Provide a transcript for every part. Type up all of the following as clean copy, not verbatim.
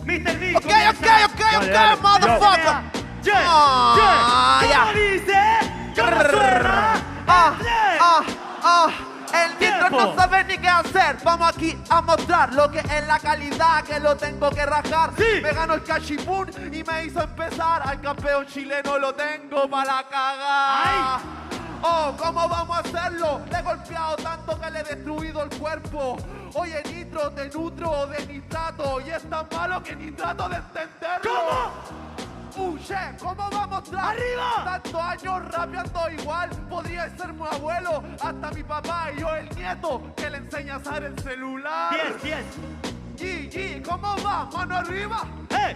Mr. D. Ok, motherfucker. ¿Cómo dice? ¿Cómo suena? El Nitro no sabe ni qué hacer. Vamos aquí a mostrar lo que es la calidad, que lo tengo que rajar. Sí. Me ganó el Cachipún y me hizo empezar. Al campeón chileno lo tengo para cagar. Ay. Oh, ¿cómo vamos a hacerlo? Le he golpeado tanto que le he destruido el cuerpo. Oye, Nitro, te nutro de nitrato. Y es tan malo que ni trato de entenderlo. ¿Cómo? ¿Cómo va a mostrar? ¡Arriba! Tantos años rapeando igual. Podría ser mi abuelo, hasta mi papá y yo el nieto que le enseña a usar el celular. 10. GG, ¿cómo va? Mano arriba.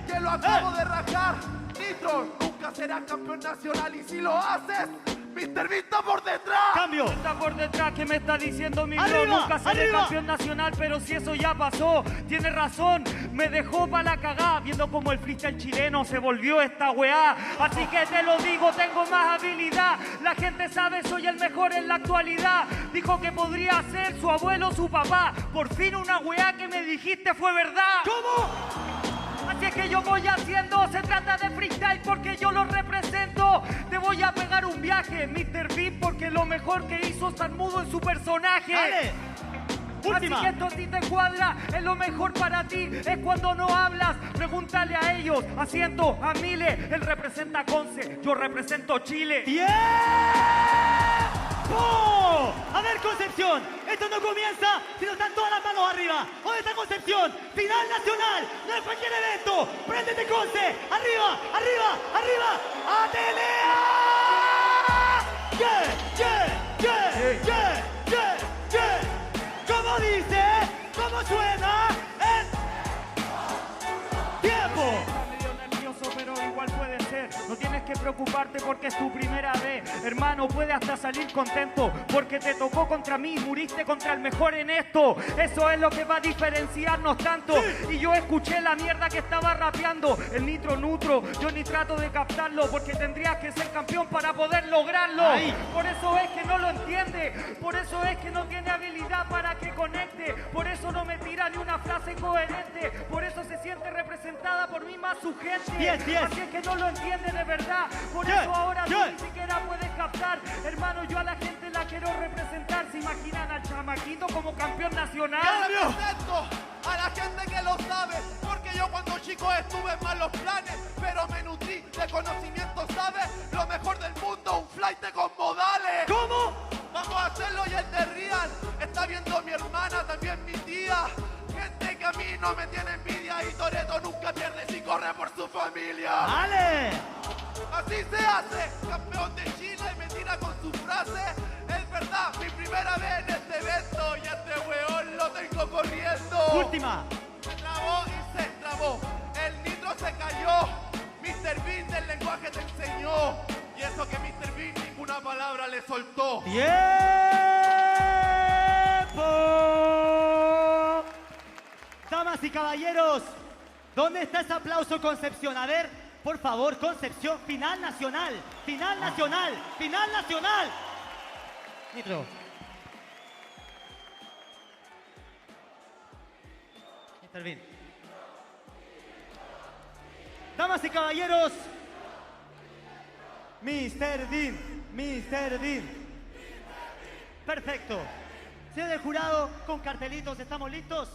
Que lo acabo de rajar. Nitro, nunca serás campeón nacional y si lo haces, Mr. B está por detrás. Cambio. Está por detrás, que me está diciendo mi bro. ¡Arriba! Nunca seré ¡Arriba! campeón nacional, pero si eso ya pasó, tiene razón, me dejó para la cagada, viendo como el freestyle chileno se volvió esta weá. Así que te lo digo, tengo más habilidad. La gente sabe, soy el mejor en la actualidad. Dijo que podría ser su abuelo, su papá. Por fin una weá que me dijiste fue verdad. ¿Cómo? Así es que yo voy haciendo, se trata de freestyle porque yo lo represento. Te voy a pegar un viaje, Mr. Beat, porque lo mejor que hizo es tan mudo en su personaje. Dale. Última. Así que esto a ti te cuadra, es lo mejor para ti, es cuando no hablas. Pregúntale a ellos, asiento a Miles, él representa a Conce, yo represento Chile. ¡Tiempo! A ver, Concepción, esto no comienza si no están todas las manos arriba. ¿Dónde está Concepción? Final nacional, no es cualquier evento. Préndete, Conce, arriba, arriba, arriba. ¡Atenea! ¿Cómo dice? ¿Cómo suena? ¡Tiempo! Está medio nervioso, pero igual puede ser. No tienes que preocuparte porque es tu primera vez. Hermano, puede hasta salir contento porque te tocó contra mí, muriste contra el mejor en esto. Eso es lo que va a diferenciarnos tanto. Y yo escuché la mierda que estaba rapeando. El nutro, yo ni trato de captarlo porque tendrías que ser campeón para poder lograrlo. Ay. Por eso es que no lo entiende. Por eso es que no tiene habilidad para que conecte. Por eso no me tira ni una frase coherente. Por eso se siente representada por mí más su gente. 10. Así es que no lo entiende de verdad. Por eso ahora tú ni siquiera puedes captar. Hermano, yo a la gente la quiero representar. ¿Se imaginan al chamaquito como campeón nacional? Yo represento a la gente que lo sabe, porque yo cuando chico estuve en malos planes, pero me nutrí de conocimiento, ¿sabes? Lo mejor del mundo, un flight con modales. ¿Cómo? Vamos a hacerlo y el de Real está viendo mi hermana, también mi tía. Gente que a mí no me tiene envidia y Toretto nunca pierde si corre por su familia. ¡Dale! Así se hace, campeón de Chile y me tira con su frase. Es verdad, mi primera vez en este evento y este weón lo tengo corriendo. Última. Se trabó y se trabó, el Nitro se cayó. Mr. Bean del lenguaje te enseñó. Y eso que Mr. Bean ninguna palabra le soltó. ¡Tiempo! Damas y caballeros, ¿dónde está ese aplauso, Concepción? A ver, por favor, Concepción, final nacional, final nacional, final nacional. Nitro. Mr. Bean. Damas y caballeros, Mr. Dean. Perfecto. Señor del jurado, con cartelitos, ¿estamos listos?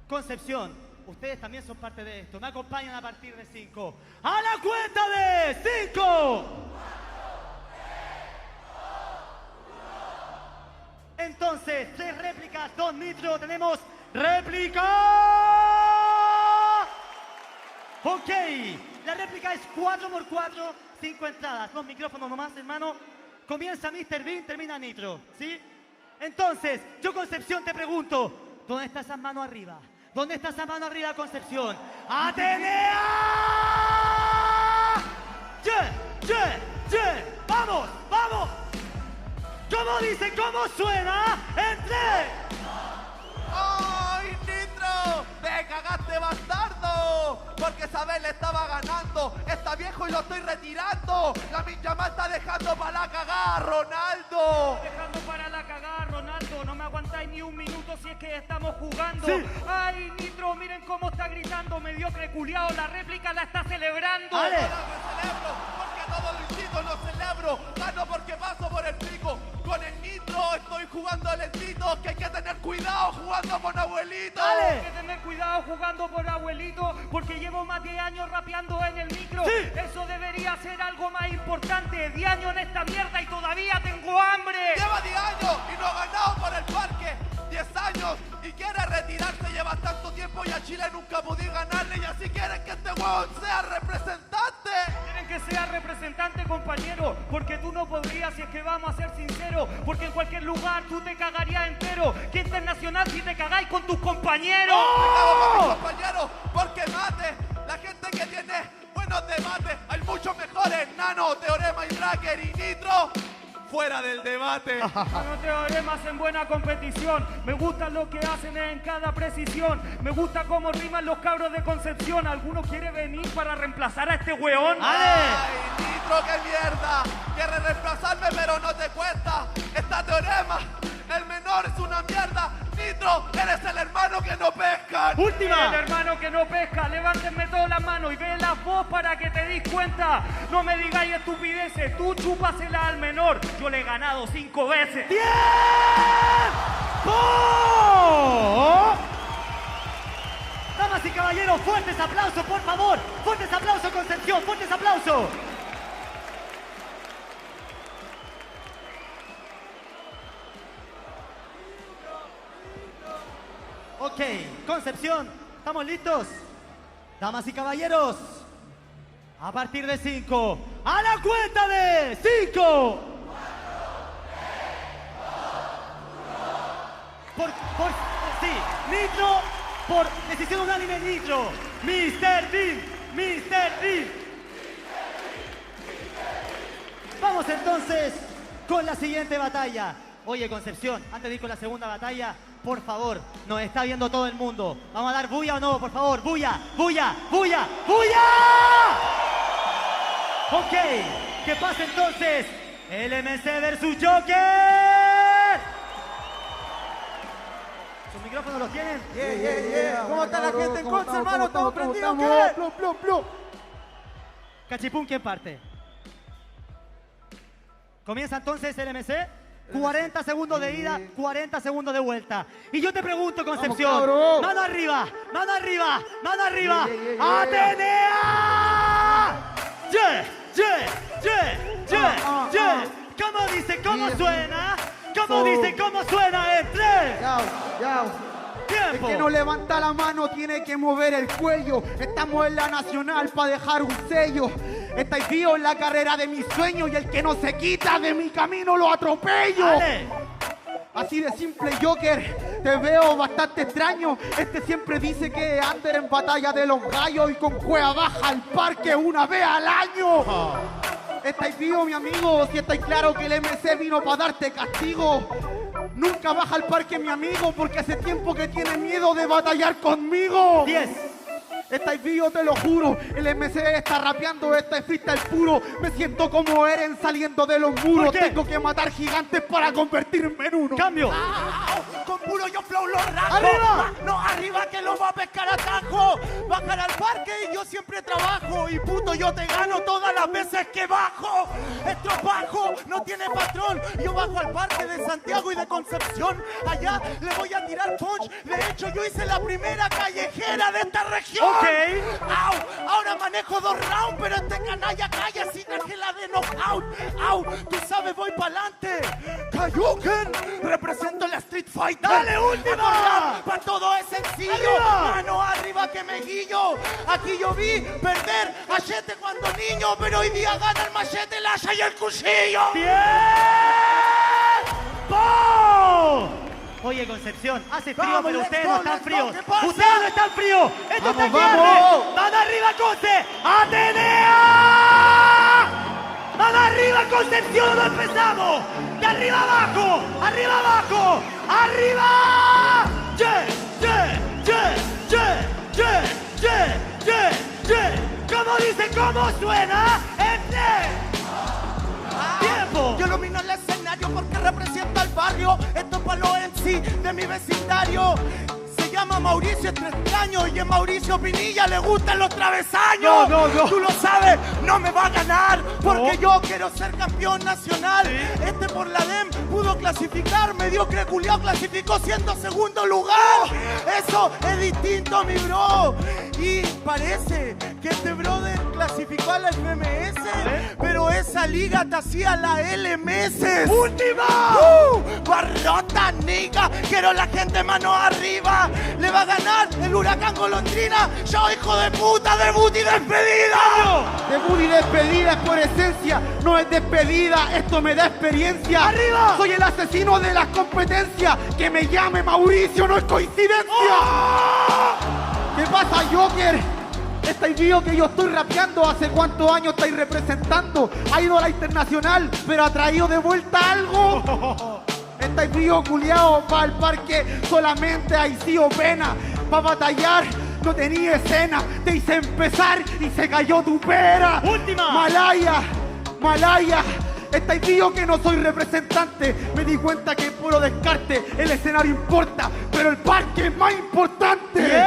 Concepción, ustedes también son parte de esto. Me acompañan a partir de 5. ¡A la cuenta de 5! Entonces, 3 réplicas, 2 Nitro. Tenemos réplica. Ok, la réplica es 4x4, 5 entradas. 2 micrófonos nomás, hermano. Comienza Mr. Bean, termina Nitro, ¿sí? Entonces, yo, Concepción, te pregunto, ¿dónde está esa mano arriba? ¿Dónde está esa mano arriba, Concepción? ¡Atenea! ¡Vamos! ¡Vamos! ¿Cómo dice? ¿Cómo suena? ¡Entre! ¡Ay, Nitro! ¡Te cagaste, bastardo! Porque Sabel le estaba ganando. Está viejo y lo estoy retirando. La Minjamá está dejando para la cagada, Ronaldo. Dejando para la cagada, Ronaldo. No me aguantáis ni un minuto si es que estamos jugando. Sí. Ay, Nitro, miren cómo está gritando, mediocre culiao. La réplica la está celebrando. Ale. No me celebro, porque todo lo instinto lo celebro. Gano porque paso por el pico. Con el nitro estoy jugando lentito, que hay que tener cuidado jugando con abuelito. Hay que tener cuidado jugando por abuelito, porque llevo más de 10 años rapeando en el micro. Sí. Eso debería ser algo más importante. 10 años en esta mierda y todavía tengo hambre. Lleva 10 años y no ha ganado por el parque. 10 años y quiere retirarse, lleva tanto tiempo y a Chile nunca pude ganarle. Y así quieren que este huevón sea representante. Quieren que sea representante, compañero, porque tú no podrías, si es que vamos a ser sinceros, porque en cualquier lugar tú te cagarías entero. ¿Qué internacional si te cagáis con tus compañeros? Me cago con mis compañeros porque mate la gente que tiene buenos debates. Hay muchos mejores, Nano, Teorema y Tracker y Nitro. Fuera del debate. No teoremas en buena competición. Me gusta lo que hacen en cada precisión. Me gusta cómo riman los cabros de Concepción. ¿Alguno quiere venir para reemplazar a este weón? Ay, Nitro, qué mierda. Quieres reemplazarme, pero no te cuesta. Esta Teorema, el menor es una mierda. Nitro, eres el hermano que no pescan. Última. El hermano que no pesca, levántenme todas las manos y ve la voz para que te dis cuenta. No me digáis estupideces, tú chúpasela al menor. Yo le he ganado 5 veces. ¡Tiempo! Damas y caballeros, fuertes aplausos, por favor. Fuertes aplausos, Concepción, fuertes aplausos. Ok, Concepción, ¿estamos listos? Damas y caballeros, a partir de 5, a la cuenta de 5. Sí, Nitro, por decisión unánime, Nitro. Mr. Bean, Mr. Bean. Vamos entonces con la siguiente batalla. Oye, Concepción, antes de ir con la segunda batalla, por favor, nos está viendo todo el mundo. ¿Vamos a dar bulla o no? Por favor, bulla, bulla, bulla, bulla. Ok, que pase entonces LMC versus Joker. ¿Sus micrófonos los tienen? ¿Cómo está la gente en Conce, hermano? ¿Estamos prendidos? ¿Qué? Cachipún, ¿quién parte? Comienza entonces LMC. 40 segundos de ida, 40 segundos de vuelta. Y yo te pregunto, Concepción, Vamos, mano arriba, mano arriba, mano arriba. ¡Atenea! ¿Cómo dice? ¿Cómo suena? ¿Cómo dice? ¿Cómo suena? En 3. El Tiempo. que no levanta la mano tiene que mover el cuello. Estamos en la nacional para dejar un sello. Estáis vivos en la carrera de mis sueños y el que no se quita de mi camino lo atropello. Dale. Así de simple, Joker, te veo bastante extraño. Este siempre dice que es under en batalla de los gallos y con cueva baja al parque una vez al año. ¿Estáis vivos, mi amigo? Si estáis claro que el MC vino para darte castigo. Nunca baja al parque, mi amigo, porque hace tiempo que tiene miedo de batallar conmigo. 10. Estáis vivos, te lo juro. El MC está rapeando, esta es freestyle puro. Me siento como Eren saliendo de los muros. ¿Por qué? Tengo que matar gigantes para convertirme en uno. Cambio. Con puro yo flow lo rajo. ¡Arriba! No, arriba que lo va a pescar a tajo. Bajar al parque y yo siempre trabajo. Y puto, yo te gano todas las veces que bajo. Esto bajo, no tiene patrón. Yo bajo al parque de Santiago y de Concepción. Allá le voy a tirar punch. De hecho, yo hice la primera callejera de esta región. Ok. Au, ahora manejo 2 rounds, pero este canalla calla sin Ángela de knockout. Au, tú sabes, voy pa'lante. Kayuken, represento la Street Fighter. ¡Dale, última! Para todo es sencillo. ¡Arriba! Mano arriba que me guillo. Aquí yo vi perder a Chete cuando niño, pero hoy día gana el machete, el hacha y el cuchillo. ¡Tiempo! Oye, Concepción, hace frío, Vamos, pero let's ustedes go, no están let's go, fríos. ¿qué pasa? Ustedes no están fríos. Esto está Vamos, aquí vamos. arde. ¡Mano arriba, Conce! ¡Atenea! ¡Mano arriba, Concepción! ¡Lo empezamos! ¡De arriba abajo! ¡Arriba abajo! ¡Arriba! ¿Cómo dice? ¿Cómo suena? ¡Tiempo! Yo domino el escenario porque represento al barrio. Esto es para los MC de mi vecindario. Se llama Mauricio Extraño y a Mauricio Pinilla le gustan los travesaños. No. Tú lo sabes, no me va a ganar porque yo quiero ser campeón nacional. Este por la DEM pudo clasificar, mediocre culiao clasificó siendo segundo lugar. Eso es distinto, mi bro. Y parece que este brother clasificó a la FMS, pero esa liga te hacía la LMS. ¡Última! Barrota, nigga. Quiero la gente mano arriba. Le va a ganar el Huracán Golondrina. Yo, hijo de puta, debut y despedida. Debut y despedida es por esencia, no es despedida, esto me da experiencia. ¡Arriba! Soy el asesino de las competencias. Que me llame Mauricio no es coincidencia. ¿Qué pasa, Joker? Estáis viendo que yo estoy rapeando. ¿Hace cuántos años estáis representando? Ha ido a la internacional, pero ha traído de vuelta algo. Estáis vivo, culiao, para el parque solamente hay sido pena. Para batallar no tenía escena. Te hice empezar y se cayó tu pera. ¡Última! Malaya. Estáis vivo que no soy representante. Me di cuenta que puro descarte. El escenario importa, pero el parque es más importante. ¡Tiempo!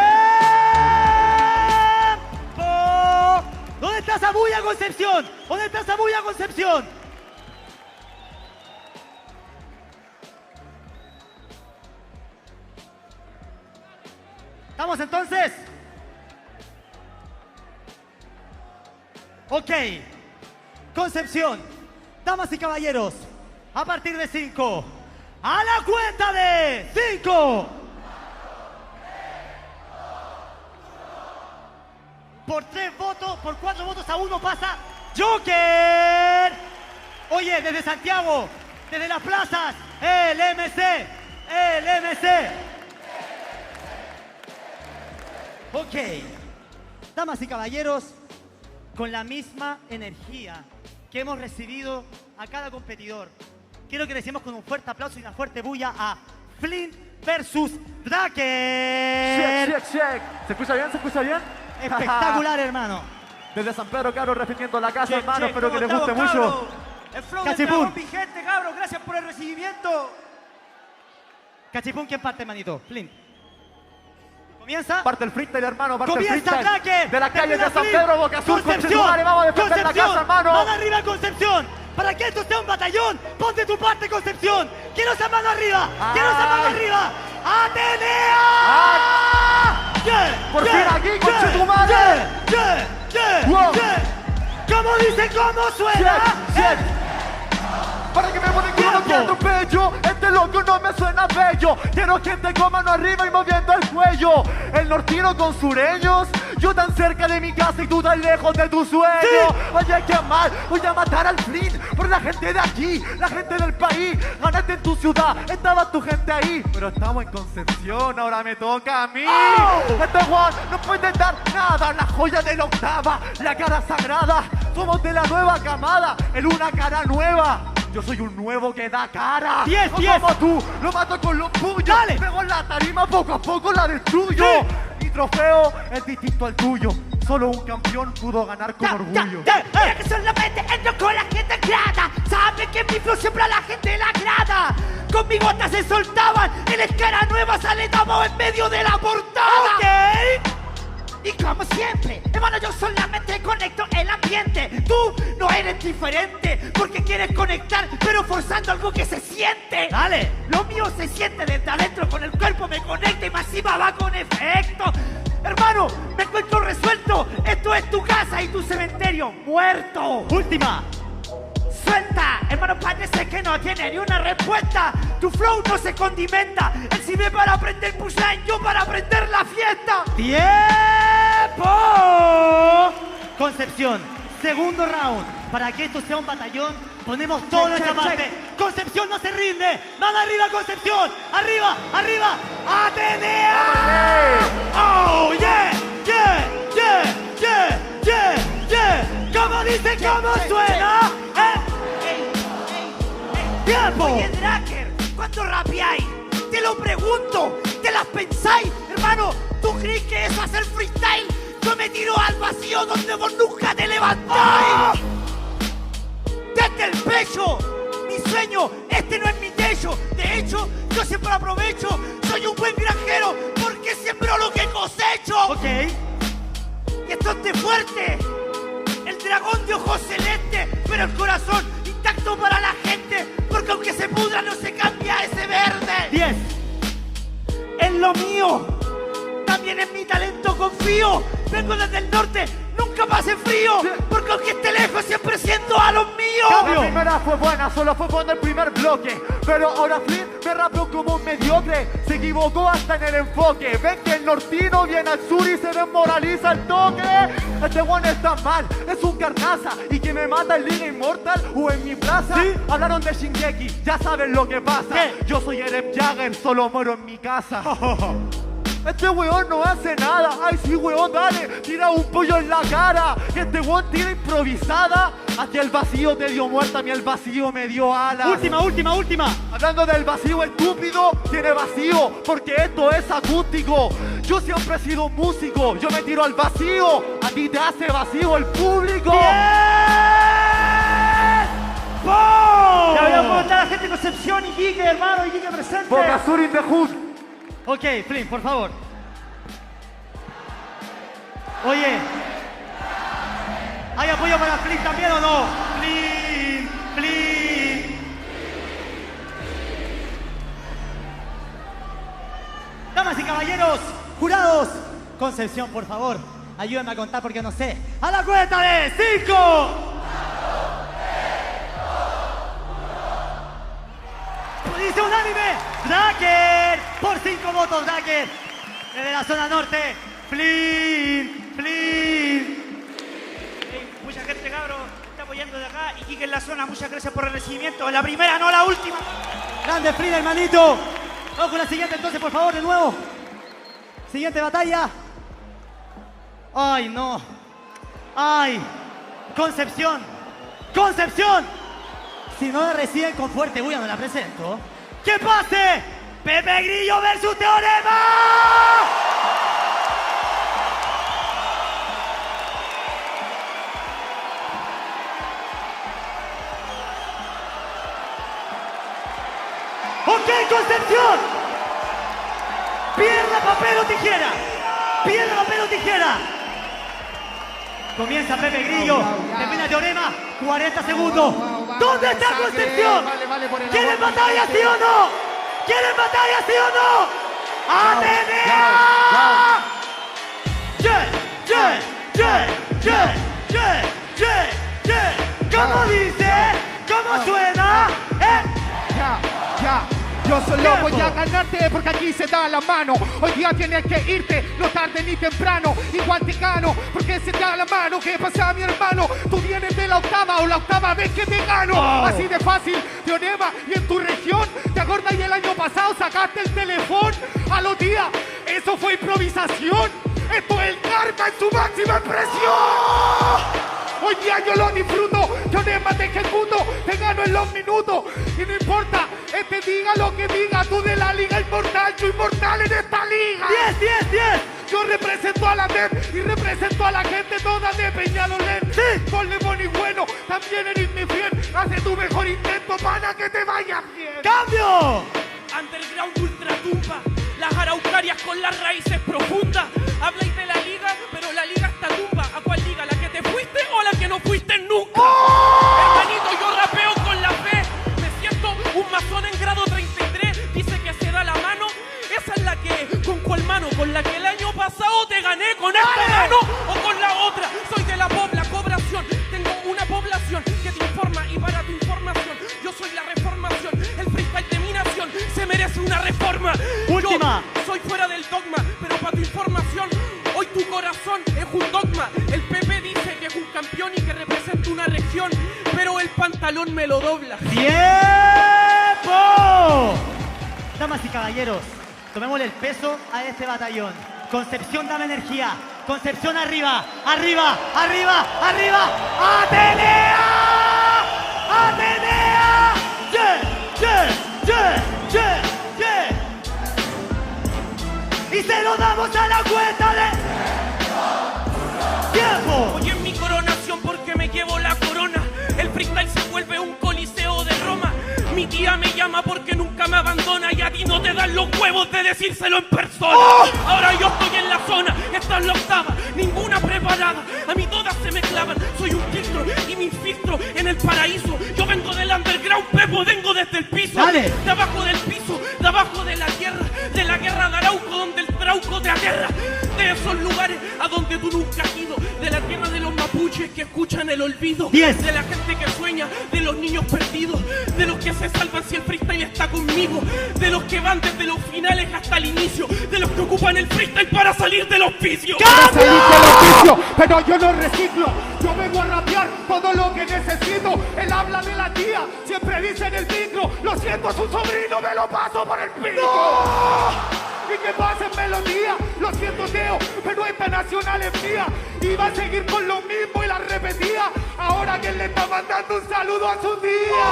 ¿Dónde está Zabuya, Concepción? ¿Dónde está Zabuya, Concepción? ¿Estamos entonces? Ok. Concepción, damas y caballeros, a partir de 5, a la cuenta de 5. Por 3 votos, por 4 votos a 1 pasa Joker. Oye, desde Santiago, desde las plazas, el MC. Ok, damas y caballeros, con la misma energía que hemos recibido a cada competidor, quiero que le decimos con un fuerte aplauso y una fuerte bulla a Flint versus Draker. Check. ¿Se escucha bien? Espectacular, hermano. Desde San Pedro, cabros, repitiendo la casa, hermano. Che, Espero que les ¿cómo guste estamos, mucho. cabros? El flow Cachipún. del dragón vigente, cabros. Gracias por el recibimiento. Cachipún, ¿quién parte, manito? Flint. Comienza. Parte el freestyle, hermano. Parte el Comienza freestyle. ataque. De las calles de Termina San Flint. Pedro, Boca Sur, Conchetumare. Vamos a defender la casa, hermano. Mano arriba, Concepción. Para que esto sea un batallón, ponte tu parte, Concepción. Quiero esa mano arriba. Quiero esa mano arriba. ¡Atenea! Por fin aquí, Conchetumare. Wow. ¿Cómo dice? ¿Cómo suena? Para que me ponen como que atropello. Este loco no me suena bello. Quiero gente con mano arriba y moviendo el cuello. El nortino con sureños. Yo tan cerca de mi casa y tú tan lejos de tu sueño. Sí. Oye, qué mal. Voy a matar al Flint por la gente de aquí, la gente del país. Ganaste en tu ciudad, estaba tu gente ahí. Pero estamos en Concepción, ahora me toca a mí. Este Juan no puede dar nada. La joya de la octava, la cara sagrada. Somos de la nueva camada, el una cara nueva. Yo soy un nuevo que da cara. 10, No 10. como tú, lo mato con los puños. Dale. Pego en la tarima, poco a poco la destruyo. Mi trofeo es distinto al tuyo. Solo un campeón pudo ganar con orgullo. Mira que solamente entro con la gente grata. Sabe que mi flow siempre a la gente la agrada. Con mi gota se soltaban. En escala nueva sale estamos en medio de la portada. Ok. Y como siempre, hermano, yo solamente conecto el ambiente. Tú no eres diferente porque quieres conectar, pero forzando algo que se siente. Dale. Lo mío se siente desde adentro, con el cuerpo me conecta y masiva va con efecto. Hermano, me encuentro resuelto. Esto es tu casa y tu cementerio muerto. Última. Suelta, hermano, parece que no tiene ni una respuesta. Tu flow no se condimenta. Él sirve para aprender punchline, yo para aprender la fiesta. ¡Tiempo! Concepción, segundo round. Para que esto sea un batallón, ponemos todo en esta parte. Concepción no se rinde. Mano arriba, Concepción. Arriba, arriba. ¡Atenea! ¡Oh, yeah! ¿Cómo dice? ¿Cómo suena? ¡Tiempo! Oye, Draker, ¿cuánto rapeáis? Te lo pregunto, ¿te las pensáis? Hermano, ¿tú crees que eso es hacer freestyle? Yo me tiro al vacío donde vos nunca te levantáis. Desde el pecho, mi sueño, este no es mi techo. De hecho, yo siempre aprovecho. Soy un buen granjero porque que sembró lo que cosecho. Ok. Que esto esté fuerte. El dragón de ojos celestes, pero el corazón intacto para la gente. Porque aunque se pudra no se cambia ese verde. 10. Es lo mío. También en mi talento confío. Vengo desde el norte, nunca pasé frío. Porque aunque esté lejos siempre siento a los míos. La primera fue buena, solo fue bueno el primer bloque. Pero ahora Flint me rapeó como un mediocre. Se equivocó hasta en el enfoque. Ven que el nortino viene al sur y se desmoraliza el toque. Este one está mal, es un carnaza. Y que me mata en Liga Inmortal o en mi plaza. ¿Sí? Hablaron de Shingeki, ya saben lo que pasa. ¿Qué? Yo soy Eren Jagger, solo muero en mi casa. Este weón no hace nada. Ay, sí, weón, dale, tira un pollo en la cara. Que este weón tira improvisada. A ti el vacío te dio muerta, a mí el vacío me dio alas. Última. Hablando del vacío estúpido, tiene vacío, porque esto es acústico. Yo siempre he sido músico, yo me tiro al vacío. A ti te hace vacío el público. Ya voy a preguntar a la gente de Concepción y Quique, hermano, y Quique presente. Boca Sur in the hood. Ok, Flynn, por favor. Oye. ¿Hay apoyo para Flynn también o no? Flynn. Damas y caballeros, jurados. Concepción, por favor, ayúdenme a contar porque no sé. ¡A la cuenta de 5! Dice unánime, Draker, por 5 votos, Draker. Desde la zona norte, Flynn. Mucha gente, cabrón, está apoyando de acá. Y Quique en la zona, muchas gracias por el recibimiento. La primera, no la última. Grande Flynn, hermanito. Vamos con la siguiente entonces, por favor, de nuevo. Siguiente batalla. Ay, no. Ay, Concepción. Si no la reciben con fuerte bulla, no la presento. ¡Que pase! Pepe Grillo versus Teorema. Ok, Concepción. Piedra, papel o tijera. Comienza Pepe Grillo, termina Teorema, 40 segundos. ¿Dónde está Concepción? ¿Quieren batalla, sí o no? ¡Atenea! ¿Cómo dice? ¿Cómo suena? Yo solo voy a ganarte porque aquí se da la mano. Hoy día tienes que irte, no tarde ni temprano. Igual te gano porque se da la mano. ¿Qué pasa, mi hermano? Tú vienes de la octava o la octava vez que te gano. Así de fácil, Teorema, y en tu región. ¿Te acuerdas? Y el año pasado sacaste el teléfono a los días. Eso fue improvisación. Esto es el karma en su máxima expresión. Hoy día yo lo disfruto, Teorema te ejecuto, te gano en los minutos. Y no importa, diga lo que diga, tú de la Liga Inmortal, yo inmortal en esta liga. 10. Yo represento a la NEP y represento a la gente toda de Peñalolén. Sí. Con Lemón y bueno, también eres mi fiel. Hace tu mejor intento para que te vaya bien. ¡Cambio! Underground ultratumba, las araucarias con las raíces profundas. Habláis de la liga, pero la liga está tumba. ¿A cuál liga? ¿La que te fuiste o la que no fuiste nunca? Hermanito, yo rapeo con la fe. Me siento un masón en grado 33. Dice que se da la mano. Esa es la que, ¿con cuál mano? ¿Con la que el año pasado te gané? ¿Con esta mano o con la otra? Soy de la cobración. Tengo una población que te informa y para tu información yo soy la reformación. El freestyle de mi nación se merece una reforma. Última. Yo soy fuera del dogma, pero para tu información hoy tu corazón es un dogma. El Pepe dice que es un campeón y que representa una región, pero el pantalón me lo dobla. ¡Tiempo! Damas y caballeros, tomémosle el peso a este batallón. Concepción, dame energía. Concepción, arriba. ¡Atenea! ¡Yeah! Y se lo damos a la cuenta de... ¡Tiempo! Hoy en mi coronación porque me llevo la corona. El freestyle se vuelve un coliseo de Roma. Mi tía me llama porque nunca me abandona y a ti no te da tengan los huevos de decírselo en persona. Ahora yo estoy en la zona, esta es la octava, ninguna preparada. A mí todas se me clavan, soy un filtro y me infiltro en el paraíso. Yo vengo del underground, Pepo, vengo desde el piso. Dale. De abajo del piso, de abajo de la guerra de Arauco, donde el trauco te aterra. De esos lugares a donde tú nunca has ido, de la tierra de los mapuches que escuchan el olvido. 10. De la gente que sueña, de los niños perdidos, de los que se salvan si el freestyle está conmigo, de los que van desde los finales hasta el inicio, de los que ocupan el freestyle para salir del hospicio. Para salir del oficio, pero yo no reciclo. Yo vengo a rapear todo lo que necesito. Él habla de la tía, siempre dice en el micro. Lo siento, su sobrino, me lo paso por el pico. ¿Y qué pasa en melodía? Lo siento, Teo, pero esta nacional es mía. Iba a seguir con lo mismo y la repetía. Ahora que él le está mandando un saludo a su tía.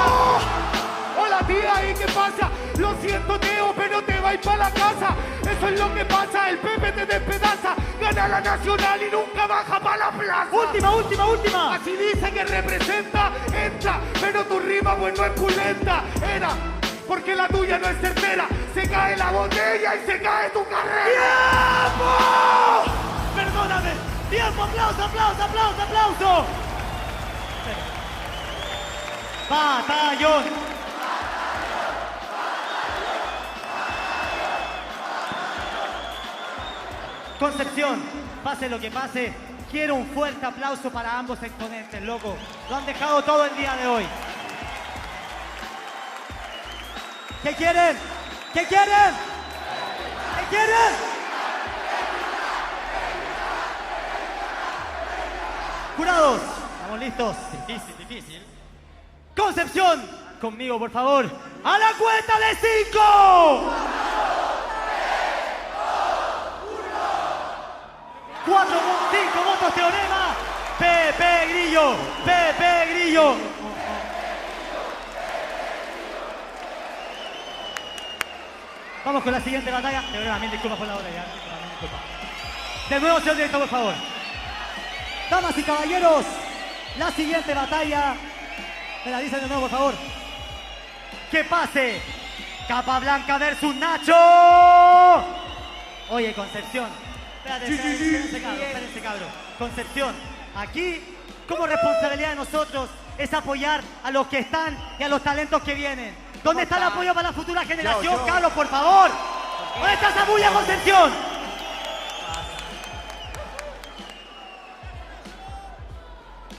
Hola tía, ¿y qué pasa? Lo siento, Teo, pero te vais para la casa. Eso es lo que pasa, el Pepe te despedaza. Gana la nacional y nunca baja para la plaza. Última. Así dice que representa, entra, pero tu rima pues no es pulenta. Era, porque la tuya no es certera. Se cae la botella y se cae tu carrera. ¡Tiempo! Perdóname. Tiempo, aplauso. Batallón. Concepción, pase lo que pase, quiero un fuerte aplauso para ambos exponentes, loco. Lo han dejado todo el día de hoy. ¿Qué quieren? Jurados, ¿estamos listos? Difícil. Concepción, conmigo por favor. ¡A la cuenta de 5! 4, 5 votos, teorema. Pepe Grillo. Vamos con la siguiente batalla. Teorema, mil disculpas por la hora ya. De nuevo, señor director, por favor. Damas y caballeros, la siguiente batalla. Me la dicen de nuevo, por favor. ¡Que pase! Capa Blanca versus Nacho. Oye, Concepción. Espérense, cabro. Concepción, aquí, como responsabilidad de nosotros, es apoyar a los que están y a los talentos que vienen. ¿Dónde está el apoyo para la futura generación, Carlos, por favor? ¿Dónde está esa bulla, Concepción?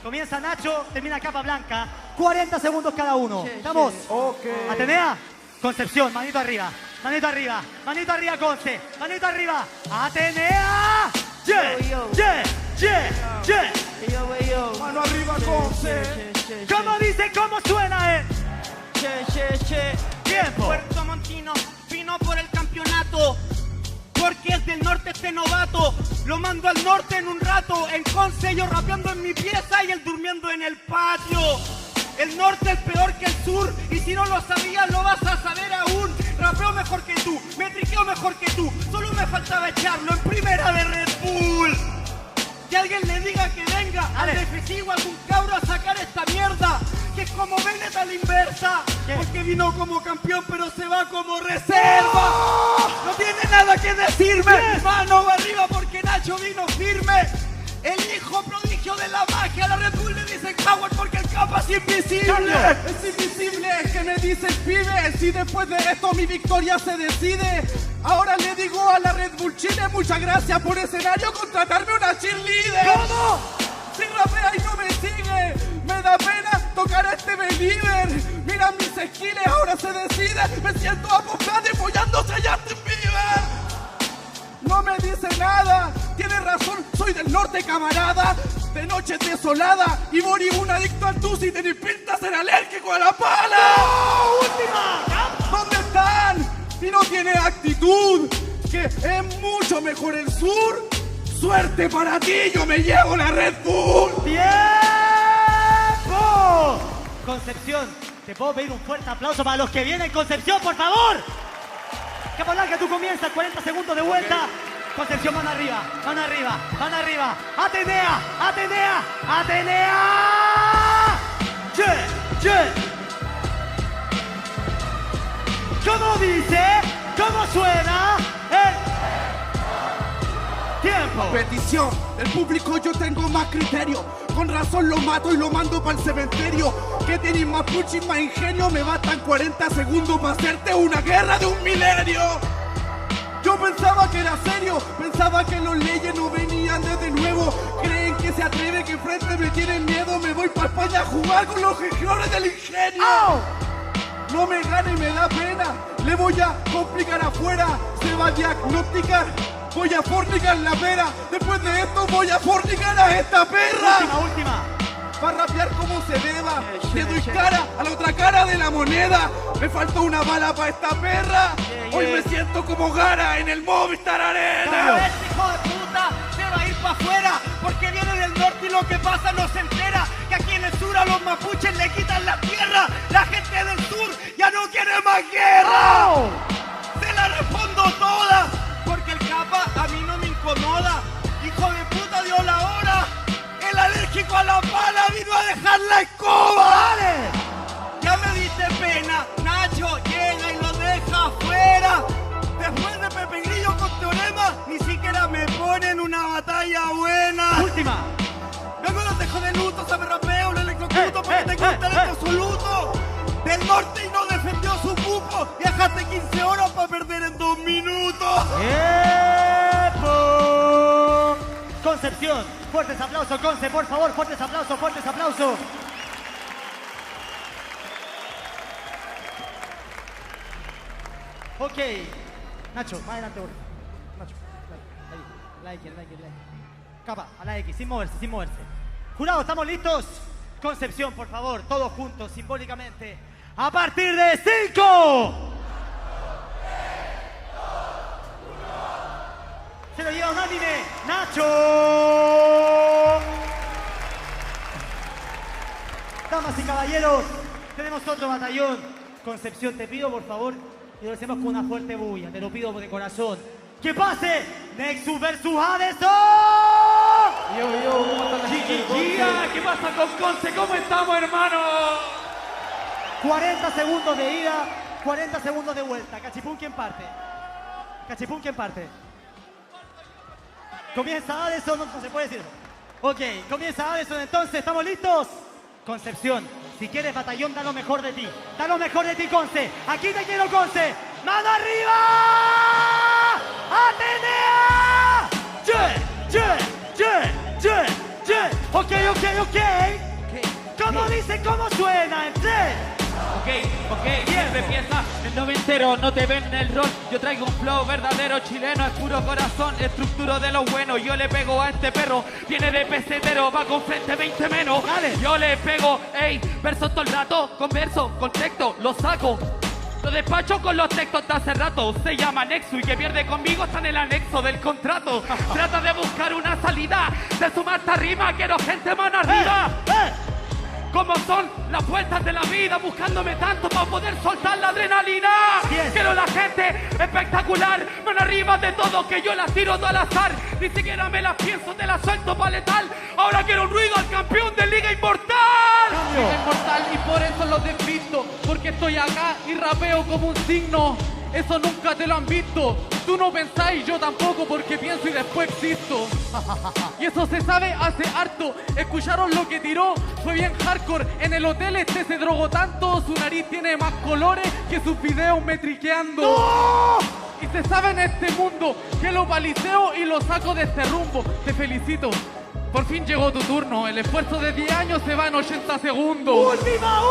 Comienza Nacho, termina Capa Blanca. 40 segundos cada uno. ¿Estamos? Atenea, Concepción, manito arriba, Conce, manito arriba. Atenea. Mano arriba, Conce. ¿Cómo dice? ¿Cómo suena? Tiempo. Puerto Montino, vino por el campeonato. Porque es del norte este novato. Lo mando al norte en un rato. En Conce yo rapeando en mi pieza y él durmiendo en el patio. El norte es peor que el sur. Y si no lo sabías lo vas a saber aún. Rapeo mejor que tú, me triqueo mejor que tú. Solo me faltaba echarlo en primera de Red Bull. Que alguien le diga que venga al DFC o algún cabro a sacar esta mierda. Que es como Bennett a la inversa. Porque vino como campeón pero se va como reserva. No tiene nada que decirme. Mano arriba porque Nacho vino firme. El hijo prodigio de la magia. A la Red Bull le dicen Howard porque el capa es invisible. Es invisible, que me dices pibe. Si después de esto mi victoria se decide. Ahora le digo a la Red Bull Chile, muchas gracias por escenario, contratarme una cheerleader. ¿Cómo? Si rapea y no me sigue, me da pena tocar a este believer. Mira mis skills, ahora se decide. Me siento apocado apoyándose a Justin Bieber. No me dice nada, tiene razón, soy del norte, camarada. De noche desolada y morí un adicto al tusi. Tenés pinta ser alérgico a la pala. ¡Oh, última! ¿Dónde están? Si no tiene actitud, que es mucho mejor el sur. Suerte para ti, yo me llevo la Red Bull. ¡Tiempo! Concepción, ¿te puedo pedir un fuerte aplauso para los que vienen? Concepción, por favor. Capa Blanca, tú comienzas, 40 segundos de vuelta. Concepción, mano arriba. Atenea. ¿Cómo dice? ¿Cómo suena? El tiempo. Petición del público, yo tengo más criterio. Con razón lo mato y lo mando para el cementerio. Que tenéis más puchi, más ingenio. Me bastan 40 segundos para hacerte una guerra de un milenio. Yo pensaba que era serio, pensaba que los leyes no venían desde nuevo. Creen que se atreve, que enfrente me tienen miedo. Me voy para España a jugar con los gestores del ingenio. No me gana y me da pena. Le voy a complicar afuera. Se va a diagnosticar. Voy a fornicar la pera. Después de esto voy a fornicar a esta perra. Última. Para rapear como se deba. Le doy cara a la otra cara de la moneda. Me faltó una bala para esta perra. Hoy me siento como Gara en el Movistar Arena. Este hijo de puta se va a ir para afuera porque viene del norte y lo que pasa no se entera. Que aquí en el sur a los mapuches le quitan la tierra. La gente del sur ya no quiere más guerra. Se la respondo toda porque el capa a mí no me incomoda. Hijo de puta dio la hora. El alérgico a la pala vino a dejar la escoba. ¡Dale! Ya me diste pena, Nacho llega y lo deja afuera. Después de Pepe Grillo con Teorema, ni siquiera me ponen una batalla buena. Última. Luego los dejo de luto, sabe rapeo, lo electrocuto porque tengo un talento absoluto. Del norte y no defendió su cupo. Viajaste 15 horas para perder en 2 minutos. ¡Tiempo! Concepción, fuertes aplausos, Conce, por favor, fuertes aplausos, fuertes aplausos. Ok, Nacho, más adelante, por favor. Nacho, like. Capa, a la X, sin moverse. Jurado, ¿estamos listos? Concepción, por favor, todos juntos, simbólicamente. A partir de 5. Se lo lleva unánime, Nacho. Damas y caballeros, tenemos otro batallón. Concepción, te pido por favor, y lo hacemos con una fuerte bulla, te lo pido de corazón. ¡Que pase! Nexus versus Adeson. ¿Cómo están las chiquillas? ¿Qué pasa con Conce? ¿Cómo estamos, hermano? 40 segundos de ida, 40 segundos de vuelta. Cachipún, ¿quién parte? Comienza Adeson, no se puede decir. Ok, comienza Adeson, entonces, ¿estamos listos? Concepción, si quieres batallón, da lo mejor de ti. Da lo mejor de ti, Conce. Aquí te quiero, Conce. ¡Mano arriba! ¡Atenea! Ok. ¿Cómo dice, cómo suena? En 3. Ok, siempre empieza el noventero, no te ven en el rol. Yo traigo un flow verdadero chileno, es puro corazón, estructuro de lo bueno. Yo le pego a este perro, viene de pesetero, va con frente 20 menos. Dale. Yo le pego, verso todo el rato, converso, con texto, lo saco. Lo despacho con los textos de hace rato. Se llama Nexus y que pierde conmigo está en el anexo del contrato. Trata de buscar una salida, de sumar esta rima, quiero gente mano arriba. Como son las vueltas de la vida, buscándome tanto para poder soltar la adrenalina. Yes. Quiero la gente espectacular, mano arriba de todo, que yo las tiro todo al azar. Ni siquiera me las pienso, te las suelto pa' letal. Ahora quiero un ruido al campeón de Liga Inmortal. Liga Inmortal y por eso lo desvisto, porque estoy acá y rapeo como un signo. Eso nunca te lo han visto. Tú no pensáis, yo tampoco, porque pienso y después existo. Y eso se sabe hace harto. ¿Escucharon lo que tiró? Fue bien hardcore. En el hotel este se drogó tanto, su nariz tiene más colores que sus videos metriqueando. ¡No! Y se sabe en este mundo que lo paliceo y lo saco de este rumbo. Te felicito. Por fin llegó tu turno. El esfuerzo de 10 años se va en 80 segundos. ¡Última!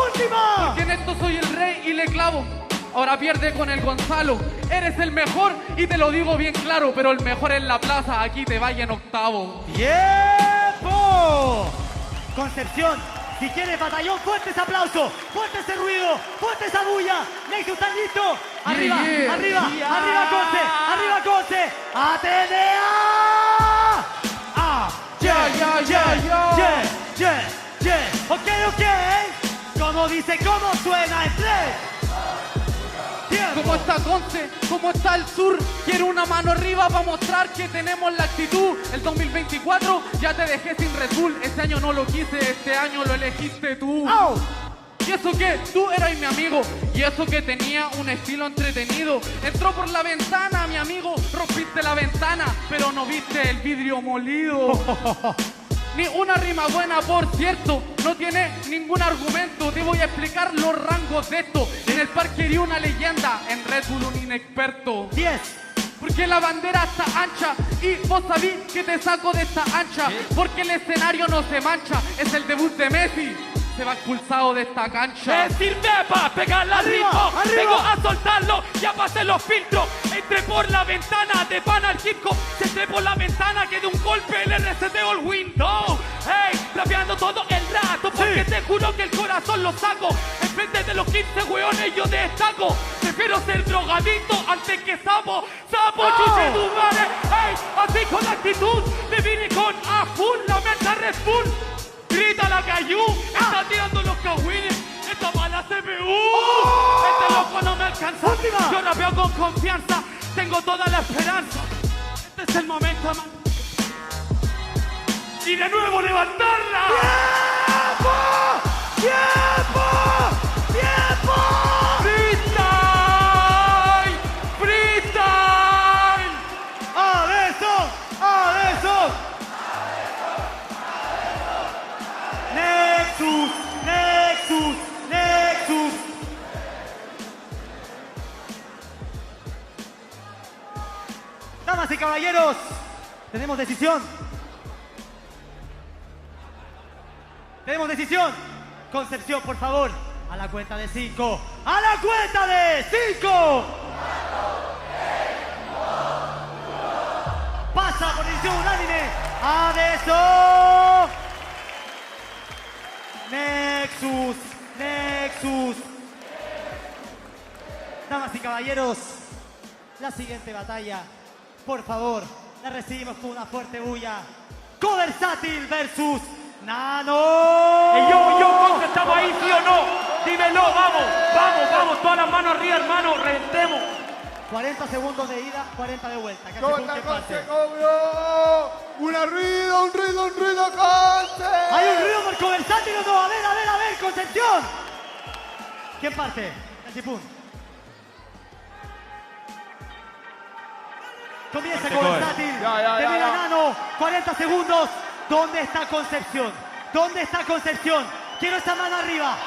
Porque en esto soy el rey y le clavo. Ahora pierde con el Gonzalo. Eres el mejor y te lo digo bien claro, pero el mejor en la plaza, aquí te vaya en octavo. ¡Tiempo! Concepción, si quieres batallón, fuerte ese aplauso, fuerte ese ruido, fuerte esa bulla. Nexus, ¿están listos? Arriba, arriba, arriba Conce, ¡Atenea! Ok. ¿Cómo dice, cómo suena en 3? ¿Cómo está Conce? ¿Cómo está el sur? Quiero una mano arriba para mostrar que tenemos la actitud. El 2024 ya te dejé sin Red Bull. Este año no lo quise, este año lo elegiste tú. ¡Oh! Y eso que tú eras mi amigo, y eso que tenía un estilo entretenido. Entró por la ventana, mi amigo, rompiste la ventana, pero no viste el vidrio molido. Ni una rima buena, por cierto, no tiene ningún argumento. Te voy a explicar los rangos de esto. En el parque eres una leyenda, en Red Bull un inexperto. 10. Porque la bandera está ancha y vos sabís que te saco de esta ancha. Porque el escenario no se mancha, es el debut de Messi. Se va expulsado de esta cancha. Me sirve para pegarle al ritmo. Vengo a soltarlo, ya pasé los filtros. Entré por la ventana, de pana al Kiko. Se entré por la ventana, que de un golpe le reseteo el window. Hey, rapeando todo el rato, porque te juro que el corazón lo saco. Enfrente de los 15 hueones yo destaco. Prefiero ser drogadito antes que sapo. Sapo, chuche tu madre. Hey, así con actitud, me vine con a full, la meta Red Bull. Grita la Cayú, está tirando los cagüines, esta mala CPU. Este loco no me alcanza, yo rapeo con confianza, tengo toda la esperanza. Este es el momento, y de nuevo levantarla. ¡Tiempo! ¡Tiempo! ¡Tiempo! ¡Freestyle! ¡Freestyle! ¡Adesso! ¡Adesso! Nexus, Nexus, Nexus. Damas y caballeros, tenemos decisión. Tenemos decisión. Concepción, por favor, a la cuenta de 5. ¡A la cuenta de 5! Pasa por decisión unánime. ¡Adesso! Nexus, Nexus. Damas y caballeros, la siguiente batalla, por favor, la recibimos con una fuerte bulla. Coversátil versus Nano. Yo, ¿estamos ahí, sí o no? Dímelo, vamos, todas las manos arriba, hermano, reventemos. 40 segundos de ida, 40 de vuelta. ¿Qué pase? ¡Una ruido, un ruido, Conce! ¿Hay un ruido por Coversátil o no? A ver, Concepción. ¿Quién parte? Cachipún. Comienza Coversátil. Termina Nano. 40 segundos. ¿Dónde está Concepción? ¿Dónde está Concepción? Quiero esa mano arriba.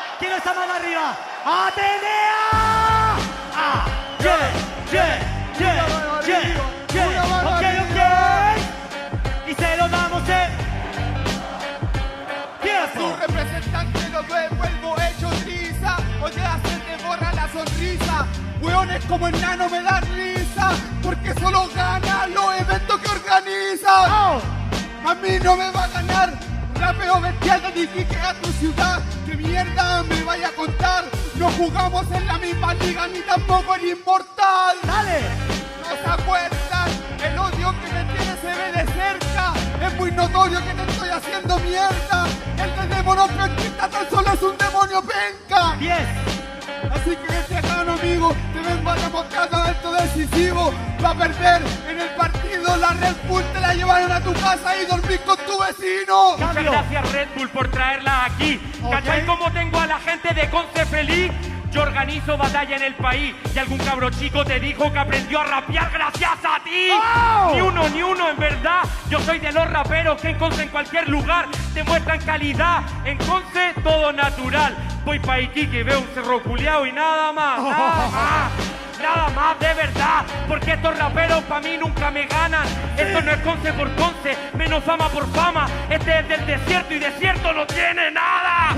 ¡Atenea! ¡Ah! Ok. Y se lo damos tiempo. Tu representante lo devuelvo hecho tiza. Oye, se te borra la sonrisa. Hueones como el Nano me dan risa, porque solo gana los eventos que organiza. A mí no me va a ganar. Rapeo bestial de Iquique a tu ciudad. ¿Qué mierda me vaya a contar? No jugamos en la misma liga ni tampoco en inmortal. ¡Dale! ¿No se acuerdan? El odio que me tiene se ve de cerca. Es muy notorio que te estoy haciendo mierda. El del demonio penquista tan solo es un demonio penca. 10. Así que este acano, amigo, te vengo a demostrar esto decisivo. Va a perder en el partido. La Red Bull te la llevaron a tu casa y dormís con tu vecino. Muchas gracias, Red Bull, por traerla aquí. ¿Cachai cómo tengo a la gente de Conce feliz? Yo organizo batalla en el país y algún cabro chico te dijo que aprendió a rapear gracias a ti. Ni uno, en verdad. Yo soy de los raperos que en Conce en cualquier lugar te muestran calidad. En Conce todo natural. Voy pa' Iquique, veo un cerro culiao y nada más. Nada más, de verdad, porque estos raperos pa' mí nunca me ganan. Esto no es Conce por Conce, menos fama por fama. Este es del desierto y desierto no tiene nada.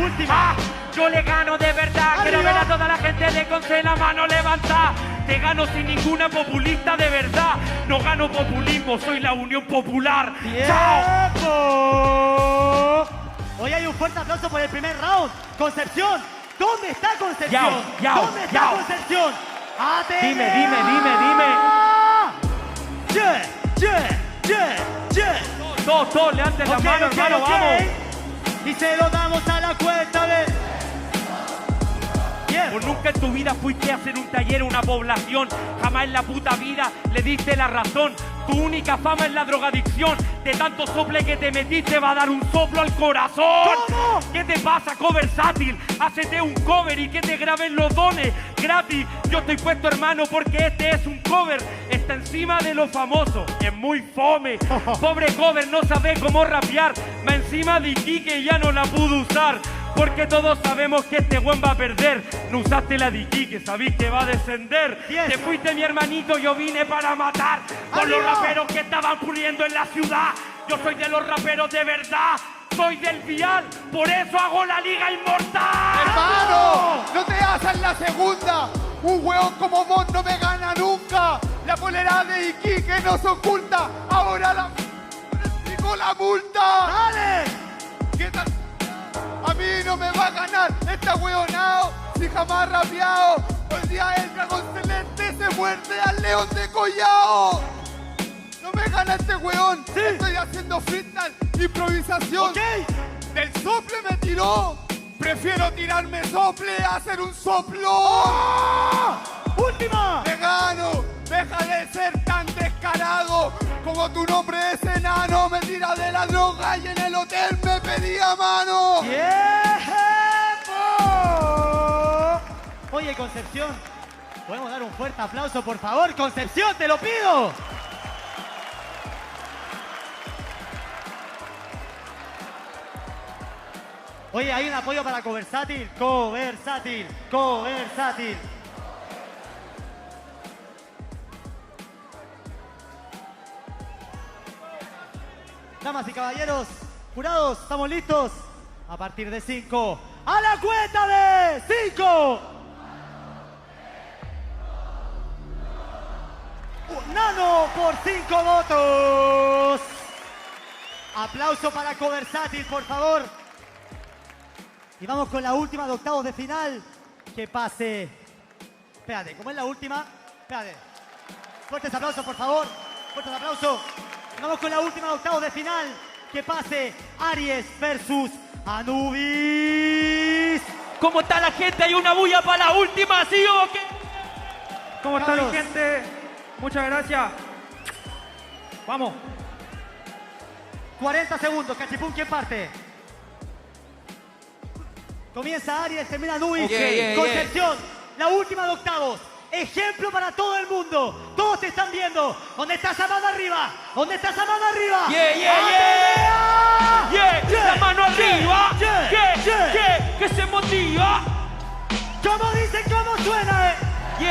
Yo le gano de verdad. Quiero ver a toda la gente de Conce la mano levantada. Te gano sin ninguna populista de verdad. No gano populismo, soy la Unión Popular. ¡Tiempo! Hoy hay un fuerte aplauso por el primer round. Concepción, ¿dónde está Concepción? ¿Dónde está Concepción? Dime. Todos, levanten las manos, hermano, vamos. Y se lo damos a la cuenta de... Por nunca en tu vida fuiste a hacer un taller a una población. Jamás en la puta vida le diste la razón. Tu única fama es la drogadicción. De tanto sople que te metiste va a dar un soplo al corazón. ¿Cómo? ¿Qué te pasa, coversátil? Hácete un cover y que te graben los dones gratis. Yo estoy puesto, hermano, porque este es un cover. Está encima de lo famoso, es muy fome. Pobre cover, no sabe cómo rapear. Va encima de Iquique y ya no la pudo usar. Porque todos sabemos que este buen va a perder. No usaste la de Iquique, sabís que va a descender. Yes. Te fuiste, mi hermanito, yo vine para matar con los ¡Arriba! raperos que estaban puliendo en la ciudad. Yo soy de los raperos de verdad. Soy del vial, por eso hago la liga inmortal. ¡Hermano! ¡No te hagas la segunda! ¡Un hueón como vos no me gana nunca! La polera de Iquique no se oculta. Ahora la... ¡Explico la multa! ¡Dale! ¿Qué tal? A mí no me va a ganar, está hueonao, si jamás rapeado. Hoy día el dragón celeste se muerde al león de Collao. No me gana este hueón, estoy haciendo freestyle, improvisación. Ok. Del sople me tiró, prefiero tirarme sople a hacer un soplo. ¡Última! Te gano, deja de ser tan descarado. Como tu nombre es enano, me tira de la droga y en el hotel me pedía mano. ¡Tiempo! Oye, Concepción, ¿podemos dar un fuerte aplauso, por favor? ¡Concepción, te lo pido! Oye, hay un apoyo para Coversátil. Coversátil, Coversátil. Damas y caballeros, jurados, ¿estamos listos? A partir de 5. ¡A la cuenta de 5! Nano por 5 votos. Aplauso para Coversátil, por favor. Y vamos con la última de octavos de final. Que pase. Espérate, ¿cómo es la última? Espérate. Fuertes aplausos, por favor. Fuertes aplausos. Vamos con la última de octavos de final. Que pase Aries versus Anubis. ¿Cómo está la gente? ¿Hay una bulla para la última, sí o qué? ¿Cómo está Carlos. mi gente? Muchas gracias. Vamos. 40 segundos, Cachipún, ¿quién parte? Comienza Aries, termina Anubis. Concepción, la última de octavos. Ejemplo para todo el mundo. Todos te están viendo. ¿Dónde está esa mano arriba? ¿Dónde está esa mano arriba? La mano arriba. Yeah. Que se motiva. ¿Cómo dice? ¿Cómo suena? Y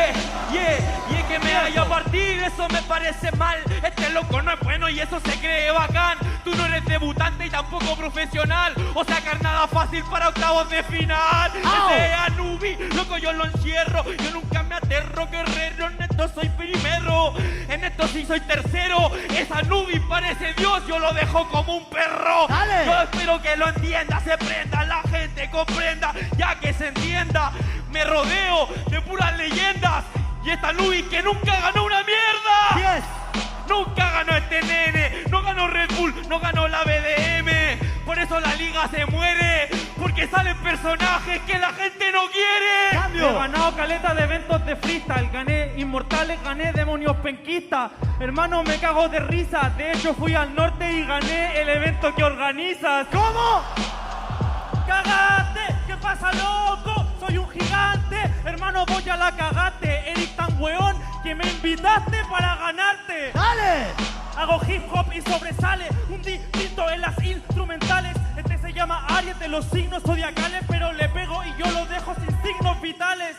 es que me haya partido, eso me parece mal. Este loco no es bueno y eso se cree bacán. Tú no eres debutante y tampoco profesional. O sacar nada fácil para octavos de final. Ese Anubis, loco, yo lo encierro. Yo nunca me aterro, guerrero. En esto soy primero, en esto sí soy tercero. Esa Anubis parece Dios, yo lo dejo como un perro. Dale. Yo espero que lo entienda, se prenda, la gente comprenda. Ya que se entienda, me rodeo de puras leyendas. Y esta Anubis que nunca ganó una mierda. 10. Nunca ganó este nene, no ganó Red Bull, no ganó la BDM. Por eso la liga se muere, porque salen personajes que la gente no quiere. Cambio. He ganado caleta de eventos de freestyle, gané inmortales, gané demonios penquistas. Hermano, me cago de risa, de hecho fui al norte y gané el evento que organizas. ¿Cómo? ¡Cagaste! ¿Qué pasa, loco? Soy un gigante. Hermano, voy a la cagate. Eres tan weón que me invitaste para ganarte. ¡Dale! Hago hip hop y sobresale un distinto en las instrumentales. Este se llama Aries de los signos zodiacales, pero le pego y yo lo dejo sin signos vitales.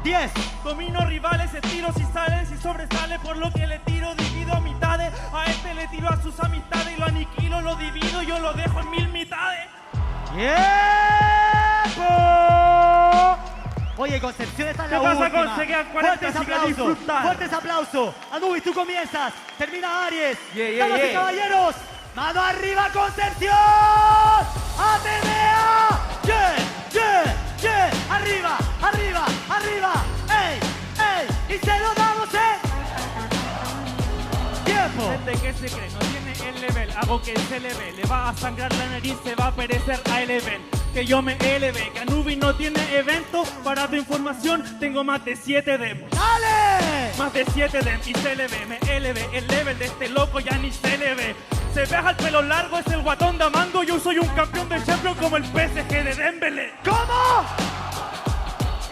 10. Domino rivales, estiro si salen, si sobresale, por lo que le tiro, divido a mitades. A este le tiro a sus amistades y lo aniquilo, lo divido, yo lo dejo en 1000 mitades. ¡Tiempo! Oye, Concepción está en la ¿Qué pasa, última. Con? Se quedan 40 Fuertes sin aplausos, disfrutar. fuertes aplausos. Anubis, tú comienzas. Termina Aries. Yeah, Damas y yeah. caballeros, mano arriba, Concepción. ¡Atenea! ¡Yeah! Arriba, arriba, arriba. ¡Ey! Y se lo damos, Tiempo. Gente que se cree, no tiene el level, hago que se eleve, le va a sangrar la nariz, se va a perecer a Eleven. Que yo me eleve, que Anubis no tiene evento, para tu información tengo más de 7 demos. ¡Dale! Más más de 7 de mi CLB. Me elevé, el level de este loco ya ni se le ve. Se deja el pelo largo, es el guatón de Amango. Yo soy un campeón de Champions como el PSG de Dembélé. ¿Cómo?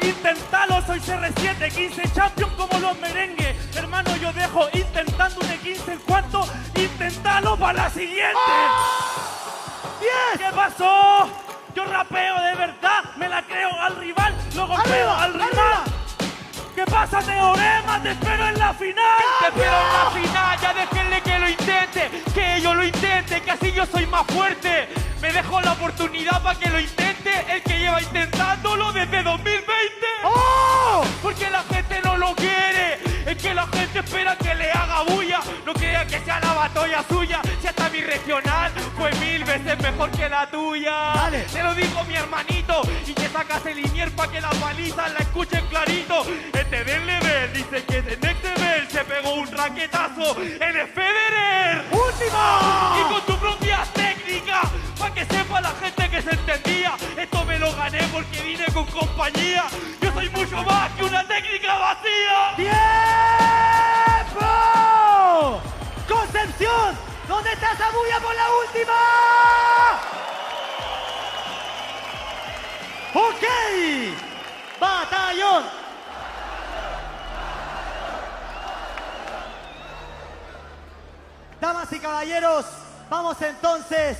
Intentalo, soy CR7, 15 Champions como los merengues. Hermano, yo dejo intentando un E15 en cuanto. Intentalo para la siguiente. ¿Qué pasó? Yo rapeo de verdad, me la creo al rival, lo golpeo al rival. ¿Qué pasa, Teorema? Te espero en la final. Te espero en la final, ya déjenle que lo intente, que yo lo intente, que así yo soy más fuerte. Me dejo la oportunidad para que lo intente el que lleva intentándolo desde 2020. ¡Oh! Porque la gente no lo quiere, es que la gente espera que le haga bulla. No crea que sea la batalla suya, si hasta mi regional fue 1000 veces mejor que la tuya. Dale. Te lo digo, mi hermanito, y que sacas el linier para que las palizas la escuchen clarito. Este del level dice que de Next Level se pegó un raquetazo en el Federer. ¡Último! Y con tu propia técnica, para que sepa la gente que se entendía. Esto me lo gané porque vine con compañía. Yo soy mucho más que una técnica vacía. ¡Tiempo! ¡Concepción! ¿Dónde está esa bulla por la última? ¡Ok! ¡Batallón! Damas y caballeros, vamos entonces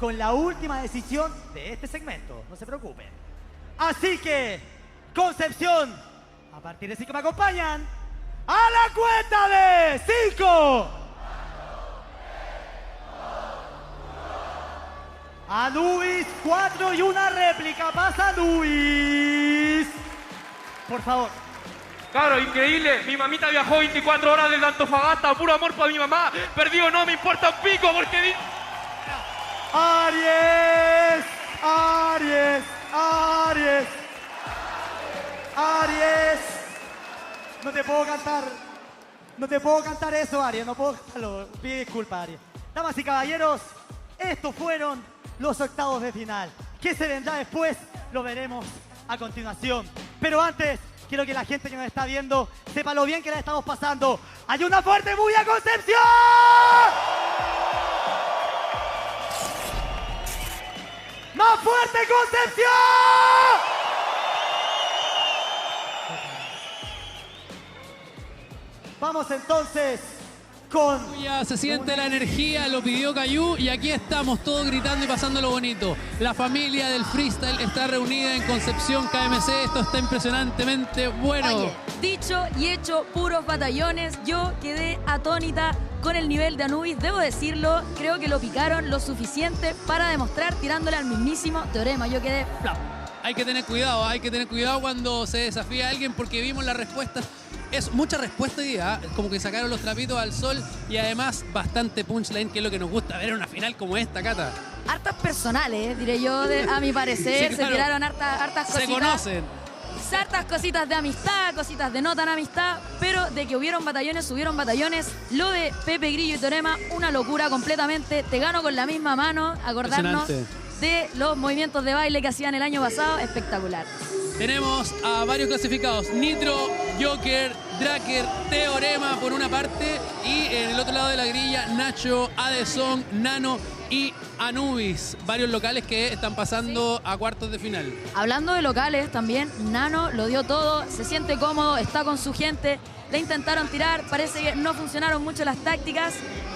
con la última decisión de este segmento. No se preocupen. Así que, Concepción, a partir de 5 me acompañan. ¡A la cuenta de 5! Anubis, 4 y una réplica. Pasa Anubis. Por favor. Claro, increíble. Mi mamita viajó 24 horas desde Antofagasta. Puro amor para mi mamá. Perdido no me importa un pico porque... Aries, Aries, Aries, Aries. No te puedo cantar. No te puedo cantar eso, Aries. No puedo cantarlo. Pide disculpas, Aries. Damas y caballeros, estos fueron los octavos de final. ¿Qué se vendrá después? Lo veremos a continuación. Pero antes, quiero que la gente que nos está viendo sepa lo bien que la estamos pasando. ¡Hay una fuerte bulla, Concepción! ¡Más fuerte, Concepción! Vamos entonces con... Ya se siente la energía, lo pidió Cayu y aquí estamos todos gritando y pasando lo bonito. La familia del freestyle está reunida en Concepción KMC. Esto está impresionantemente bueno. Oye, dicho y hecho, puros batallones. Yo quedé atónita con el nivel de Anubis. Debo decirlo, creo que lo picaron lo suficiente para demostrar tirándole al mismísimo Teorema. Yo quedé flop. Hay que tener cuidado cuando se desafía a alguien porque vimos las respuestas. Es mucha respuesta y como que sacaron los trapitos al sol y además bastante punchline, que es lo que nos gusta ver en una final como esta, Cata. Hartas personales, diré yo, a mi parecer. Sí, claro. Se tiraron hartas cositas. Se conocen. Hartas cositas de amistad, cositas de no tan amistad, pero de que hubieron batallones. Lo de Pepe Grillo y Teorema, una locura completamente. Te gano con la misma mano, acordarnos de los movimientos de baile que hacían el año pasado, espectacular. Tenemos a varios clasificados: Nitro, Joker, Draker, Teorema por una parte y en el otro lado de la grilla Nacho, Adeson, Nano y Anubis. Varios locales que están pasando a cuartos de final. Hablando de locales también, Nano lo dio todo, se siente cómodo, está con su gente. Le intentaron tirar, parece que no funcionaron mucho las tácticas,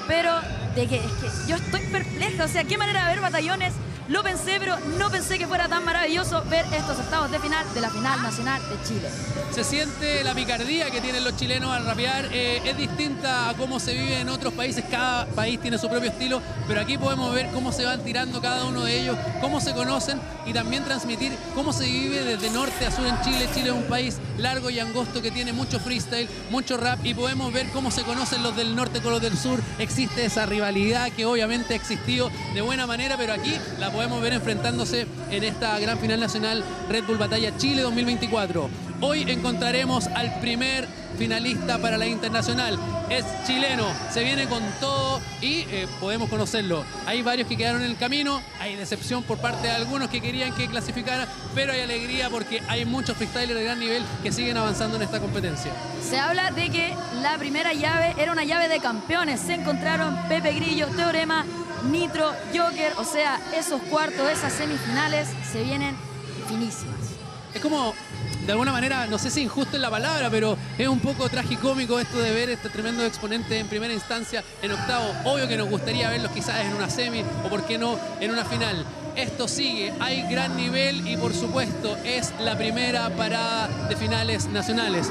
pero es que yo estoy perpleja. O sea, qué manera de ver batallones. Lo pensé, pero no pensé que fuera tan maravilloso ver estos octavos de final de la final nacional de Chile. Se siente la picardía que tienen los chilenos al rapear. Es distinta a cómo se vive en otros países. Cada país tiene su propio estilo, pero aquí podemos ver cómo se van tirando cada uno de ellos, cómo se conocen y también transmitir cómo se vive desde norte a sur en Chile. Chile es un país largo y angosto que tiene mucho freestyle, mucho rap, y podemos ver cómo se conocen los del norte con los del sur. Existe esa rivalidad que obviamente ha existido de buena manera, pero aquí la podemos ver enfrentándose en esta gran final nacional Red Bull Batalla Chile 2024. Hoy encontraremos al primer finalista para la internacional. Es chileno, se viene con todo y podemos conocerlo. Hay varios que quedaron en el camino, hay decepción por parte de algunos que querían que clasificara, pero hay alegría porque hay muchos freestylers de gran nivel que siguen avanzando en esta competencia. Se habla de que la primera llave era una llave de campeones. Se encontraron Pepe Grillo, Teorema, Nitro, Joker. O sea, esos cuartos, esas semifinales se vienen finísimas. Es como, de alguna manera, no sé si injusto es la palabra, pero es un poco tragicómico esto de ver este tremendo exponente en primera instancia, en octavo. Obvio que nos gustaría verlos quizás en una semi o, por qué no, en una final. Esto sigue, hay gran nivel y, por supuesto, es la primera parada de finales nacionales.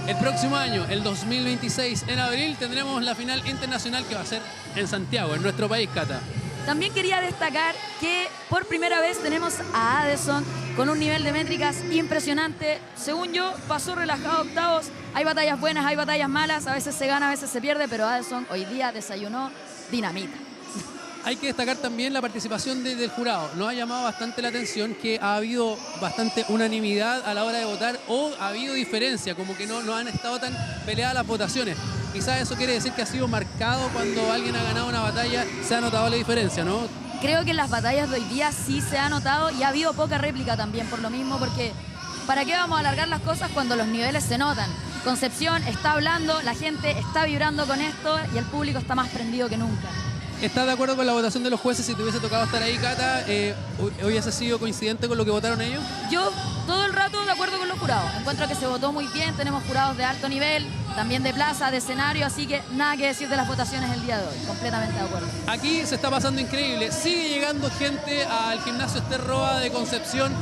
El próximo año, el 2026, en abril, tendremos la final internacional que va a ser en Santiago, en nuestro país, Cata. También quería destacar que por primera vez tenemos a Addison con un nivel de métricas impresionante. Según yo, pasó relajado a octavos. Hay batallas buenas, hay batallas malas, a veces se gana, a veces se pierde, pero Addison hoy día desayunó dinamita. Hay que destacar también la participación del jurado. Nos ha llamado bastante la atención que ha habido bastante unanimidad a la hora de votar o ha habido diferencia, como que no han estado tan peleadas las votaciones. Quizás eso quiere decir que ha sido marcado cuando alguien ha ganado una batalla, se ha notado la diferencia, ¿no? Creo que en las batallas de hoy día sí se ha notado y ha habido poca réplica también por lo mismo, porque ¿para qué vamos a alargar las cosas cuando los niveles se notan? Concepción está hablando, la gente está vibrando con esto y el público está más prendido que nunca. ¿Estás de acuerdo con la votación de los jueces? Si te hubiese tocado estar ahí, Cata, ¿hubiese sido coincidente con lo que votaron ellos? Yo todo el rato de acuerdo con los jurados. Encuentro que se votó muy bien, tenemos jurados de alto nivel, también de plaza, de escenario, así que nada que decir de las votaciones el día de hoy. Completamente de acuerdo. Aquí se está pasando increíble. Sigue llegando gente al gimnasio Ester Roa de Concepción.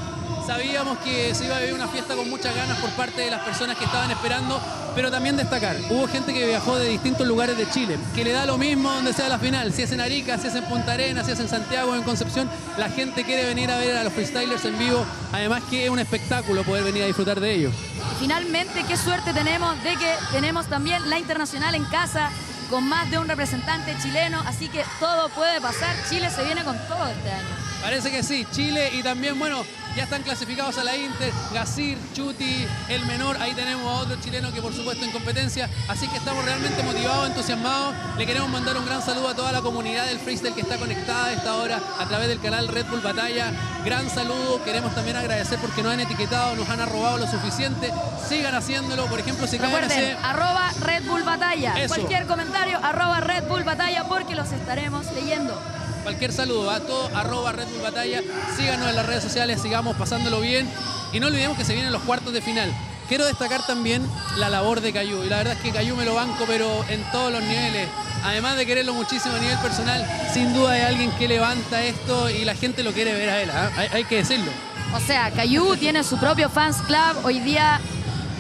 Sabíamos que se iba a vivir una fiesta con muchas ganas por parte de las personas que estaban esperando, pero también destacar, hubo gente que viajó de distintos lugares de Chile, que le da lo mismo donde sea la final, si es en Arica, si es en Punta Arenas, si es en Santiago o en Concepción, la gente quiere venir a ver a los freestylers en vivo, además que es un espectáculo poder venir a disfrutar de ellos. Finalmente, qué suerte tenemos de que tenemos también la internacional en casa, con más de un representante chileno, así que todo puede pasar. Chile se viene con todo este año. Parece que sí, Chile y también, bueno, ya están clasificados a la Inter, Gazir, Chuti, el menor, ahí tenemos a otro chileno que por supuesto en competencia, así que estamos realmente motivados, entusiasmados. Le queremos mandar un gran saludo a toda la comunidad del freestyle que está conectada a esta hora a través del canal Red Bull Batalla. Gran saludo, queremos también agradecer porque nos han etiquetado, nos han arrobado lo suficiente, sigan haciéndolo, por ejemplo, si recuerden, arroba Red Bull Batalla, eso. Cualquier comentario, arroba Red Bull Batalla, porque los estaremos leyendo. Cualquier saludo a todo, arroba Red Bull Batalla, síganos en las redes sociales, sigamos pasándolo bien y no olvidemos que se vienen los cuartos de final. Quiero destacar también la labor de Cayu, y la verdad es que Cayu me lo banco, pero en todos los niveles, además de quererlo muchísimo a nivel personal, sin duda hay alguien que levanta esto y la gente lo quiere ver a él, ¿eh? hay que decirlo. O sea, Cayu tiene su propio fans club, hoy día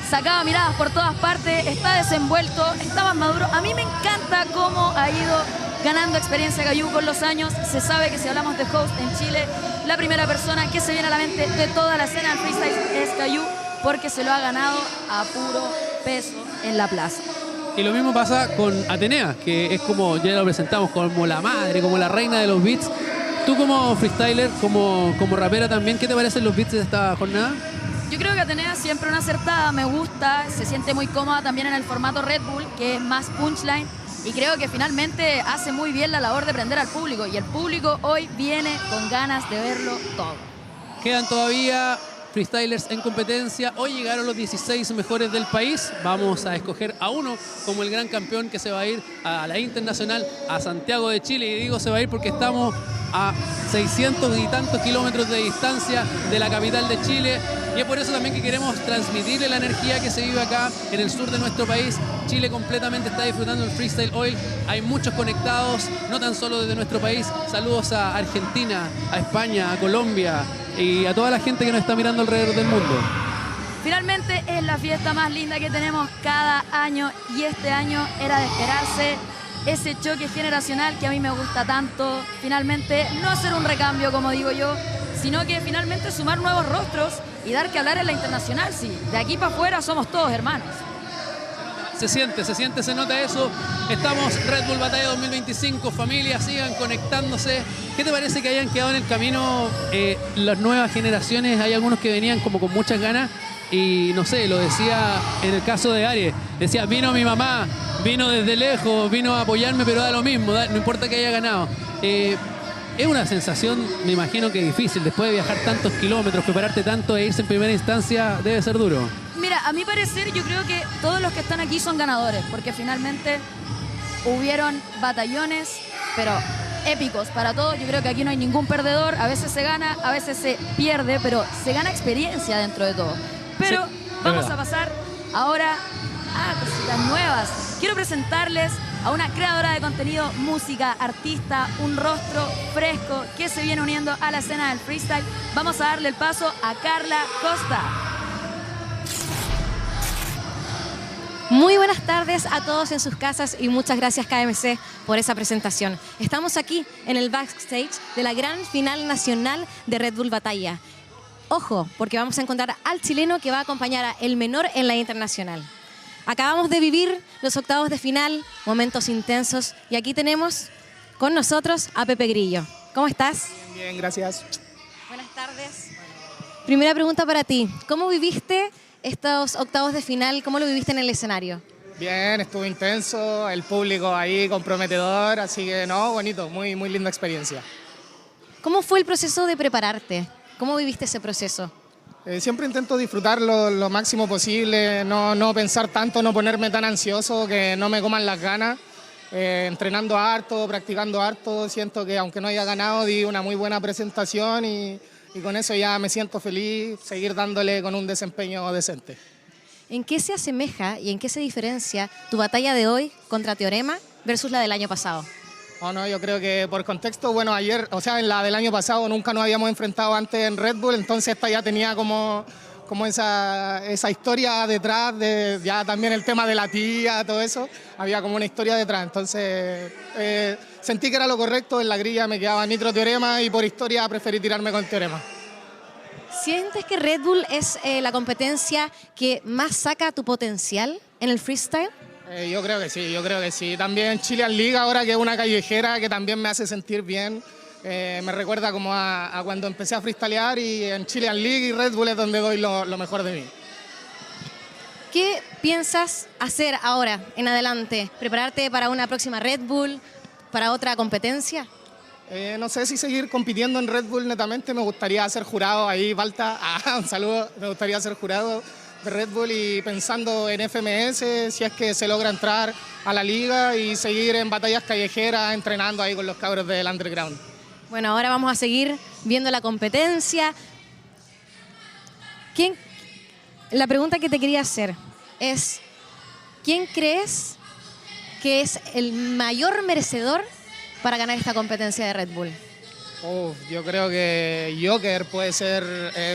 sacaba miradas por todas partes, está desenvuelto, está más maduro. A mí me encanta cómo ha ido ganando experiencia Cayu con los años. Se sabe que si hablamos de host en Chile, la primera persona que se viene a la mente de toda la escena del freestyle es Cayu, porque se lo ha ganado a puro peso en la plaza. Y lo mismo pasa con Atenea, que es como, ya lo presentamos, como la madre, como la reina de los beats. Tú como freestyler, como rapera también, ¿qué te parecen los beats de esta jornada? Yo creo que Atenea siempre una acertada, me gusta, se siente muy cómoda también en el formato Red Bull, que es más punchline. Y creo que finalmente hace muy bien la labor de prender al público. Y el público hoy viene con ganas de verlo todo. Quedan todavía freestylers en competencia. Hoy llegaron los 16 mejores del país. Vamos a escoger a uno como el gran campeón que se va a ir a la internacional, a Santiago de Chile. Y digo se va a ir porque estamos a 600 y tantos kilómetros de distancia de la capital de Chile. Y es por eso también que queremos transmitirle la energía que se vive acá en el sur de nuestro país. Chile completamente está disfrutando el freestyle hoy. Hay muchos conectados, no tan solo desde nuestro país. Saludos a Argentina, a España, a Colombia y a toda la gente que nos está mirando alrededor del mundo. Finalmente es la fiesta más linda que tenemos cada año y este año era de esperarse ese choque generacional que a mí me gusta tanto. Finalmente no hacer un recambio, como digo yo, sino que finalmente sumar nuevos rostros y dar que hablar en la internacional. Sí, de aquí para afuera somos todos hermanos. Se siente, se nota eso. Estamos Red Bull Batalla 2025, familia, sigan conectándose. ¿Qué te parece que hayan quedado en el camino las nuevas generaciones? Hay algunos que venían como con muchas ganas. y no sé, lo decía en el caso de Aries, decía, vino mi mamá, vino desde lejos, vino a apoyarme, pero da lo mismo, no importa que haya ganado. Es una sensación, me imagino que difícil, después de viajar tantos kilómetros, prepararte tanto e irse en primera instancia, debe ser duro. Mira, a mi parecer yo creo que todos los que están aquí son ganadores, porque finalmente hubieron batallones, pero épicos para todos. Yo creo que aquí no hay ningún perdedor, a veces se gana, a veces se pierde, pero se gana experiencia dentro de todo. Pero Sí, vamos verdad. a pasar ahora a cositas nuevas. Quiero presentarles a una creadora de contenido, música, artista, un rostro fresco que se viene uniendo a la escena del freestyle. Vamos a darle el paso a Carla Costa. Muy buenas tardes a todos en sus casas y muchas gracias KMC por esa presentación. Estamos aquí en el backstage de la gran final nacional de Red Bull Batalla. Ojo, porque vamos a encontrar al chileno que va a acompañar a El Menor en la internacional. Acabamos de vivir los octavos de final, momentos intensos, y aquí tenemos con nosotros a Pepe Grillo. ¿Cómo estás? Bien, gracias. Buenas tardes. Primera pregunta para ti. ¿Cómo viviste estos octavos de final? ¿Cómo lo viviste en el escenario? Bien, estuvo intenso, el público ahí comprometedor, así que no, bonito, muy linda experiencia. ¿Cómo fue el proceso de prepararte? ¿Cómo viviste ese proceso? Siempre intento disfrutarlo lo máximo posible, no pensar tanto, no ponerme tan ansioso, que no me coman las ganas. Entrenando harto, practicando harto, siento que aunque no haya ganado, di una muy buena presentación y con eso ya me siento feliz, seguir dándole con un desempeño decente. ¿En qué se asemeja y en qué se diferencia tu batalla de hoy contra Teorema versus la del año pasado? No, yo creo que por contexto, bueno, ayer, o sea, en la del año pasado nunca nos habíamos enfrentado antes en Red Bull, entonces esta ya tenía como esa historia detrás, de ya también el tema de la tía, todo eso, había como una historia detrás, entonces sentí que era lo correcto, en la grilla me quedaba Nitro Teorema y por historia preferí tirarme con Teorema. ¿Sientes que Red Bull es la competencia que más saca tu potencial en el freestyle? Yo creo que sí. También Chilean League ahora, que es una callejera que también me hace sentir bien. Me recuerda como a cuando empecé a freestylear, y en Chilean League y Red Bull es donde doy lo mejor de mí. ¿Qué piensas hacer ahora en adelante? ¿Prepararte para una próxima Red Bull? ¿Para otra competencia? No sé si seguir compitiendo en Red Bull netamente. Me gustaría ser jurado ahí, Balta. Un saludo. Me gustaría ser jurado de Red Bull y pensando en FMS, si es que se logra entrar a la liga, y seguir en batallas callejeras, entrenando ahí con los cabros del underground. Bueno, ahora vamos a seguir viendo la competencia. La pregunta que te quería hacer es, ¿quién crees que es el mayor merecedor para ganar esta competencia de Red Bull? Yo creo que Joker puede ser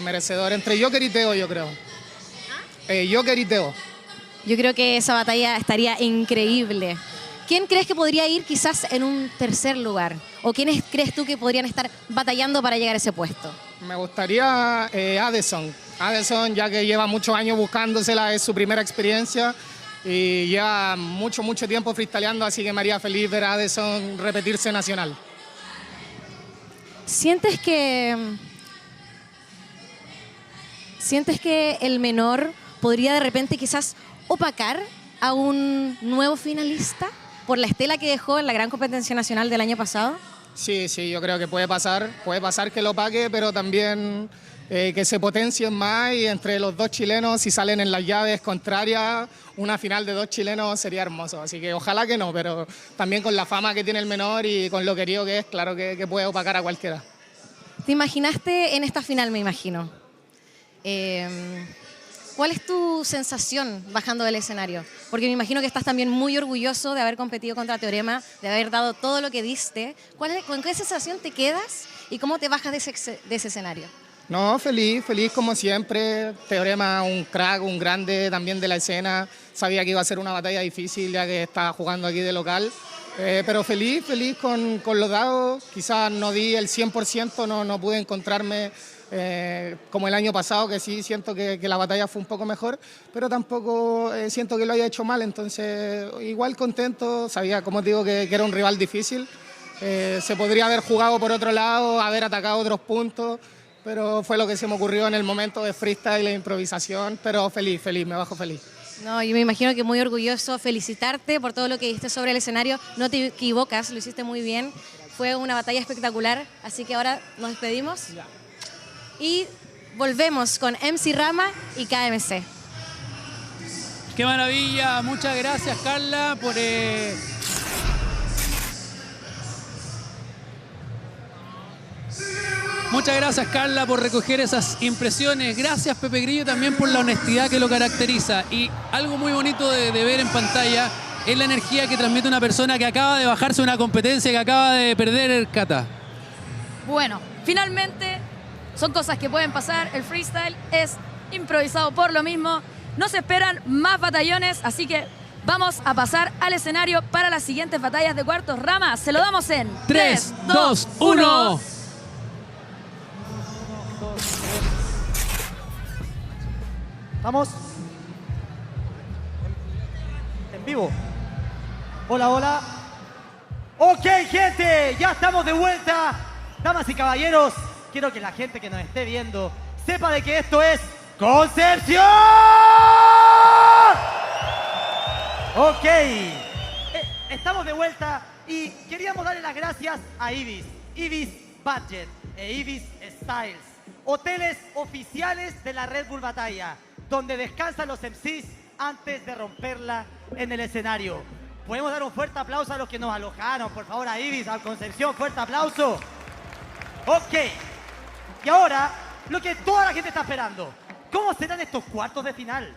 merecedor. Entre Joker y Teo, yo creo. Joker y Teo. Yo creo que esa batalla estaría increíble. ¿Quién crees que podría ir quizás en un tercer lugar? ¿O quiénes crees tú que podrían estar batallando para llegar a ese puesto? Me gustaría Addison. Addison, ya que lleva muchos años buscándosela, es su primera experiencia y lleva mucho tiempo freestyleando, así que me haría feliz ver a Addison repetirse nacional. ¿Sientes que el menor podría de repente quizás opacar a un nuevo finalista por la estela que dejó en la gran competencia nacional del año pasado? Sí, yo creo que puede pasar que lo opaque, pero también que se potencien más, y entre los dos chilenos, si salen en las llaves contrarias, una final de dos chilenos sería hermoso, así que ojalá que no, pero también con la fama que tiene el menor y con lo querido que es, claro que puede opacar a cualquiera. ¿Te imaginaste en esta final, me imagino? ¿Cuál es tu sensación bajando del escenario? Porque me imagino que estás también muy orgulloso de haber competido contra Teorema, de haber dado todo lo que diste. ¿Con qué sensación te quedas y cómo te bajas de ese escenario? No, feliz como siempre. Teorema, un crack, un grande también de la escena. Sabía que iba a ser una batalla difícil ya que estaba jugando aquí de local. Pero feliz con los dados. Quizás no di el 100%, no pude encontrarme como el año pasado, que sí siento que la batalla fue un poco mejor, pero tampoco siento que lo haya hecho mal, entonces igual contento. Sabía, como te digo, que era un rival difícil. Se podría haber jugado por otro lado, haber atacado otros puntos, pero fue lo que se me ocurrió en el momento de freestyle e improvisación, pero feliz, me bajo feliz. No, yo me imagino que muy orgulloso, felicitarte por todo lo que diste sobre el escenario, no te equivocas, lo hiciste muy bien, fue una batalla espectacular, así que ahora nos despedimos y volvemos con MC Rama y KMC. Qué maravilla, muchas gracias Carla por... Muchas gracias Carla por recoger esas impresiones. Gracias Pepe Grillo también por la honestidad que lo caracteriza. Y algo muy bonito de ver en pantalla es la energía que transmite una persona que acaba de bajarse una competencia, que acaba de perder el kata. Bueno, finalmente son cosas que pueden pasar. El freestyle es improvisado por lo mismo. No se esperan más batallones, así que vamos a pasar al escenario para las siguientes batallas de cuartos. Rama, se lo damos en 3, 2, 1. Vamos. En vivo. Hola, hola. Ok, gente, ya estamos de vuelta. Damas y caballeros, quiero que la gente que nos esté viendo sepa de que esto es Concepción. Ok. Estamos de vuelta y queríamos darle las gracias a Ibis, Ibis Budget e Ibis Styles, hoteles oficiales de la Red Bull Batalla, donde descansan los MCs antes de romperla en el escenario. Podemos dar un fuerte aplauso a los que nos alojaron, por favor, a Ibis, a Concepción, fuerte aplauso. Ok, y ahora, lo que toda la gente está esperando, ¿cómo serán estos cuartos de final?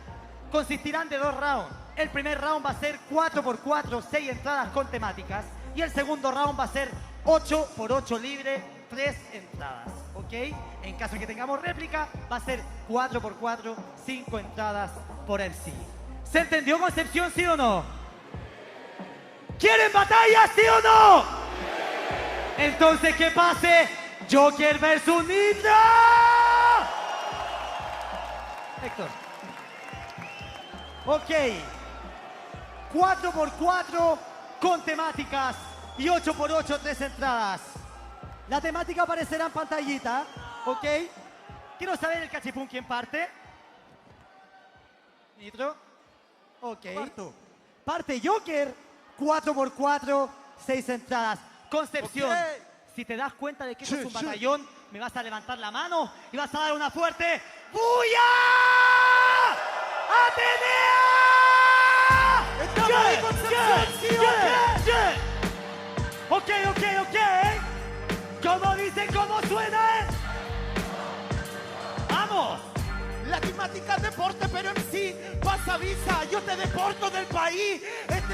Consistirán de 2 rounds. El primer round va a ser 4x4, 6 entradas con temáticas, y el segundo round va a ser 8x8 libre, 3 entradas, ¿ok? En caso de que tengamos réplica, va a ser 4x4, 5 entradas por MC. ¿Se entendió, Concepción, sí o no? ¿Quieren batalla, sí o no? Entonces, que pase Joker versus Nitro. Héctor. Ok. 4x4 con temáticas y 8x8, 3 entradas. La temática aparecerá en pantallita, ¿ok? Quiero saber el cachipún quién parte. Nitro. Ok. Parte Joker, 4x4, 6 entradas. Concepción, si te das cuenta de que esto es un batallón, me vas a levantar la mano y vas a dar una fuerte ¡Buya! ¡Atenea! ¡Estamos ahí, Concepción! ¡Sí o qué! Ok. ¿Cómo dicen, cómo suena? ¡Vamos! La temática es deporte, pero en sí pasa visa. Yo te deporto del país.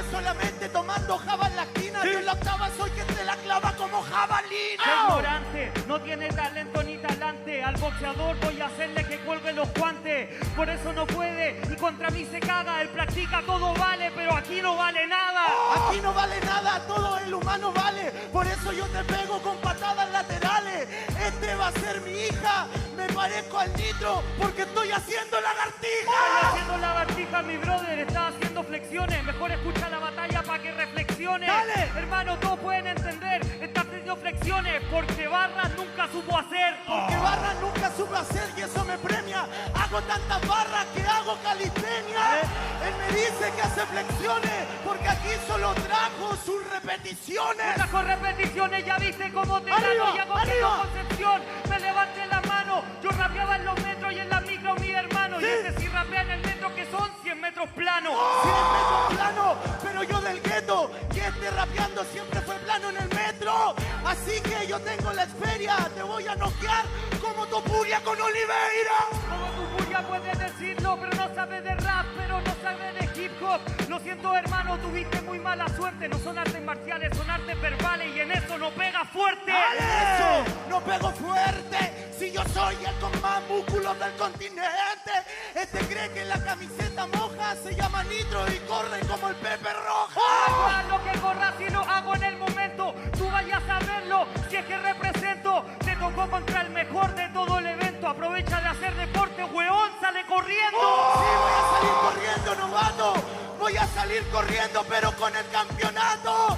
Solamente tomando java en la esquina. Yo en la octava soy quien te la clava como jabalina. Ignorante, no tiene talento ni talante. Al boxeador voy a hacerle que cuelgue los guantes. Por eso no puede y contra mí se caga. Él practica todo vale, pero aquí no vale nada. Aquí no vale nada, todo el humano vale. Por eso yo te pego con patadas laterales. Este va a ser mi hija. Me parezco al Nitro porque estoy haciendo lagartija. Estoy haciendo lagartija, mi brother. Está haciendo flexiones. Mejor escucha la batalla para que reflexiones. ¡Dale! Hermano, todos pueden entender. Estás haciendo flexiones porque Barras nunca supo hacer. Porque Barras nunca supo hacer y eso me premia. Hago tantas barras que hago calistenia. Él me dice que hace flexiones porque aquí solo trajo sus repeticiones. Trajo repeticiones, ya viste cómo te gano. Y hago que no, Concepción me levante la mano. Yo rapeaba en los metros y en la micro mi hermano. Y este sí rapea en el metro que son 100 metros planos. 100 metros plano, pero yo del gueto. Y este rapeando siempre fue plano en el metro. Así que yo tengo la experiencia. Te voy a noquear como Topuria con Oliveira. Como Topuria puedes decirlo, pero no sabes de rap, pero no sabes de hip hop. Lo siento, hermano, tuviste muy mala suerte. No son artes marciales, son artes verbales y en eso no pega fuerte. ¡Dale! Eso, no pego fuerte. Si yo soy el con más músculos del continente. Este cree que la camiseta moja se llama Nitro y corre como el Pepe Roja. Hago lo que corra si lo hago en el momento. Tú vayas a verlo si es que represento. Te tocó contra el mejor de todo el evento. Aprovecha de hacer deporte, weón, sale corriendo. Sí, voy a salir corriendo, novato. Voy a salir corriendo, pero con el campeonato.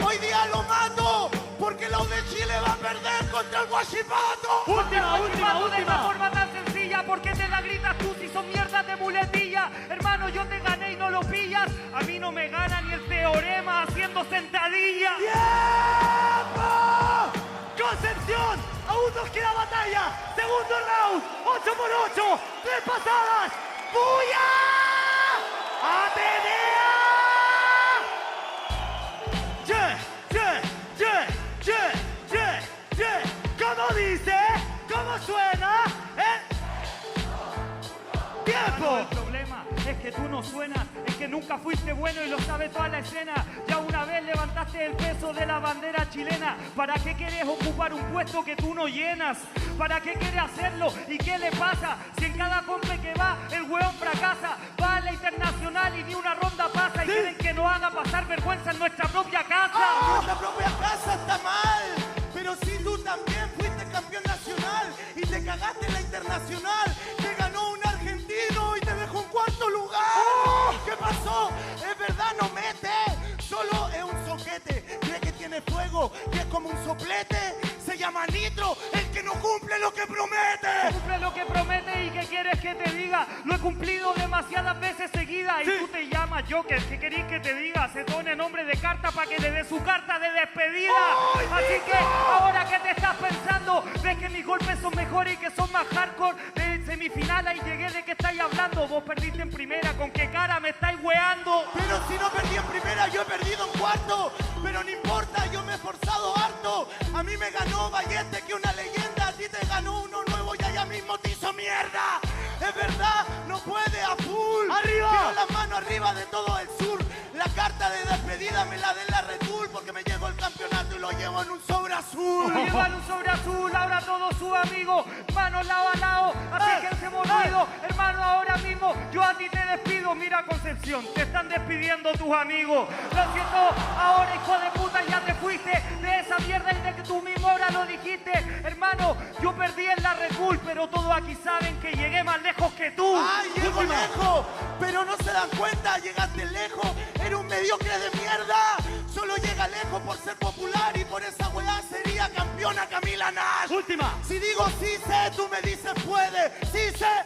Hoy día lo mato. porque la U de Chile va a perder contra el Huachipato. De esta forma tan sencilla, porque te la gritas tú si son mierdas de muletilla. Hermano, yo te gané y no lo pillas. A mí no me gana ni el teorema haciendo sentadilla. ¡Tiempo! Concepción, aún nos queda batalla. Segundo round, 8 por 8, 3 pasadas. ¡Buya! ¡Atenea! ¿Cómo dice? ¿Cómo suena? ¡Tiempo! El problema es que tú no suenas, es que nunca fuiste bueno y lo sabe toda la escena. Ya una vez levantaste el peso de la bandera chilena. ¿Para qué quieres ocupar un puesto que tú no llenas? ¿Para qué quieres hacerlo? ¿Y qué le pasa? Si en cada compe que va, el weón fracasa. Va a la internacional y ni una ronda pasa. Y quieren que nos haga pasar vergüenza en nuestra propia casa. Nuestra propia casa está mal. Pero si tú también fuiste campeón nacional y te cagaste en la internacional, te ganó un argentino y te dejó en cuarto lugar. ¿Qué pasó? Es verdad, no mete. Solo es un soquete. Cree que tiene fuego, que es como un soplete. Se llama Nitro, el que no cumple lo que promete. Cumple lo que promete y ¿qué quieres que te diga? Lo he cumplido demasiadas veces seguidas. Y tú te llamas Joker, ¿qué querís que te diga? Se pone nombre de carta para que le dé su carta de despedida. Así que ahora que te estás pensando, ves que mis golpes son mejores y que son más hardcore. De semifinal ahí llegué, ¿de qué estáis hablando? Vos perdiste en primera, ¿con qué cara me estáis weando? Pero si no perdí en primera, yo he perdido en cuarto. Pero no importa, yo me he esforzado harto. A mí me ganó Balleste, que una leyenda. A ti te ganó uno nuevo y allá mismo te hizo mierda. Es verdad, no puede a full. ¡Arriba! Quiero las manos arriba de todo el sur. La carta de despedida me la den la Red Bull, porque me llevo el campeonato y lo llevo en un sobre azul. Lo llevan un sobre azul, ahora todos sus amigos, manos lado a lado, así que se me olvidó, hermano, ahora mismo yo a ti te despido. Mira, Concepción, te están despidiendo tus amigos. Lo siento, ahora hijo de puta, ya te fuiste de esa mierda y de que tú mismo ahora lo dijiste. Hermano, yo perdí en la Red Bull, pero todos aquí saben que llegué más lejos que tú. ¡Ay, llego lejos! Pero no se dan cuenta, llegaste lejos. Era un mediocre de mierda. Solo llega lejos por ser popular y por esa weá sería campeona Camila Nash. Última. Si digo sí sé, tú me dices puede. Sí sé,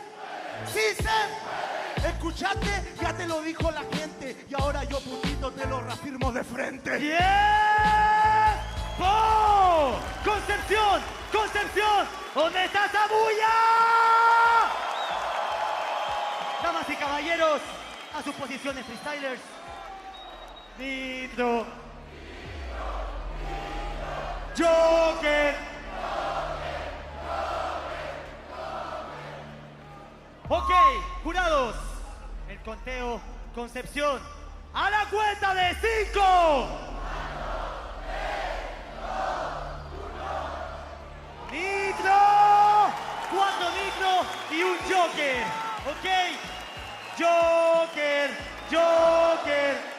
sí sé. ¿Escuchaste? Ya te lo dijo la gente. Y ahora yo, putito, te lo reafirmo de frente. ¡Tiempo! ¡Concepción! ¡Concepción! ¿Dónde está esa bulla? Damas y caballeros, a sus posiciones, freestylers. Nitro. Joker. Ok, jurados. El conteo, Concepción. A la cuenta de 5. Nitro. 4 Nitro y un Joker. Ok. Joker. Joker.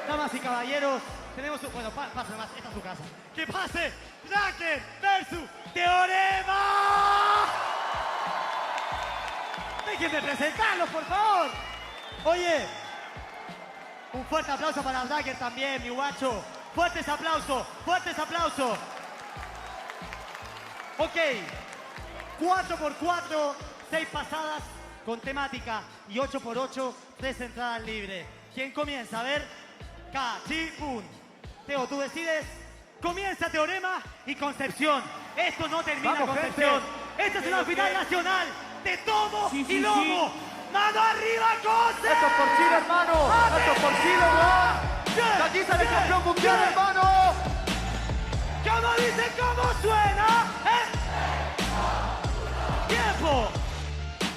Damas y caballeros, tenemos un... Bueno, pase más, esta es su casa. ¡Que pase! Draken versus Teorema. Déjenme presentarlos, por favor. Oye, un fuerte aplauso para Draken también, mi guacho. Fuertes aplausos, fuertes aplausos. Ok, 4x4, 6 pasadas con temática y 8x8, 3 entradas libres. ¿Quién comienza? A ver. Cachipún. Teo, tú decides. Comienza Teorema y Concepción. Esto no termina, vamos, Concepción. Gente. Esta es una final nacional de tomo y lomo. ¡Mano arriba, Conce! Esto es por Chile, hermano. Esto es por Chile, weón. Aquí sale el campeón mundial, hermano. ¿Cómo dicen? ¿Cómo suena? ¡Tiempo!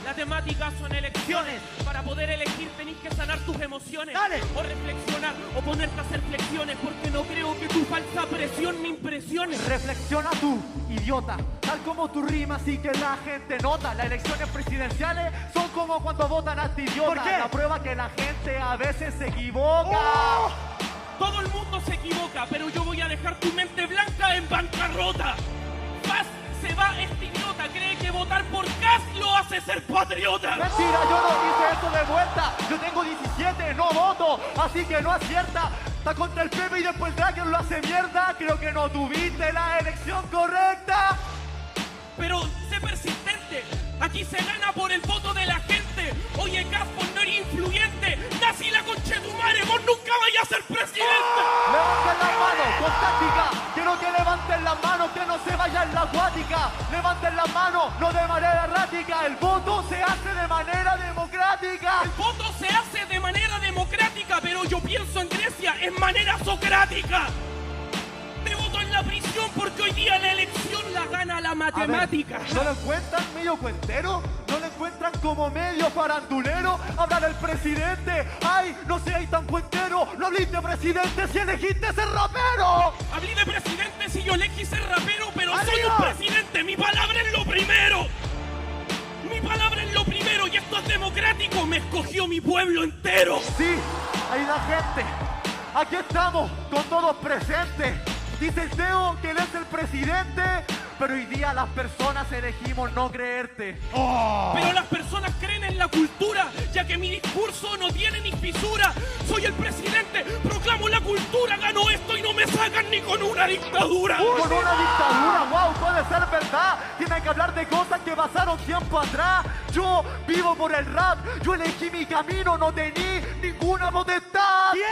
La temática son elecciones. Para poder elegir tenéis que sanar tus emociones. Dale. O reflexionar o ponerte a hacer flexiones. Porque no creo que tu falsa presión me impresione. Reflexiona tú, idiota. Tal como tu rima sí que la gente nota. Las elecciones presidenciales son como cuando votan a este idiota. ¿Por qué? La prueba que la gente a veces se equivoca. Todo el mundo se equivoca, pero yo voy a dejar tu mente blanca en bancarrota. Paz, se va este idiota. Cree que votar por Kast lo hace ser patriota. Mentira, yo no hice eso de vuelta. Yo tengo 17, no voto, así que no acierta. Está contra el Pepe y después Draken lo hace mierda. Creo que no tuviste la elección correcta. Pero sé persistente. Aquí se gana por el voto de la gente. Oye, Caspo, no eres influyente. Nací la conchetumare, vos nunca vayas a ser presidente. Levanten las manos con táctica. Quiero que levanten las manos, que no se vaya en la acuática. Levanten las manos, no de manera errática. El voto se hace de manera democrática. El voto se hace de manera democrática, pero yo pienso en Grecia en manera socrática. Te voto en la prisión porque hoy día la elección la gana la matemática. Ver, ¿no lo encuentran medio cuentero? ¿No lo encuentran como medio farandulero? Hablar del presidente. ¡Ay, no seáis tan cuentero! ¡No habléis de presidente si elegiste ser rapero! Hablé de presidente si yo elegí ser rapero, pero soy un presidente. Mi palabra es lo primero. Mi palabra es lo primero y esto es democrático. Me escogió mi pueblo entero. Sí, ahí la gente. Aquí estamos con todos presentes. Dice el Teo que él es el presidente, pero hoy día las personas elegimos no creerte. Pero las personas creen en la cultura, ya que mi discurso no tiene ni fisura. Soy el presidente, proclamo la cultura, gano esto y no me sacan ni con una dictadura. Con una dictadura, wow, puede ser verdad. Tienen que hablar de cosas que pasaron tiempo atrás. Yo vivo por el rap, yo elegí mi camino, no tení ninguna potestad. ¡Tiempo!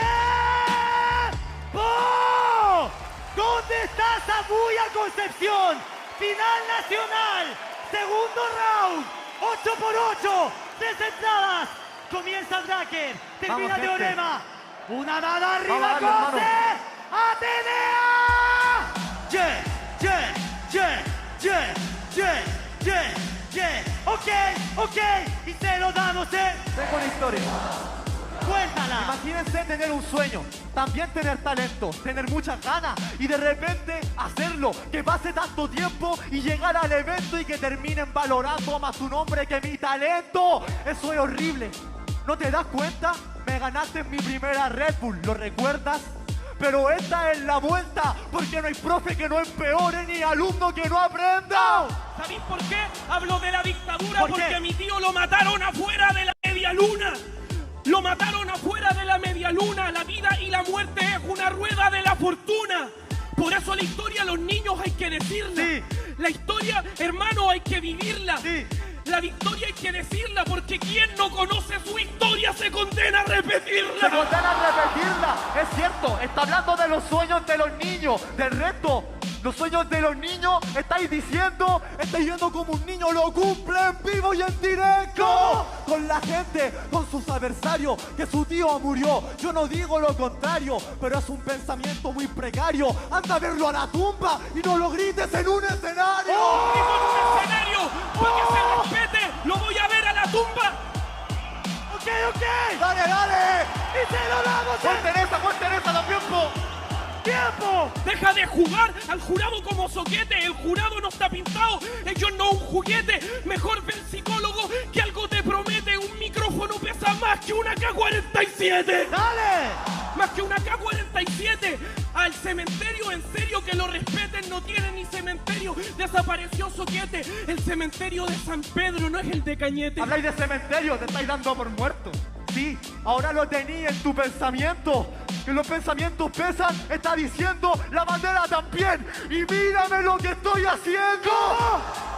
¿Dónde está Sabuya Concepción? Final nacional, segundo round, 8x8, 3 entradas. Comienza Draken, termina Vamos, Teorema. Una mano arriba, Vamos, darle, Conce. ¡Atenea! Ok, y se lo damos, Tengo una historia. Cuéntala. Imagínense tener un sueño, también tener talento, tener muchas ganas y de repente hacerlo, que pase tanto tiempo y llegar al evento y que terminen valorando más tu nombre que mi talento. Eso es horrible. ¿No te das cuenta? Me ganaste en mi primera Red Bull, ¿lo recuerdas? Pero esta es la vuelta, porque no hay profe que no empeore ni alumno que no aprenda. ¿Sabéis por qué? Hablo de la dictadura, ¿Por porque qué? a mi tío lo mataron afuera de la media luna. Lo mataron afuera de la media luna. La vida y la muerte es una rueda de la fortuna. Por eso la historia a los niños hay que decirla. Sí. La historia, hermano, hay que vivirla. Sí. La victoria hay que decirla, porque quien no conoce su historia se condena a repetirla. Se condena a repetirla. Es cierto, está hablando de los sueños de los niños. Del resto, los sueños de los niños, estáis viendo como un niño lo cumple en vivo y en directo. ¿Cómo? Con la gente, con sus adversarios, que su tío murió. Yo no digo lo contrario, pero es un pensamiento muy precario. Anda a verlo a la tumba y no lo grites en un escenario. Y con un escenario, para que se respete, lo voy a ver a la tumba. Ok. ¡Dale! Y se lo damos, ¡Cuenten esa también, po! ¡Tiempo! Deja de jugar al jurado como soquete. El jurado no está pintado, ellos no un juguete. Mejor ve al psicólogo que algo te promete. Un micrófono pesa más que una K-47. ¡Dale! Más que una K-47. Al cementerio, en serio que lo respeten. No tiene ni cementerio. Desapareció Soquete. El cementerio de San Pedro, no es el de Cañete. Habláis de cementerio, te estáis dando por muerto. Sí, ahora lo tení en tu pensamiento. Que los pensamientos pesan, está diciendo la bandera también. Y mírame lo que estoy haciendo.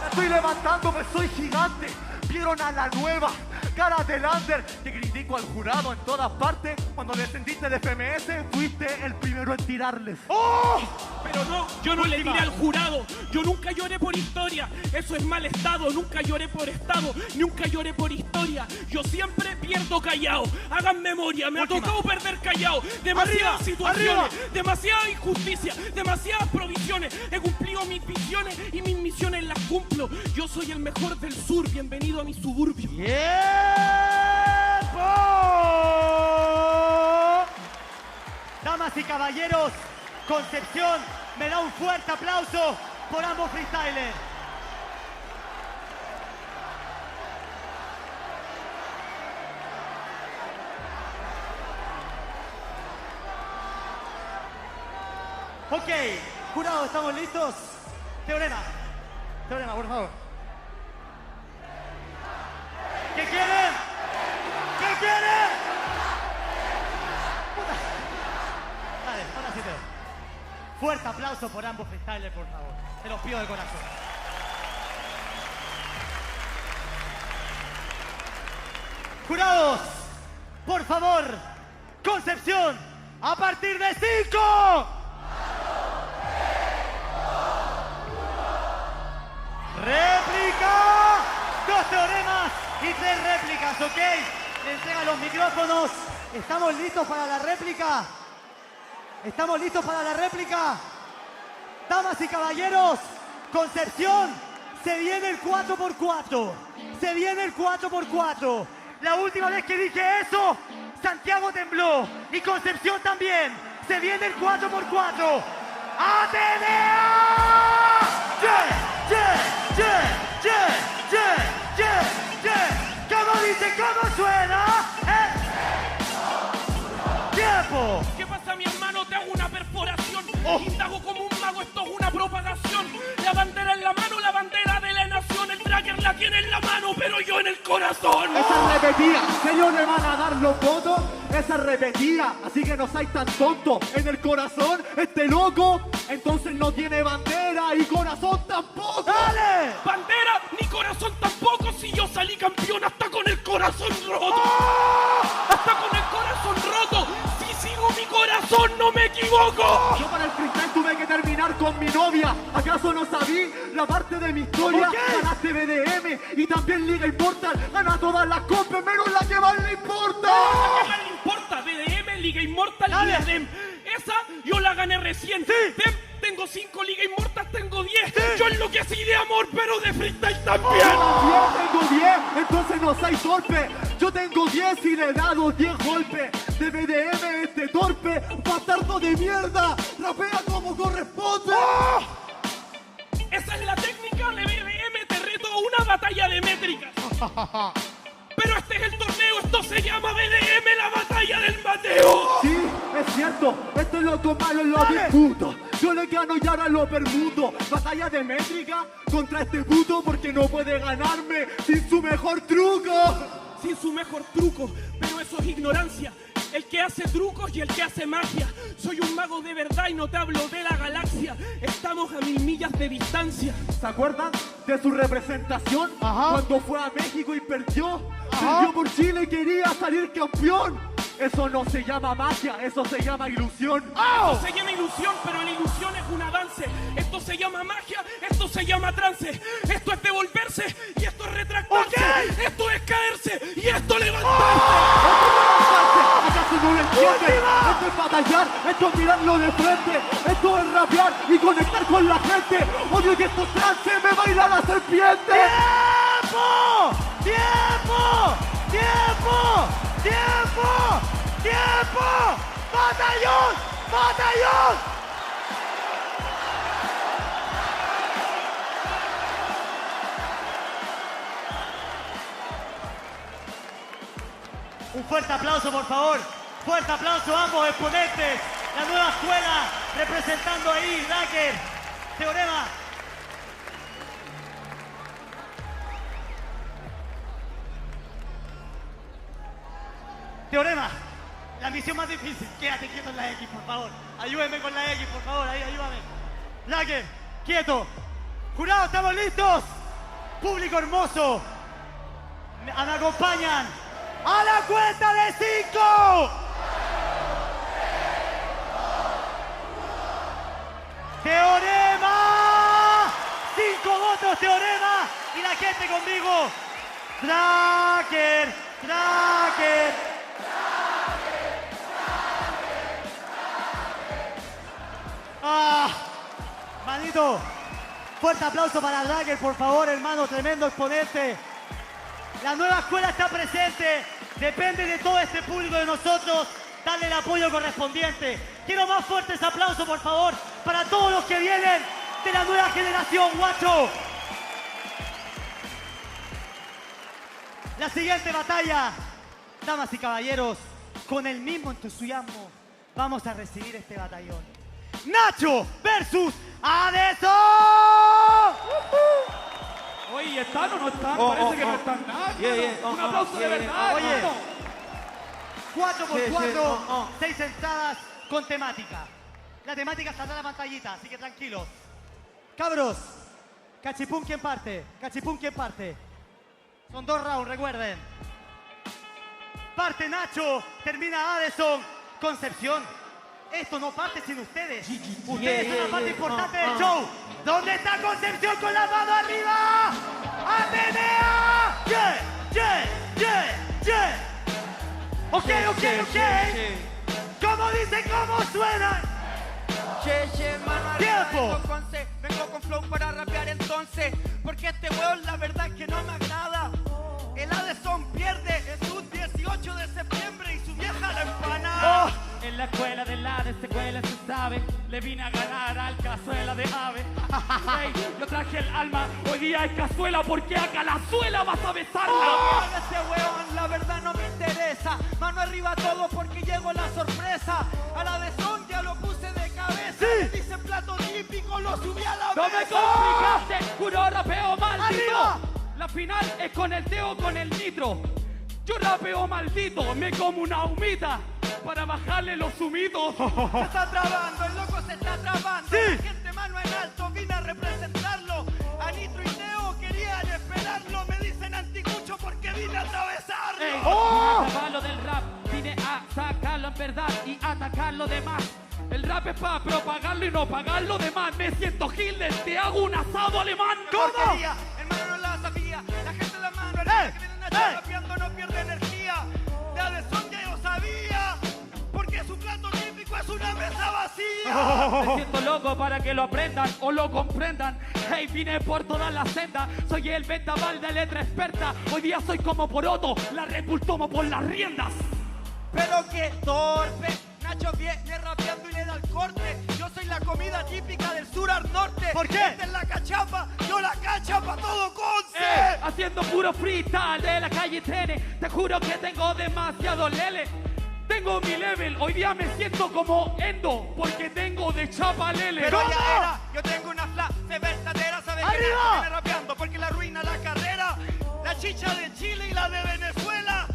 Me estoy levantando, me soy gigante. Vieron a la nueva cara del under. Te critico al jurado en todas partes. Cuando descendiste de FMS, fuiste el primero en tirarles. ¡Oh! Pero no, yo no le tiré al jurado. Yo nunca lloré por historia. Eso es mal estado. Nunca lloré por estado. Nunca lloré por historia. Yo siempre pierdo callado. Hagan memoria. Me ha tocado perder callado. Demasiadas situaciones. Demasiada injusticia. Demasiadas provisiones. He cumplido mis visiones y mis misiones las cumplo. Yo soy el mejor del sur. Bienvenido a mi suburbio. Damas y caballeros, Concepción me da un fuerte aplauso por ambos freestylers. Ok, jurado, ¿estamos listos? Teorema, por favor. ¿Qué quieren? Fuerte aplauso por ambos freestylers, por favor. Te los pido de corazón. Jurados, por favor, Concepción, a partir de 5. ¡Réplica! 2 teoremas y 3 réplicas, ¿ok? Le entregan los micrófonos. ¿Estamos listos para la réplica? ¿Estamos listos para la réplica? Damas y caballeros, Concepción, se viene el 4x4. Se viene el 4x4. La última vez que dije eso, Santiago tembló y Concepción también. Se viene el 4x4. ¡Atenea! ¿Cómo dice? ¿Cómo suena? ¡Tiempo! ¿Qué pasa, mi hermano? Te hago una perforación. Indago como un mago, esto es una propagación. La bandera en la mano, la bandera de la nación. El tracker la tiene en la mano, pero yo en el corazón. Esa repetía, que ellos le van a dar los votos. Esa repetía, así que no seáis tan tontos. En el corazón, este loco, entonces no tiene bandera y corazón tampoco. ¡Dale! Bandera ni corazón tampoco. Si yo salí campeón hasta con el corazón roto. Hasta con el corazón roto. Si sigo mi corazón, no me equivoco. Yo para el freestyle tuve que terminar con mi novia. ¿Acaso no sabí la parte de mi historia? Ganaste BDM y también Liga Immortal. Gana todas las copas, menos la que más le importa. La que más le importa, BDM, Liga Immortal y la DEM. Esa yo la gané recién. DEM, tengo 5 Liga Immortal, tengo 10. Yo enloquecí de amor, pero de freestyle también. También tengo 10, entonces no seáis torpe. Yo tengo 10 y le he dado 10 golpes. De BDM este torpe, bastardo de mierda. Rapea como corresponde. Esa es la técnica de BDM, te reto a una batalla de métricas. Pero este es el torneo, esto se llama BDM, la batalla del Mateo. Sí, es cierto, esto es lo que malo en los disputos. Yo le gano y ahora lo permuto. Batalla de métrica contra este puto porque no puede ganarme sin su mejor truco. Sin su mejor truco, pero eso es ignorancia. El que hace trucos y el que hace magia. Soy un mago de verdad y no te hablo de la galaxia. Estamos a 1000 millas de distancia. ¿Se acuerdan de su representación? Cuando fue a México y perdió. Perdió por Chile y quería salir campeón. Eso no se llama magia, eso se llama ilusión. Esto se llama ilusión, pero la ilusión es un avance. Esto se llama magia, esto se llama trance. Esto es devolverse y esto es retractarse. Esto es caerse y esto levantarse. ¿Acaso no lo entiendes? Esto es batallar, esto es mirarlo de frente. Esto es rapear y conectar con la gente. Odio que estos trances me baila la serpiente. ¡Tiempo! ¡Tiempo! ¡Tiempo! ¡Tiempo! ¡Tiempo! ¡Batallón! ¡Batallón! Un fuerte aplauso, por favor. Fuerte aplauso a ambos exponentes. La nueva escuela representando ahí, Daker, Teorema. Teorema, la misión más difícil. Quédate quieto en la X, por favor. Ayúdenme con la X, por favor. Ahí, ayúdame. Daker, quieto. Jurado, ¿estamos listos? Público hermoso. Me acompañan. ¡A la cuenta de 5! ¡Teorema! 5 votos, Teorema. Y la gente conmigo. Tracker, Tracker. ¡Ah! Manito, fuerte aplauso para Dragger, por favor, hermano, tremendo exponente. La nueva escuela está presente. Depende de todo este público de nosotros darle el apoyo correspondiente. Quiero más fuertes aplausos, por favor, para todos los que vienen de la nueva generación, guacho. La siguiente batalla, damas y caballeros, con el mismo entusiasmo, vamos a recibir este batallón. Nacho versus Adeso. Oye, ¿están o no están? Parece que no están nada. Un aplauso de verdad. Oye, 4x4, 6 entradas con temática. La temática saldrá en la pantallita, así que tranquilos. Cabros, Cachipún, ¿quién parte? Cachipún, ¿quién parte? Son 2 rounds, recuerden. Parte Nacho, termina Addison. Concepción, esto no parte sin ustedes. Ustedes son la parte importante del show. ¿Dónde está Concepción con la mano arriba? ¡Atenea! Ok. ¿Cómo dice? ¿Cómo suena? Mano, ¡Tiempo! Vengo con flow para rapear entonces, porque este weón la verdad que no me agrada. El Addison pierde en su 18 de septiembre y su vieja la empana. En la escuela del Hades se cuela, se sabe. Le vine a ganar al cazuela de ave. Hey, yo traje el alma, hoy día hay cazuela porque a Calazuela vas a besarla. Ese weón la verdad no me interesa. Mano arriba todo porque llegó la sorpresa. A la de son ya lo puse de cabeza. Me dicen plato típico, lo subí a la No mesa. me complicaste, juro rapeo maldito. ¡Arriba! La final es con el Teo o con el Nitro. Yo rapeo maldito, me como una humita para bajarle los humitos. Se está trabando, el loco se está trabando. La gente mano en alto, vine a representarlo. A Nitro y Teo querían esperarlo. Me dicen anticucho porque vine a atravesarlo. Ey, a caballo del rap, vine a sacarlo en verdad y atacar lo demás. El rap es para propagarlo y no pagar lo demás. Me siento Hitler, te hago un asado alemán. ¿Cómo? Hermano no la sabía. La gente la mano arriba que viene Nacho rapeando no pierde energía. De Addison ya yo sabía. Porque su plato típico es una mesa vacía. Me siento loco para que lo aprendan o lo comprendan. Hey, vine por toda la senda. Soy el vendaval de letra experta. Hoy día soy como Poroto, la Red Bull tomo por las riendas. Pero qué torpe. Nacho viene rapeando y le da el corte. Yo soy la comida típica del sur al norte. ¿Por qué? Esta es la cachapa, yo la cachapa todo Conce. Haciendo puro freestyle de la calle Tene. Te juro que tengo demasiado lele. Tengo mi level, hoy día me siento como Endo, porque tengo de chapa lele. Pero ya era, yo tengo una frase verdadera. ¿Sabes qué? Viene rapeando porque la arruina la carrera. La chicha de Chile y la de Venezuela.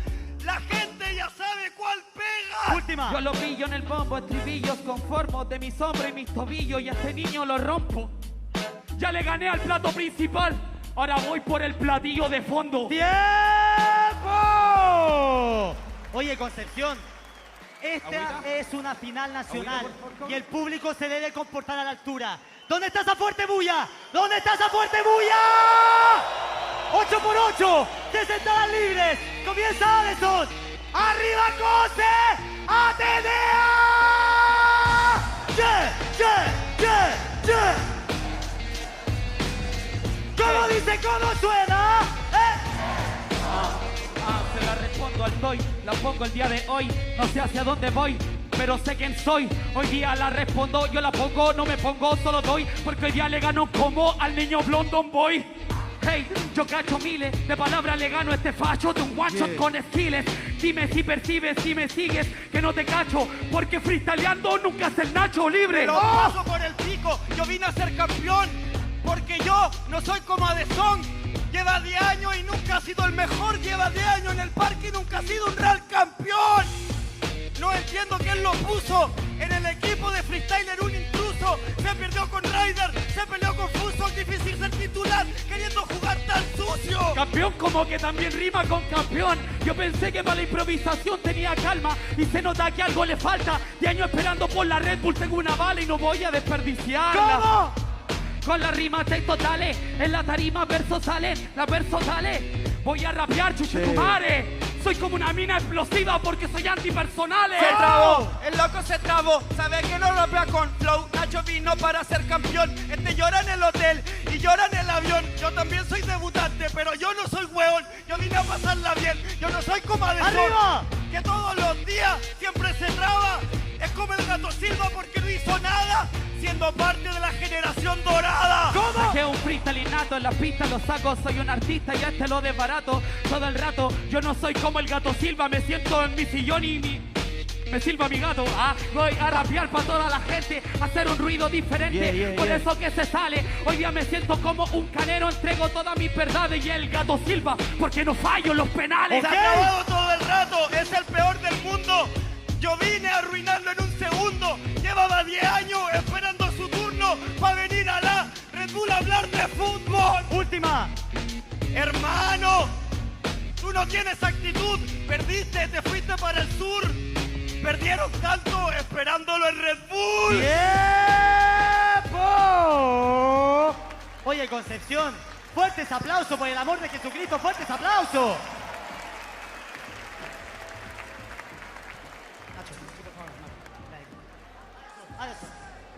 La gente ya sabe cuál pega. Última. Yo lo pillo en el bombo, estribillos conformo de mis hombros y mis tobillos y a este niño lo rompo. Ya le gané al plato principal, ahora voy por el platillo de fondo. ¡Tiempo! Oye, Concepción, esta es una final nacional y el público se debe comportar a la altura. ¿Dónde está esa fuerte bulla? ¿Dónde está esa fuerte bulla? 8 por 8, 10 entradas libres. Comienza Addison. ¡Arriba, Conce! ¡Atenea! ¿Cómo dice? ¿Cómo suena? Se la respondo al doy, la pongo el día de hoy. No sé hacia dónde voy, pero sé quién soy. Hoy día la respondo, yo la pongo, no me pongo, solo doy. Porque hoy día le gano como al niño Blondon Boy. Hey, yo cacho miles de palabras, le gano a este facho de un one shot con skills. Dime si percibes, si me sigues, que no te cacho, porque freestyleando nunca es el Nacho libre. Pero paso por el pico, yo vine a ser campeón, porque yo no soy como Addison. Lleva 10 años y nunca ha sido el mejor, lleva 10 años en el parque y nunca ha sido un real campeón. No entiendo quién lo puso en el equipo de freestyler, un intruso. Se perdió con Ryder, se peleó con Fuso, difícil ser titular, queriendo jugar tan sucio. Campeón como que también rima con campeón. Yo pensé que para la improvisación tenía calma y se nota que algo le falta. De años esperando por la Red Bull tengo una bala y no voy a desperdiciarla. ¿Cómo? Con las rimas totales, en la tarima versos salen, las versos salen. Voy a rapear, chuche tu madre. Soy como una mina explosiva porque soy antipersonales. Se trabó, el loco se trabó. Sabe que no rapea con flow. Nacho vino para ser campeón. Este llora en el hotel y llora en el avión. Yo también soy debutante, pero yo no soy hueón. Yo vine a pasarla bien. Yo no soy como Addison, ¡arriba! que todos los días siempre se traba. Es como el Gato Silva porque no hizo nada, siendo parte de la generación dorada. ¿Cómo? Saqué un freestyle innato, en la pista lo saco, soy un artista y este lo desbarato todo el rato. Yo no soy como el Gato Silva, me siento en mi sillón y me silba mi gato. Voy a rapear para toda la gente, hacer un ruido diferente, por eso que se sale. Hoy día me siento como un canero, entrego todas mis verdades y el Gato Silva, porque no fallo en los penales. Se ha acabado todo el rato, es el peor del mundo. Yo vine a arruinarlo en un segundo. Llevaba 10 años esperando su turno para venir a la Red Bull a hablar de fútbol. Última. Hermano, tú no tienes actitud. Perdiste, te fuiste para el sur. Perdieron tanto esperándolo en Red Bull. ¡Tiempo! Oye, Concepción, fuertes aplausos por el amor de Jesucristo, fuertes aplausos.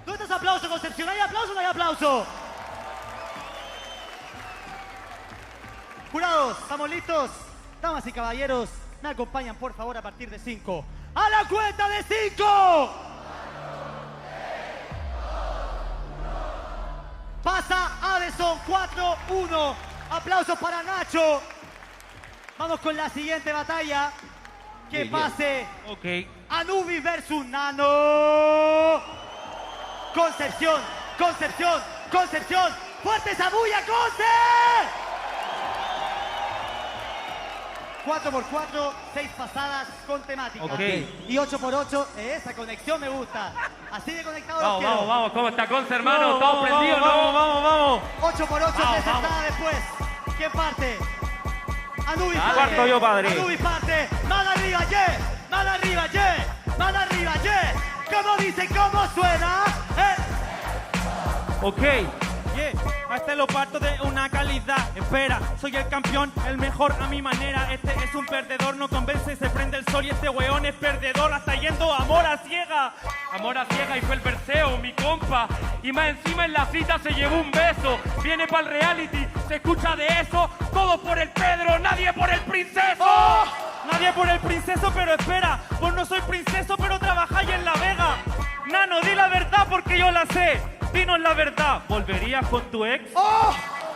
¿Dónde estás aplauso, Concepción? ¿Hay aplauso o no hay aplauso? Jurados, ¿estamos listos? Damas y caballeros, me acompañan por favor a partir de 5. ¡A la cuenta de 5! Pasa Addison 4-1. Aplausos para Nacho. Vamos con la siguiente batalla. Que pase Anubis versus Nano. Concepción, Concepción, Concepción. ¡Fuerte esa bulla, Conce! 4x4, 6 pasadas con temática. Y 8x8, esa conexión me gusta. Así de conectado los quiero. Vamos, ¿cómo está Conce, hermano? ¿Estamos prendidos? Vamos. 8x8, 3 entradas después. ¿Quién parte? Anubis parte. Cuarto yo, padre. Anubis parte. Mano arriba, mano arriba, mano arriba, ¿Cómo dice? ¿Cómo suena? Este lo parto de una calidad. Espera, soy el campeón, el mejor a mi manera. Este es un perdedor, no convence, se prende el sol y este weón es perdedor. Hasta yendo amor a ciega. Amor a ciega y fue el Perseo, mi compa. Y más encima en la cita se llevó un beso. Viene pa'l reality, se escucha de eso. Todo por el Pedro, nadie por el princeso. Nadie por el princeso, pero espera, vos no soy princeso, pero trabajáis en La Vega. Nano, di la verdad porque yo la sé. Dinos la verdad, ¿volverías con tu ex?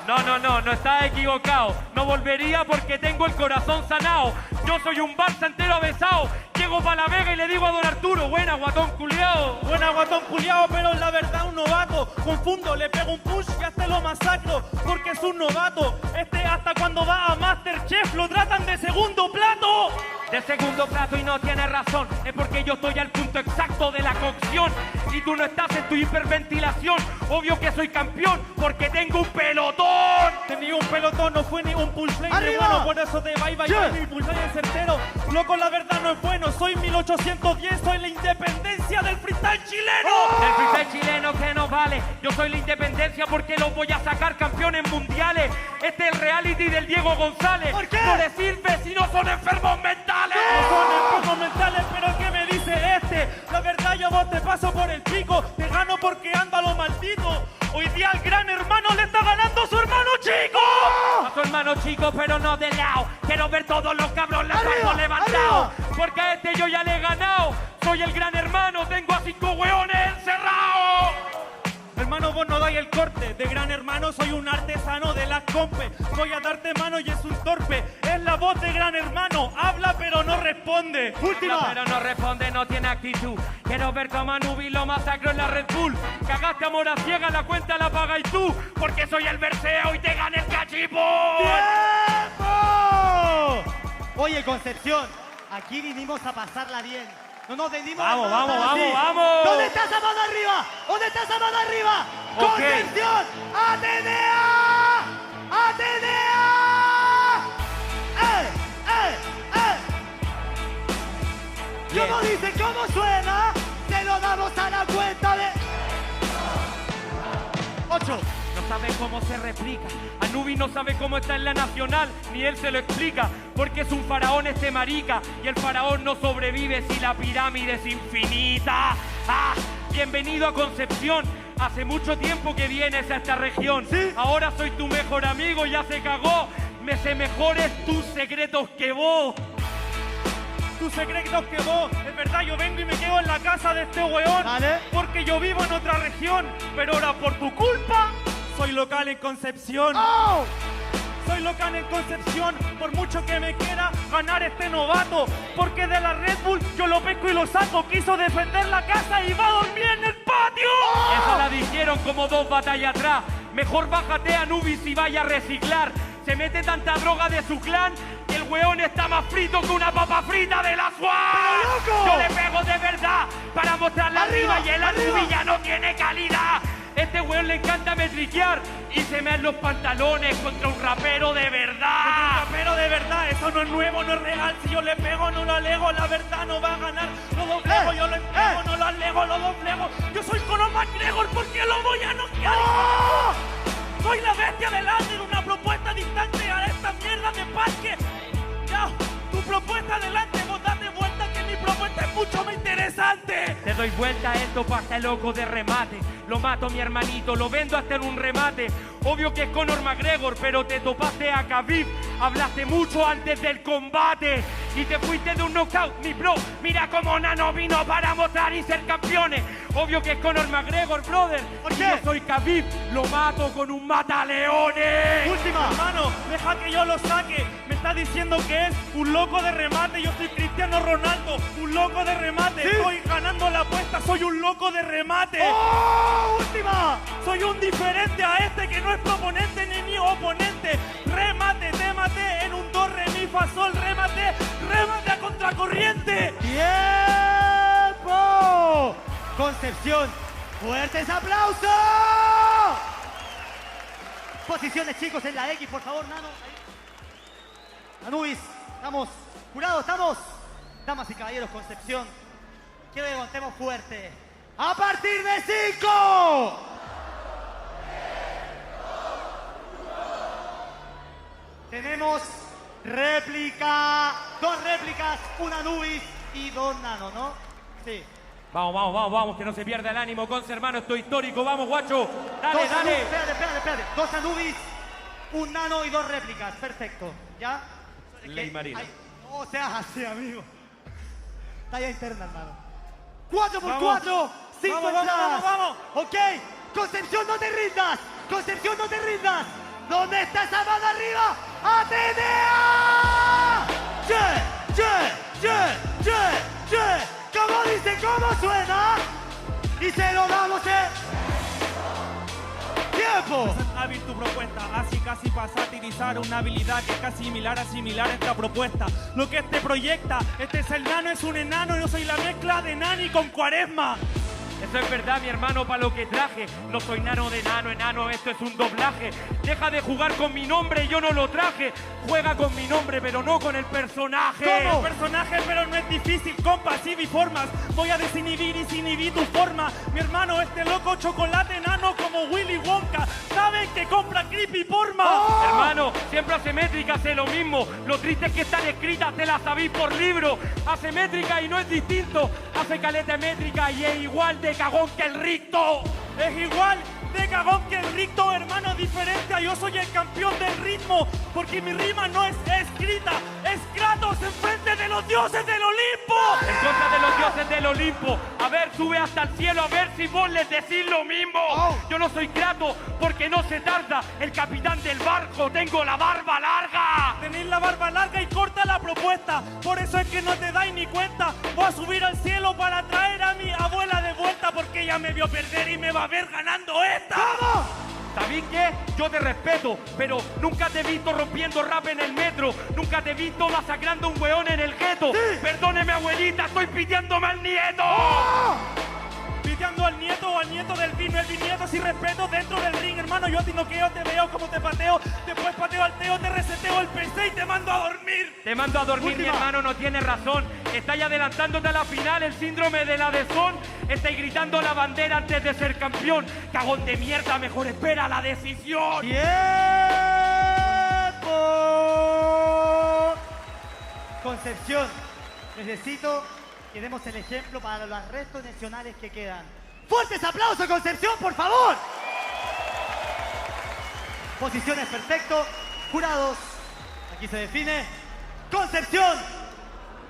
No, estás equivocado. No volvería porque tengo el corazón sanado. Yo soy un Barça entero besado. Llego pa' La Vega y le digo a don Arturo, buena guatón culiao. Buena guatón culiao, pero en la verdad un novato. Confundo, le pego un push y hasta lo masacro, porque es un novato. Hasta cuando va a Masterchef lo tratan de segundo plato. De segundo plato y no tienes razón. Es porque yo estoy al punto exacto de la cocción. Y tú no estás en tu hiperventilación. Obvio que soy campeón porque tengo un pelotón. Tenía un pelotón, no fue ni un pull play. ¡Arriba! Bueno, por eso te va y mi pull play es certero. Loco, la verdad no es bueno. Soy 1810, soy la independencia del freestyle chileno. Del freestyle chileno que no vale. Yo soy la independencia porque los voy a sacar campeones mundiales. Este es el reality del Diego González. ¿Por qué? No les sirve si no son enfermos mentales. No son enfermos mentales, pero ¿qué me dice este? La verdad yo vos te paso por el pico. Te gano porque ando a lo maldito. Hoy día el gran hermano le está ganando a su hermano chico. A su hermano chico, pero no de lado. Quiero ver todos los cabrones los levantados. Porque a este yo ya le he ganado. Soy el gran hermano, tengo a 5 hueones encerrados. Hermano, vos no dais el corte. De gran hermano soy un artesano de las compes. Voy a darte mano y es un torpe. Es la voz de gran hermano. Habla pero no responde. Última. Habla, pero no responde, no tiene actitud. Quiero ver cómo Anubis lo masacro en la Red Bull. Cagaste amor a ciega, la cuenta la pagas tú. Porque soy el Perseo y te gana el cachipón. ¡Tiempo! Oye, Concepción, aquí vinimos a pasarla bien. No nos venimos vamos. ¿Dónde está esa mano arriba? ¿Dónde está esa mano arriba? ¡Concepción! ¡Atenea! ¡Atenea! ¿Cómo dice? ¿Cómo suena? Se lo damos a la cuenta de 8. No sabe cómo se replica. Anubis no sabe cómo está en la nacional, ni él se lo explica, porque es un faraón este marica, y el faraón no sobrevive si la pirámide es infinita. Bienvenido a Concepción. Hace mucho tiempo que vienes a esta región. ¿Sí? Ahora soy tu mejor amigo, ya se cagó. Me sé mejores tus secretos que vos. Tus secretos que vos, es verdad, yo vengo y me quedo en la casa de este weón. ¿Vale? Porque yo vivo en otra región, pero ahora por tu culpa soy local en Concepción. ¡Oh! Soy local en Concepción, por mucho que me quiera ganar este novato. Porque de la Red Bull yo lo pesco y lo saco. Quiso defender la casa y va a dormir en el patio. Esa la dijeron como 2 batallas atrás. Mejor bájate a Anubis y vaya a reciclar. Se mete tanta droga de su clan que el weón está más frito que una papa frita de la SWAT. ¡Pero loco! Yo le pego de verdad para mostrarle arriba y el arriba no tiene calidad. Este weón le encanta metriquear y se me dan los pantalones contra un rapero de verdad. Un rapero de verdad, eso no es nuevo, no es real. Si yo le pego, no lo alego, la verdad no va a ganar. Lo doblego, yo lo entrego, no lo alego, lo doblego. Yo soy Conor McGregor, ¿por qué lo voy a noquear? ¡Oh! Soy la bestia del under, una propuesta distante a esta mierda de parque. Ya, tu propuesta adelante, vos date vuelta que mi propuesta es mucho más interesante. Te doy vuelta a esto pa' este loco de remate. Lo mato mi hermanito, lo vendo hasta en un remate. Obvio que es Conor McGregor, pero te topaste a Khabib. Hablaste mucho antes del combate y te fuiste de un knockout, mi bro. Mira cómo Nano vino para mostrar y ser campeones. Obvio que es Conor McGregor, brother. ¿Por qué? Yo soy Khabib, lo mato con un mataleones. Última, hermano, deja que yo lo saque. Me está diciendo que es un loco de remate. Yo soy Cristiano Ronaldo, un loco de remate. ¿Sí? Estoy ganando la apuesta, soy un loco de remate. ¡Oh! ¡Última! Soy un diferente a este que no es proponente ni mi oponente. Remate, te maté en un do, re, mi, fa, sol, remate a contracorriente. ¡Tiempo! Concepción, fuertes aplausos. Posiciones, chicos, en la X, por favor, Nano. Ahí. Anubis, estamos. Jurados, estamos. Damas y caballeros, Concepción. Quiero que contemos fuerte. ¡A partir de 5! Tenemos réplica, 2 réplicas, una Anubis y 2 Nano, ¿no? Sí. Vamos, que no se pierda el ánimo, Conce, hermano, esto es histórico, vamos, guacho. Dale, Dos dale. Espérate. 2 Anubis, un Nano y 2 réplicas, perfecto. ¿Ya? Ley Marina. Ay, no seas así, amigo. Talla interna, hermano. 4 por Vamos. 4, 5 Vamos, entradas. vamos. Ok, Concepción, no te rindas. Concepción, no te rindas. ¿Dónde está esa mano arriba? ¡Atenea! ¡Che! ¿Cómo dice? ¿Cómo suena? Y se lo damos, ¡Tiempo! Hábil tu propuesta, así casi para satirizar una habilidad que es casi similar a esta propuesta. Lo que este proyecta, este es el Nano, es un enano, yo soy la mezcla de Nani con Cuaresma. Eso es verdad, mi hermano, para lo que traje. No soy Nano de enano, esto es un doblaje. Deja de jugar con mi nombre, yo no lo traje. Juega con mi nombre, pero no con el personaje. ¿Cómo? Personaje, pero no es difícil, compas y biformas. Voy a desinhibir y sin inhibir tu forma. Mi hermano, este loco chocolate enano como Willy Wonka. ¿Saben que compra creepy porma? ¡Oh! Hermano, siempre hace métrica, hace lo mismo. Lo triste es que están escritas, te las sabéis por libro. Hace métrica y no es distinto. Hace caleta métrica y es igual de cagón que el ricto. Es igual de cagón que el ricto, hermano, diferente. Yo soy el campeón del ritmo, porque mi rima no es escrita, es Kratos enfrente de los dioses del Olimpo. En contra de los dioses del Olimpo. A ver, sube hasta el cielo a ver si vos les decís lo mismo. Yo no soy Kratos porque no se tarda. El capitán del barco, tengo la barba larga. Tenéis la barba larga y corta la propuesta. Por eso es que no te dais ni cuenta. Voy a subir al cielo para traer a mi abuela de vuelta, porque ella me vio perder y me va a ver ganando esta. ¡Vamos! ¿Sabéis qué? Yo te respeto, pero nunca te he visto rompiendo rap en el metro. Nunca te he visto masacrando a un weón en el gueto. Sí. Perdóneme, abuelita, estoy piteándome al nieto. ¡Oh! Piteando al nieto o al nieto del vino, el bisnieto sin respeto dentro del ring, hermano. Yo a ti noqueo, te veo como te pateo. Después pateo al teo, te reseteo el PC y te mando a dormir. Te mando a dormir, Última. mi hermano, no tiene razón. Estáis adelantándote a la final, el síndrome de la deshon. Estáis gritando la bandera antes de ser campeón. Cagón de mierda, mejor espera la decisión. ¡Tiempo! Concepción, necesito que demos el ejemplo para los restos nacionales que quedan. ¡Fuertes aplausos, Concepción, por favor! Posiciones perfecto. Jurados, aquí se define. Concepción,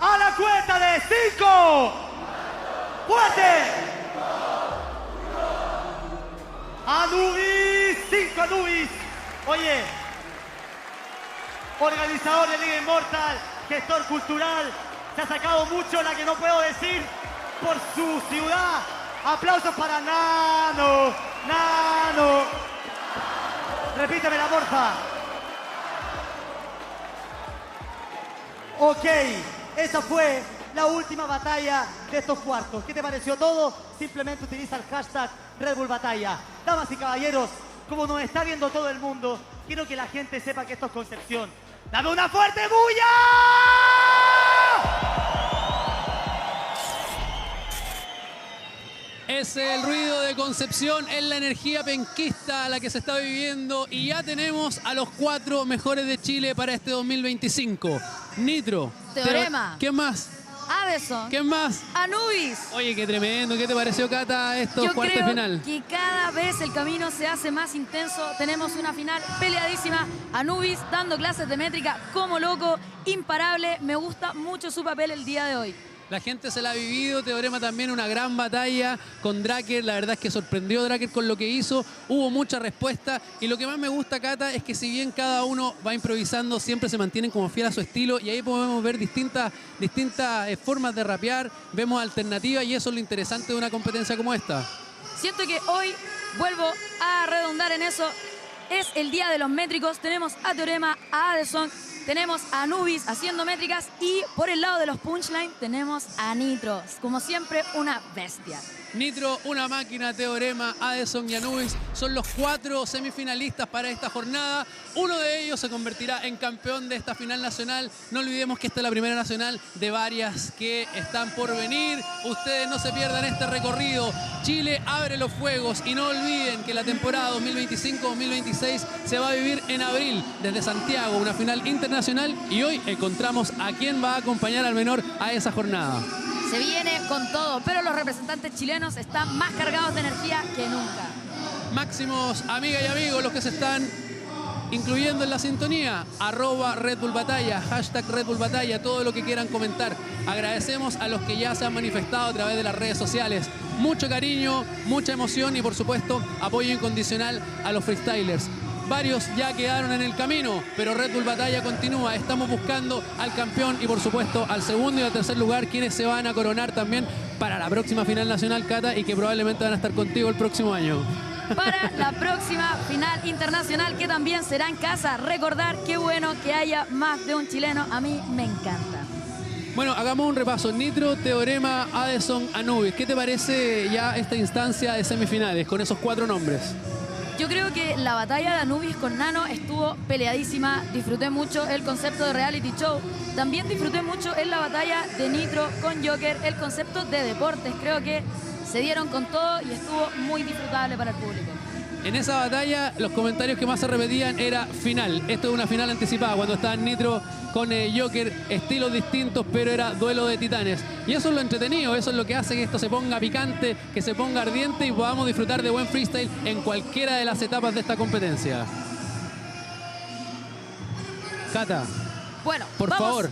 a la cuenta de 5. ¡Fuerte! Anubis, 5 Anubis. Oye, organizador de Liga Inmortal, gestor cultural, se ha sacado mucho la que no puedo decir por su ciudad. Aplausos para Nano. Repítemela, porfa. Ok, esa fue la última batalla de estos cuartos. ¿Qué te pareció todo? Simplemente utiliza el hashtag Red Bull Batalla. Damas y caballeros, como nos está viendo todo el mundo, quiero que la gente sepa que esto es Concepción. ¡Dame una fuerte bulla! Es el ruido de Concepción, es la energía penquista la que se está viviendo y ya tenemos a los 4 mejores de Chile para este 2025. Nitro. Teorema. ¿Quién más? Adeson. ¿Quién más? Anubis. Oye, qué tremendo. ¿Qué te pareció, Cata, estos cuartos de final? Que cada vez el camino se hace más intenso. Tenemos una final peleadísima. Anubis dando clases de métrica como loco, imparable. Me gusta mucho su papel el día de hoy. La gente se la ha vivido, Teorema también una gran batalla con Draker, la verdad es que sorprendió a Draker con lo que hizo, hubo mucha respuesta y lo que más me gusta, Cata, es que si bien cada uno va improvisando, siempre se mantienen como fiel a su estilo y ahí podemos ver distintas formas de rapear, vemos alternativas y eso es lo interesante de una competencia como esta. Siento que hoy, vuelvo a redundar en eso, es el día de los métricos, tenemos a Teorema, a Adeson, tenemos a Anubis haciendo métricas y por el lado de los punchline tenemos a Nitro. Como siempre, una bestia. Nitro, una máquina, Teorema, Adeson y Anubis son los 4 semifinalistas para esta jornada. Uno de ellos se convertirá en campeón de esta final nacional. No olvidemos que esta es la primera nacional de varias que están por venir. Ustedes no se pierdan este recorrido. Chile abre los fuegos y no olviden que la temporada 2025-2026 se va a vivir en abril desde Santiago, una final internacional y hoy encontramos a quien va a acompañar al menor a esa jornada. Se viene con todo, pero los representantes chilenos están más cargados de energía que nunca. Máximos, amigas y amigos, los que se están incluyendo en la sintonía, @Red Bull Batalla, hashtag Red Bull Batalla, todo lo que quieran comentar. Agradecemos a los que ya se han manifestado a través de las redes sociales. Mucho cariño, mucha emoción y por supuesto apoyo incondicional a los freestylers. Varios ya quedaron en el camino, pero Red Bull Batalla continúa. Estamos buscando al campeón y por supuesto al segundo y al tercer lugar, quienes se van a coronar también para la próxima final nacional, Cata, y que probablemente van a estar contigo el próximo año. Para la próxima final internacional, que también será en casa. Recordar qué bueno que haya más de un chileno. A mí me encanta. Bueno, hagamos un repaso. Nitro, Teorema, Adeson, Anubis. ¿Qué te parece ya esta instancia de semifinales con esos 4 nombres? Yo creo que la batalla de Anubis con Nano estuvo peleadísima. Disfruté mucho el concepto de reality show. También disfruté mucho en la batalla de Nitro con Joker el concepto de deportes. Creo que se dieron con todo y estuvo muy disfrutable para el público. En esa batalla, los comentarios que más se repetían era final. Esto es una final anticipada, cuando estaban Nitro con Joker, estilos distintos, pero era duelo de titanes. Y eso es lo entretenido, eso es lo que hace que esto se ponga picante, que se ponga ardiente y podamos disfrutar de buen freestyle en cualquiera de las etapas de esta competencia. Cata, bueno, por favor,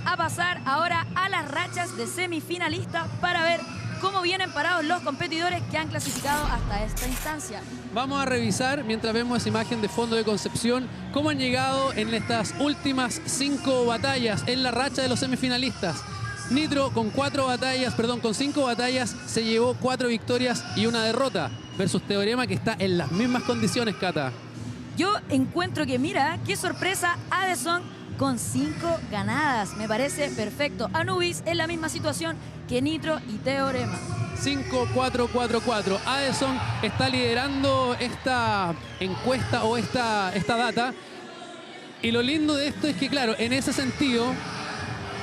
a pasar ahora a las rachas de semifinalistas para ver cómo vienen parados los competidores que han clasificado hasta esta instancia. Vamos a revisar, mientras vemos esa imagen de fondo de Concepción, cómo han llegado en estas últimas 5 batallas en la racha de los semifinalistas. Nitro con 5 batallas se llevó 4 victorias y 1 derrota, versus Teorema, que está en las mismas condiciones, Cata. Yo encuentro que, mira, qué sorpresa, Adeson con 5 ganadas. Me parece perfecto. Anubis en la misma situación que Nitro y Teorema. 5-4-4-4. Adeson está liderando esta encuesta o esta data. Y lo lindo de esto es que, claro, en ese sentido,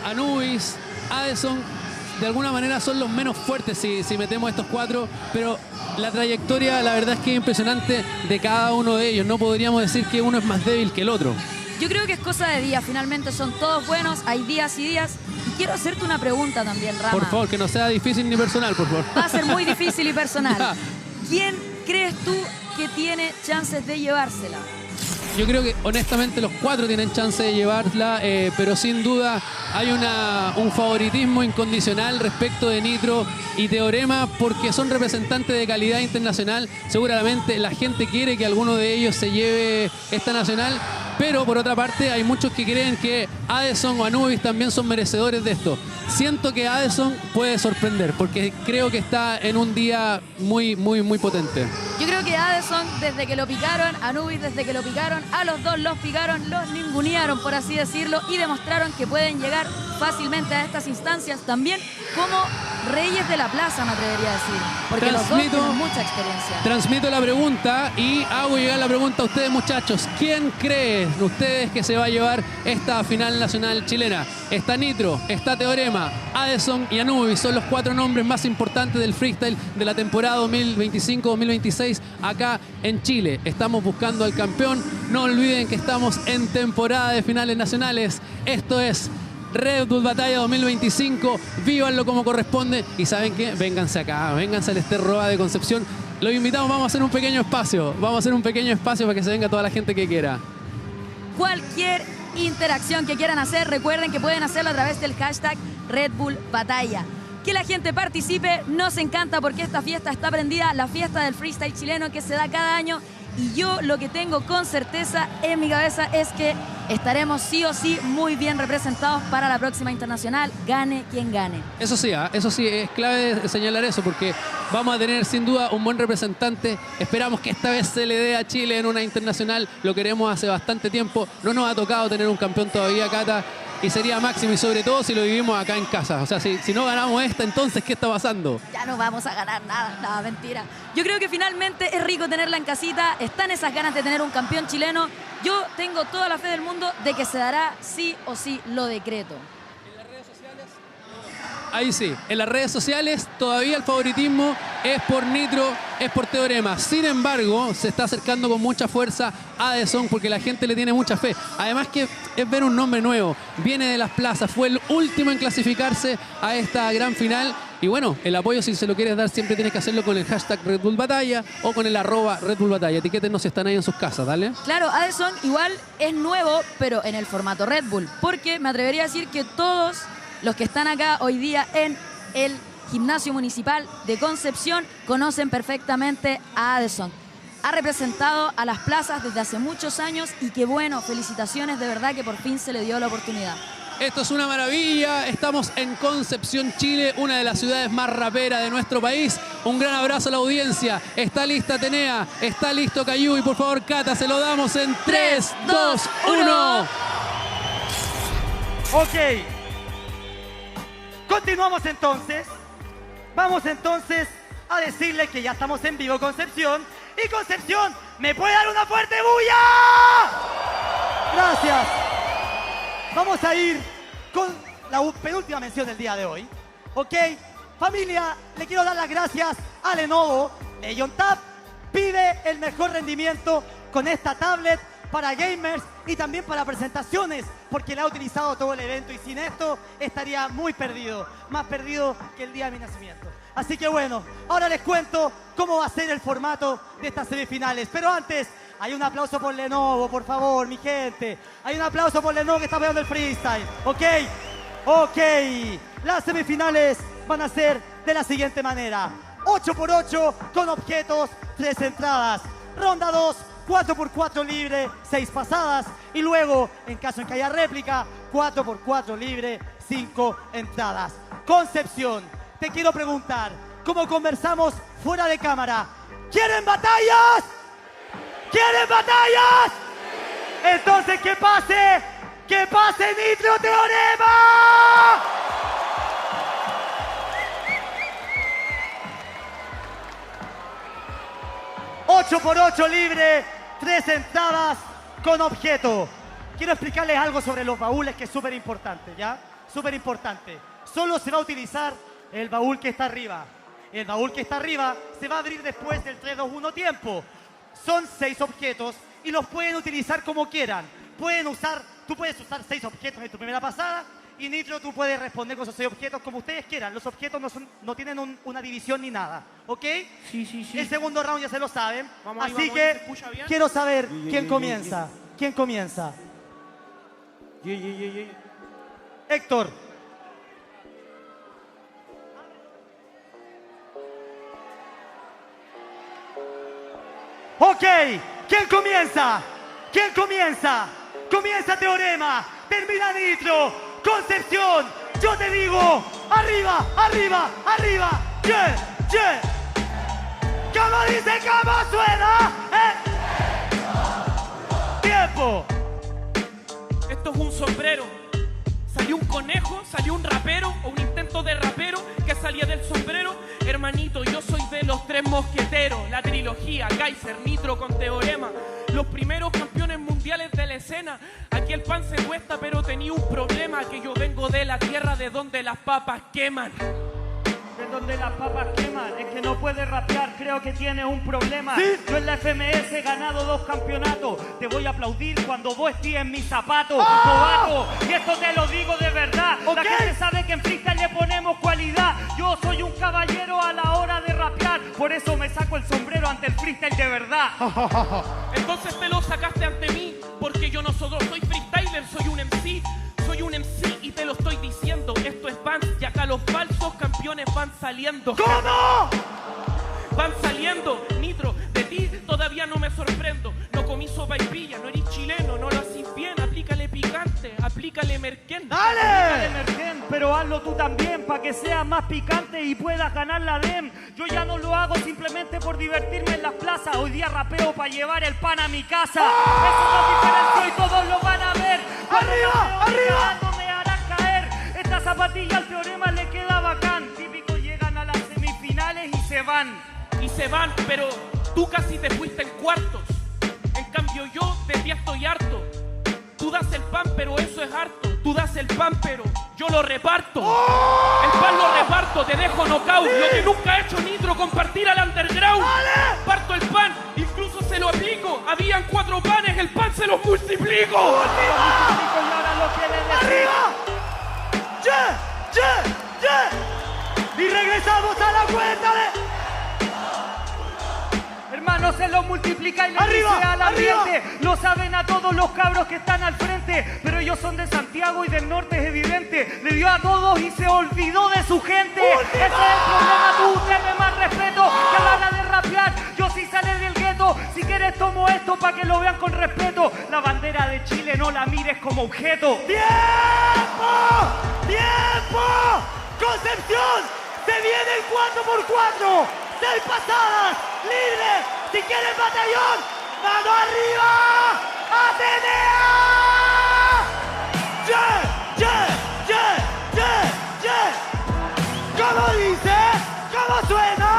Anubis, Adeson, de alguna manera son los menos fuertes si metemos estos 4, pero la trayectoria, la verdad es que es impresionante de cada uno de ellos. No podríamos decir que uno es más débil que el otro. Yo creo que es cosa de días, finalmente son todos buenos, hay días y días. Y quiero hacerte una pregunta también, Rama. Por favor, que no sea difícil ni personal, por favor. Va a ser muy difícil y personal. ¿Quién crees tú que tiene chances de llevársela? Yo creo que honestamente los 4 tienen chance de llevarla, pero sin duda hay un favoritismo incondicional respecto de Nitro y Teorema porque son representantes de calidad internacional. Seguramente la gente quiere que alguno de ellos se lleve esta nacional, pero por otra parte hay muchos que creen que Adeson o Anubis también son merecedores de esto. Siento que Adeson puede sorprender porque creo que está en un día muy, muy, muy potente. Yo Yo creo que Addison, desde que lo picaron, Anubis desde que lo picaron, a los dos los picaron, los ningunearon, por así decirlo, y demostraron que pueden llegar fácilmente a estas instancias también como reyes de la plaza, me atrevería a decir. Porque los dos tienen mucha experiencia. Transmito la pregunta y hago llegar la pregunta a ustedes, muchachos. ¿Quién creen ustedes que se va a llevar esta final nacional chilena? Está Nitro, está Teorema, Addison y Anubis. Son los 4 nombres más importantes del freestyle de la temporada 2025-2026 acá en Chile. Estamos buscando al campeón. No olviden que estamos en temporada de finales nacionales. Esto es Red Bull Batalla 2025, vívanlo como corresponde y ¿saben qué? Vénganse acá, vénganse al Esterroa de Concepción. Los invitamos, vamos a hacer un pequeño espacio, para que se venga toda la gente que quiera. Cualquier interacción que quieran hacer, recuerden que pueden hacerlo a través del hashtag Red Bull Batalla. Que la gente participe, nos encanta porque esta fiesta está prendida, la fiesta del freestyle chileno que se da cada año. Y yo lo que tengo con certeza en mi cabeza es que estaremos sí o sí muy bien representados para la próxima internacional, gane quien gane. Eso sí, es clave señalar eso porque vamos a tener sin duda un buen representante. Esperamos que esta vez se le dé a Chile en una internacional, lo queremos hace bastante tiempo. No nos ha tocado tener un campeón todavía, Cata, y sería máximo y sobre todo si lo vivimos acá en casa. O sea, si no ganamos esta, entonces ¿qué está pasando? Ya no vamos a ganar nada, mentira. Yo creo que finalmente es rico tenerla en casita, están esas ganas de tener un campeón chileno. Yo tengo toda la fe del mundo de que se dará sí o sí, lo decreto. Ahí sí, en las redes sociales todavía el favoritismo es por Nitro, es por Teorema. Sin embargo, se está acercando con mucha fuerza a Addison porque la gente le tiene mucha fe. Además que es ver un nombre nuevo, viene de las plazas, fue el último en clasificarse a esta gran final. Y bueno, el apoyo si se lo quieres dar siempre tienes que hacerlo con el hashtag Red Bull Batalla o con el @Red Bull Batalla. Etiquétenos si están ahí en sus casas, dale. Claro, Addison igual es nuevo, pero en el formato Red Bull. Porque me atrevería a decir que todos los que están acá hoy día en el Gimnasio Municipal de Concepción conocen perfectamente a Addison. Ha representado a las plazas desde hace muchos años y qué bueno, felicitaciones de verdad que por fin se le dio la oportunidad. Esto es una maravilla, estamos en Concepción, Chile, una de las ciudades más raperas de nuestro país. Un gran abrazo a la audiencia. Está lista Atenea, está listo Cayu y por favor Cata, se lo damos en 3, 2, 1. Ok. Continuamos entonces. Vamos entonces a decirle que ya estamos en vivo, Concepción. Y Concepción, ¿me puede dar una fuerte bulla? Gracias. Vamos a ir con la penúltima mención del día de hoy. Ok, familia, le quiero dar las gracias a Lenovo. Legion Tab pide el mejor rendimiento con esta tablet para gamers y también para presentaciones, porque la ha utilizado todo el evento y sin esto estaría muy perdido, más perdido que el día de mi nacimiento. Así que bueno, ahora les cuento cómo va a ser el formato de estas semifinales. Pero antes, hay un aplauso por Lenovo, por favor, mi gente. Hay un aplauso por Lenovo que está pegando el freestyle, ¿ok? Ok, las semifinales van a ser de la siguiente manera. 8x8 con objetos, 3 entradas. Ronda 2. 4x4 libre, 6 pasadas. Y luego, en caso en que haya réplica, 4x4 libre, 5 entradas. Concepción, te quiero preguntar, como conversamos fuera de cámara, ¿quieren batallas? ¿Quieren batallas? Entonces, ¡que pase Nitro Teorema! ¡8 por 8 libre, 3 entradas con objeto. Quiero explicarles algo sobre los baúles que es súper importante, ¿ya? Súper importante. Solo se va a utilizar el baúl que está arriba. El baúl que está arriba se va a abrir después del 3, 2, 1 tiempo. Son 6 objetos y los pueden utilizar como quieran. Tú puedes usar 6 objetos en tu primera pasada y Nitro, tú puedes responder con esos 6 objetos como ustedes quieran. Los objetos no tienen una división ni nada, ¿ok? Sí. El segundo round ya se lo saben. Vamos ahí, así vamos, que ¿se escucha bien? quiero saber quién comienza. ¿Quién comienza? Héctor. Ok, ¿quién comienza? ¿Quién comienza? Comienza Teorema, termina Nitro, Concepción, yo te digo, arriba, arriba, arriba, yeah. ¡Go! ¿Cómo dice? ¿Cómo suena? ¡Tiempo! Esto es un sombrero. Salió un conejo, salió un rapero o un intento de rapero que salía del sombrero. Hermanito, yo soy de los tres mosqueteros. La trilogía, Kaiser, Nitro con Teorema. Los primeros campeones mundiales de la escena. Aquí el pan se cuesta, pero tenía un problema. Que yo vengo de la tierra de donde las papas queman. De donde las papas queman, es que no puede rapear, creo que tiene un problema. ¿Sí? Yo en la FMS he ganado 2 campeonatos. Te voy a aplaudir cuando vos estés en mis zapatos, novato. Y esto te lo digo de verdad. La gente sabe que en freestyle le ponemos cualidad. Yo soy un caballero a la hora de rapear. Por eso me saco el sombrero ante el freestyle de verdad. Entonces te lo sacaste ante mí, porque yo no soy freestyler, soy un MC. Soy un MC y te lo estoy diciendo. Esto es Vans y acá los falsos campeones van saliendo. ¿Cómo? Van saliendo. Nitro, de ti todavía no me sorprendo. No comí sopa y pilla, no eres chileno, no lo haces bien. Aplícale picante, aplícale merquén. ¡Dale! Aplícale merquén, pero hazlo tú también para que sea más picante y puedas ganar la DEM. Yo ya no lo hago simplemente por divertirme en las plazas. Hoy día rapeo para llevar el pan a mi casa. Eso no diferencio y todos lo van a ver. ¡Arriba! ¡Arriba! No me harán caer. Esta zapatilla al Teorema le queda bacán. Típico, llegan a las semifinales y se van. Y se van, pero tú casi te fuiste en cuartos. En cambio yo de ti estoy harto. Tú das el pan, pero eso es harto. Tú das el pan, pero yo lo reparto. El pan lo reparto, te dejo knockout. Lo que nunca ha hecho Nitro, compartir al underground. Parto el pan, incluso se lo aplico. Habían 4 panes, el pan se los multiplico. ¡Arriba! ¡Yeah! Y regresamos a la cuenta de... Hermano, se lo multiplica y le dice al ambiente. Lo saben a todos los cabros que están al frente, pero ellos son de Santiago y del norte, es evidente. Le dio a todos y se olvidó de su gente. Ese es el problema, tú tienes más respeto que a la hora de rapear. Yo sí salí del gueto, si quieres tomo esto para que lo vean con respeto. La bandera de Chile no la mires como objeto. ¡Tiempo! ¡Tiempo! ¡Concepción! ¡Se viene el 4x4! 6 pasadas, libre. Si quieres batallón, mano arriba. ¡Atenea! ¿Cómo dice? ¿Cómo suena?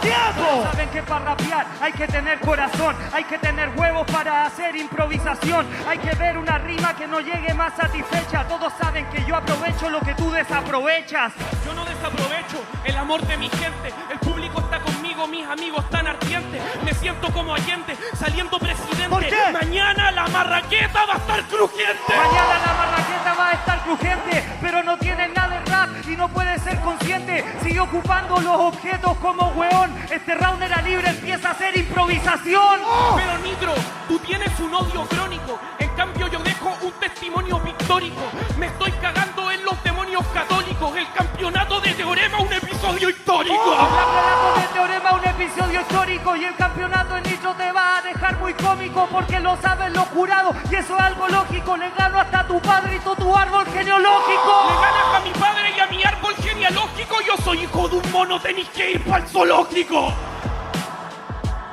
¡Tiempo! Saben que para rapear hay que tener corazón, hay que tener huevos para hacer improvisación, hay que ver una rima que no llegue más satisfecha. Todos saben que yo aprovecho lo que tú desaprovechas. Yo no desaprovecho el amor de mi gente. El público está conmigo, mis amigos están ardientes. Me siento como Allende, saliendo presidente. ¿Por qué? Mañana la marraqueta va a estar crujiente. Mañana la marraqueta va a estar crujiente, pero no tiene nada de rap y no puede ser consciente. Sigue ocupando los objetos como hueón. Este round era libre, empieza a hacer improvisación. Pero Nitro, tú tienes un odio crónico. En cambio yo dejo un testimonio pictórico. Me estoy cagando en los demonios católicos. El campeonato de Teorema, un episodio histórico. El campeonato de Teorema, un episodio histórico. Y el campeonato en Nitro te va a dejar muy cómico, porque lo saben los jurados y eso es algo lógico. Le gano hasta a tu padre y todo tu árbol genealógico. Le ganas a mi padre y a mi árbol genealógico. Yo soy hijo de un mono, tenés que ir pa'l zoológico.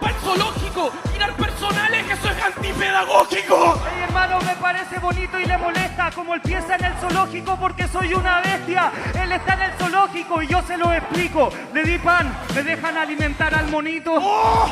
Pa'l zoológico, tirar personales, eso es antipedagógico. Hey, hermano, me parece bonito y le molesta como él piensa en el zoológico, porque soy una bestia. Él está en el zoológico y yo se lo explico. Le di pan, ¿me dejan alimentar al monito? ¡Oh!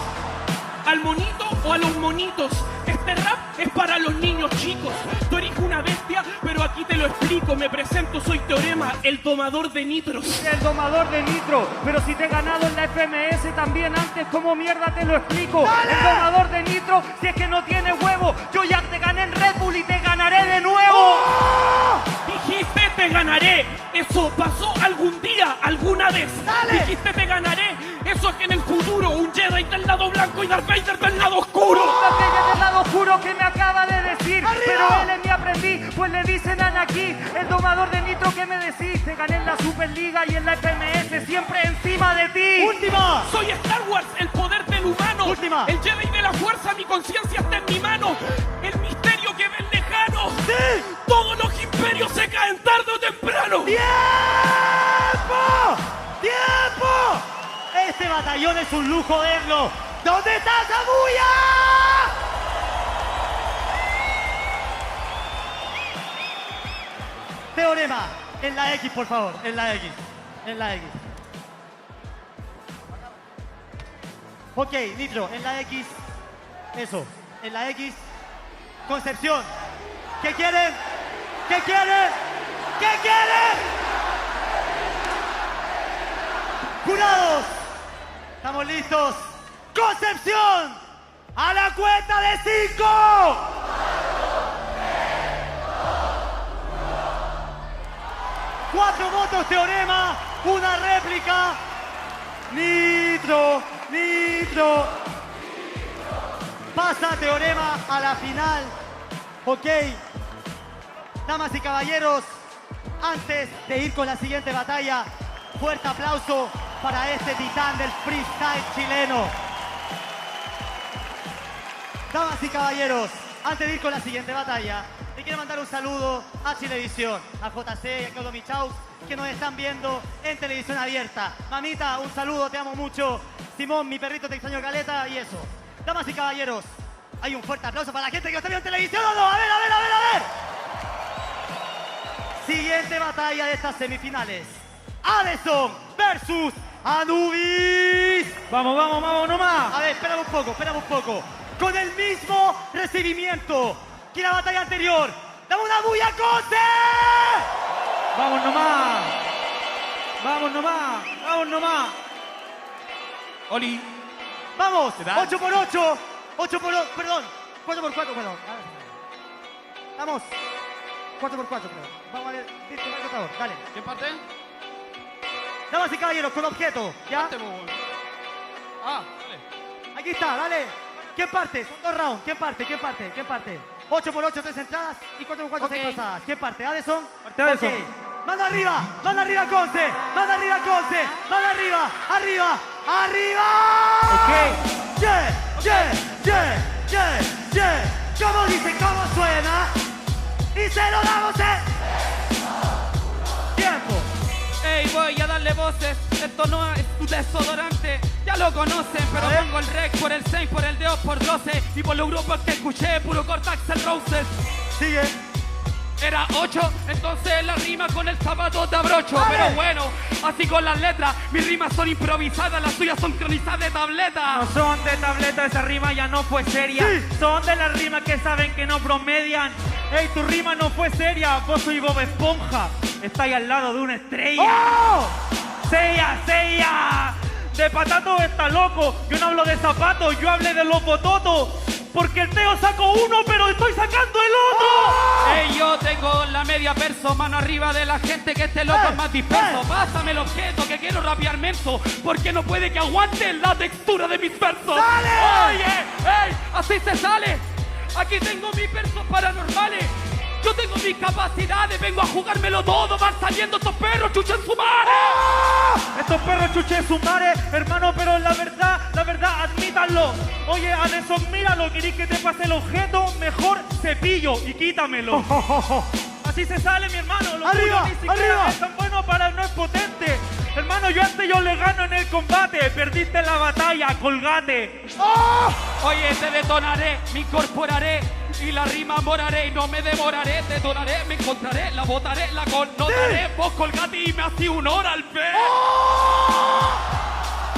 ¿Al monito o a los monitos? Este rap es para los niños chicos. Tú eres una bestia, pero aquí te lo explico. Me presento, soy Teorema, el domador de nitros. El domador de nitro, pero si te he ganado en la FMS también antes, ¿cómo mierda te lo explico? ¡Dale! El domador de nitro, si es que no tiene huevo, yo ya te gané en Red Bull y te ganaré de nuevo. ¡Oh! Dijiste te ganaré, eso pasó algún día, alguna vez. ¡Dale! Dijiste te ganaré, eso es que en el futuro un Jedi del lado blanco y Darth Vader del lado oscuro. Darth Vader del lado oscuro que me acaba de decir. ¡Arriba! Pero él es mi aprendiz, pues le dicen Anakin. El domador de nitro, ¿qué me decís? Te gané en la Superliga y en la FMS, siempre encima de ti. ¡Última! Soy Star Wars, el poder del humano. ¡Última! El Jedi de la fuerza, mi conciencia está en mi mano. El misterio que ven lejano. ¡Sí! Todos los imperios se caen tarde o temprano. ¡Tiempo! ¡Tiempo! emoción es un lujo verlo. ¿Dónde está Sabuya? Teorema, en la X, por favor, en la X, en la X. Ok, Nitro, en la X, eso, en la X. Concepción, ¿qué quieren? ¿Qué quieren? ¿Qué quieren? Jurados, ¿estamos listos? Concepción, a la cuenta de 5. 4 votos Teorema, una réplica. Nitro, Nitro. Pasa Teorema a la final. Ok. Damas y caballeros, antes de ir con la siguiente batalla, fuerte aplauso para este titán del freestyle chileno. Damas y caballeros, antes de ir con la siguiente batalla, le quiero mandar un saludo a Chilevisión, a JC y a Claudio Michaus, que nos están viendo en televisión abierta. Mamita, un saludo, te amo mucho. Simón, mi perrito, te extraño caleta y eso. Damas y caballeros, hay un fuerte aplauso para la gente que nos está viendo en televisión o no. A ver, a ver, a ver, a ver. Siguiente batalla de estas semifinales. Adeson versus Anubis. Vamos, vamos, vamos nomás. A ver, espérame un poco, espérame un poco. Con el mismo recibimiento que la batalla anterior. ¡Dame una bulla, Cose! Vamos nomás. Vamos nomás. Vamos nomás. Oli. Vamos, 8 por 8. 8 por 8, perdón. 4 por 4, perdón. Vamos. 4 por 4, perdón. Vamos a ver, viste el agotador, dale. ¿Qué parte? Damas y caballeros, con objeto, ¿ya? Ah, dale. Aquí está, dale. ¿Quién parte? Son 2 rounds. ¿Quién parte? ¿Quién parte? ¿Quién parte? 8 por 8, 3 entradas y 4 por 4, 6 pasadas. ¿Quién parte? ¿Adeson? Parte Adeson. Ok. Mano arriba, Conce. Mano arriba, Conce. Mano arriba, arriba, arriba. Ok. Yeah. ¿Cómo dice? ¿Cómo suena? Y se lo damos tiempo. Ey, voy a darle voces. Esto no es tu desodorante. Ya lo conocen, pero pongo el rec por el 6, por el D2, por 12 y por los grupos que escuché, puro Cortax el Roses. Sigue. Era 8, entonces la rima con el zapato te abrocho. ¡Vale! Pero bueno, así con las letras, mis rimas son improvisadas, las tuyas son cronizadas de tableta. No son de tableta, esa rima ya no fue seria. Sí. Son de las rimas que saben que no promedian. Ey, tu rima no fue seria, vos soy Bob Esponja. Estáis al lado de una estrella. ¡Oh! ¡Sella! De patato está loco. Yo no hablo de zapatos, yo hablé de los bototos. Porque el Teo sacó uno, pero estoy sacando el otro. ¡Oh! Ey, yo tengo la media perso, mano arriba de la gente que este loco es más disperso. Pásame el objeto que quiero rapear menso, porque no puede que aguante la textura de mis versos. ¡Dale! Oye, ey, así se sale. Aquí tengo mis versos paranormales. Yo tengo mis capacidades, vengo a jugármelo todo. Van saliendo estos perros, chuchen su madre. Estos perros chuchen su madre, hermano, pero la verdad, admítanlo. Oye, Adeson, míralo, querés que te pase el objeto, mejor cepillo y quítamelo. Así se sale, mi hermano. Lo Arriba, tuyo ni siquiera arriba. es tan bueno para no es potente. Hermano, yo le gano en el combate. Perdiste la batalla, colgate. ¡Oh! Oye, te detonaré, me incorporaré y la rima moraré y no me demoraré. Detonaré, me encontraré, la botaré, la connotaré. Vos colgate y me hacía un hora al fe.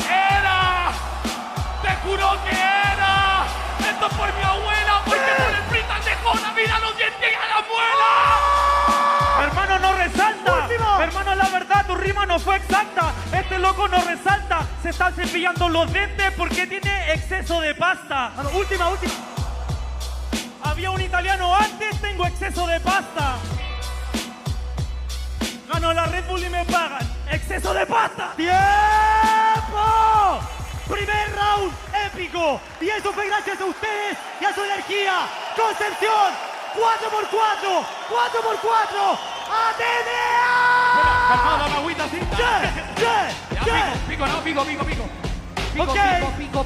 ¡Era! ¡Te juro que era! Esto fue mi abuela, porque por el freestyle dejó la vida a los dientes y a la muela. Hermano, no resalta. Último. Hermano, la verdad, tu rima no fue exacta. Este loco no resalta. Se está cepillando los dientes porque tiene exceso de pasta. Mano, última. Había un italiano antes, tengo exceso de pasta. Gano la Red Bull y me pagan. ¡Exceso de pasta! ¡Tiempo! Primer round épico. Y eso fue gracias a ustedes y a su energía. Concepción, 4 por 4. 4 por 4. ¡Atenea! Calmado, dame agüita, sí. Yeah. Pico, pico. Ok. Pico.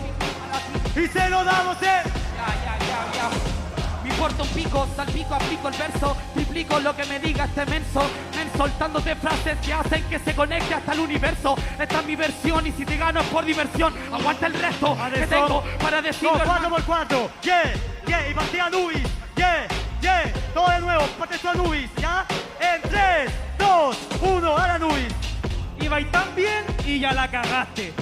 Y se lo damos, Ya. Me importa un pico, salpico, aplico el verso, triplico lo que me diga este menso. soltándote frases que hacen que se conecte hasta el universo. Esta es mi versión y si te gano es por diversión. Aguanta el resto que tengo para decirlo. 4x4, y partida Anubis, todo de nuevo, parte tu Anubis, ¿ya? En 3, 2, 1, ahora Anubis. Iba y tan bien y ya la cagaste.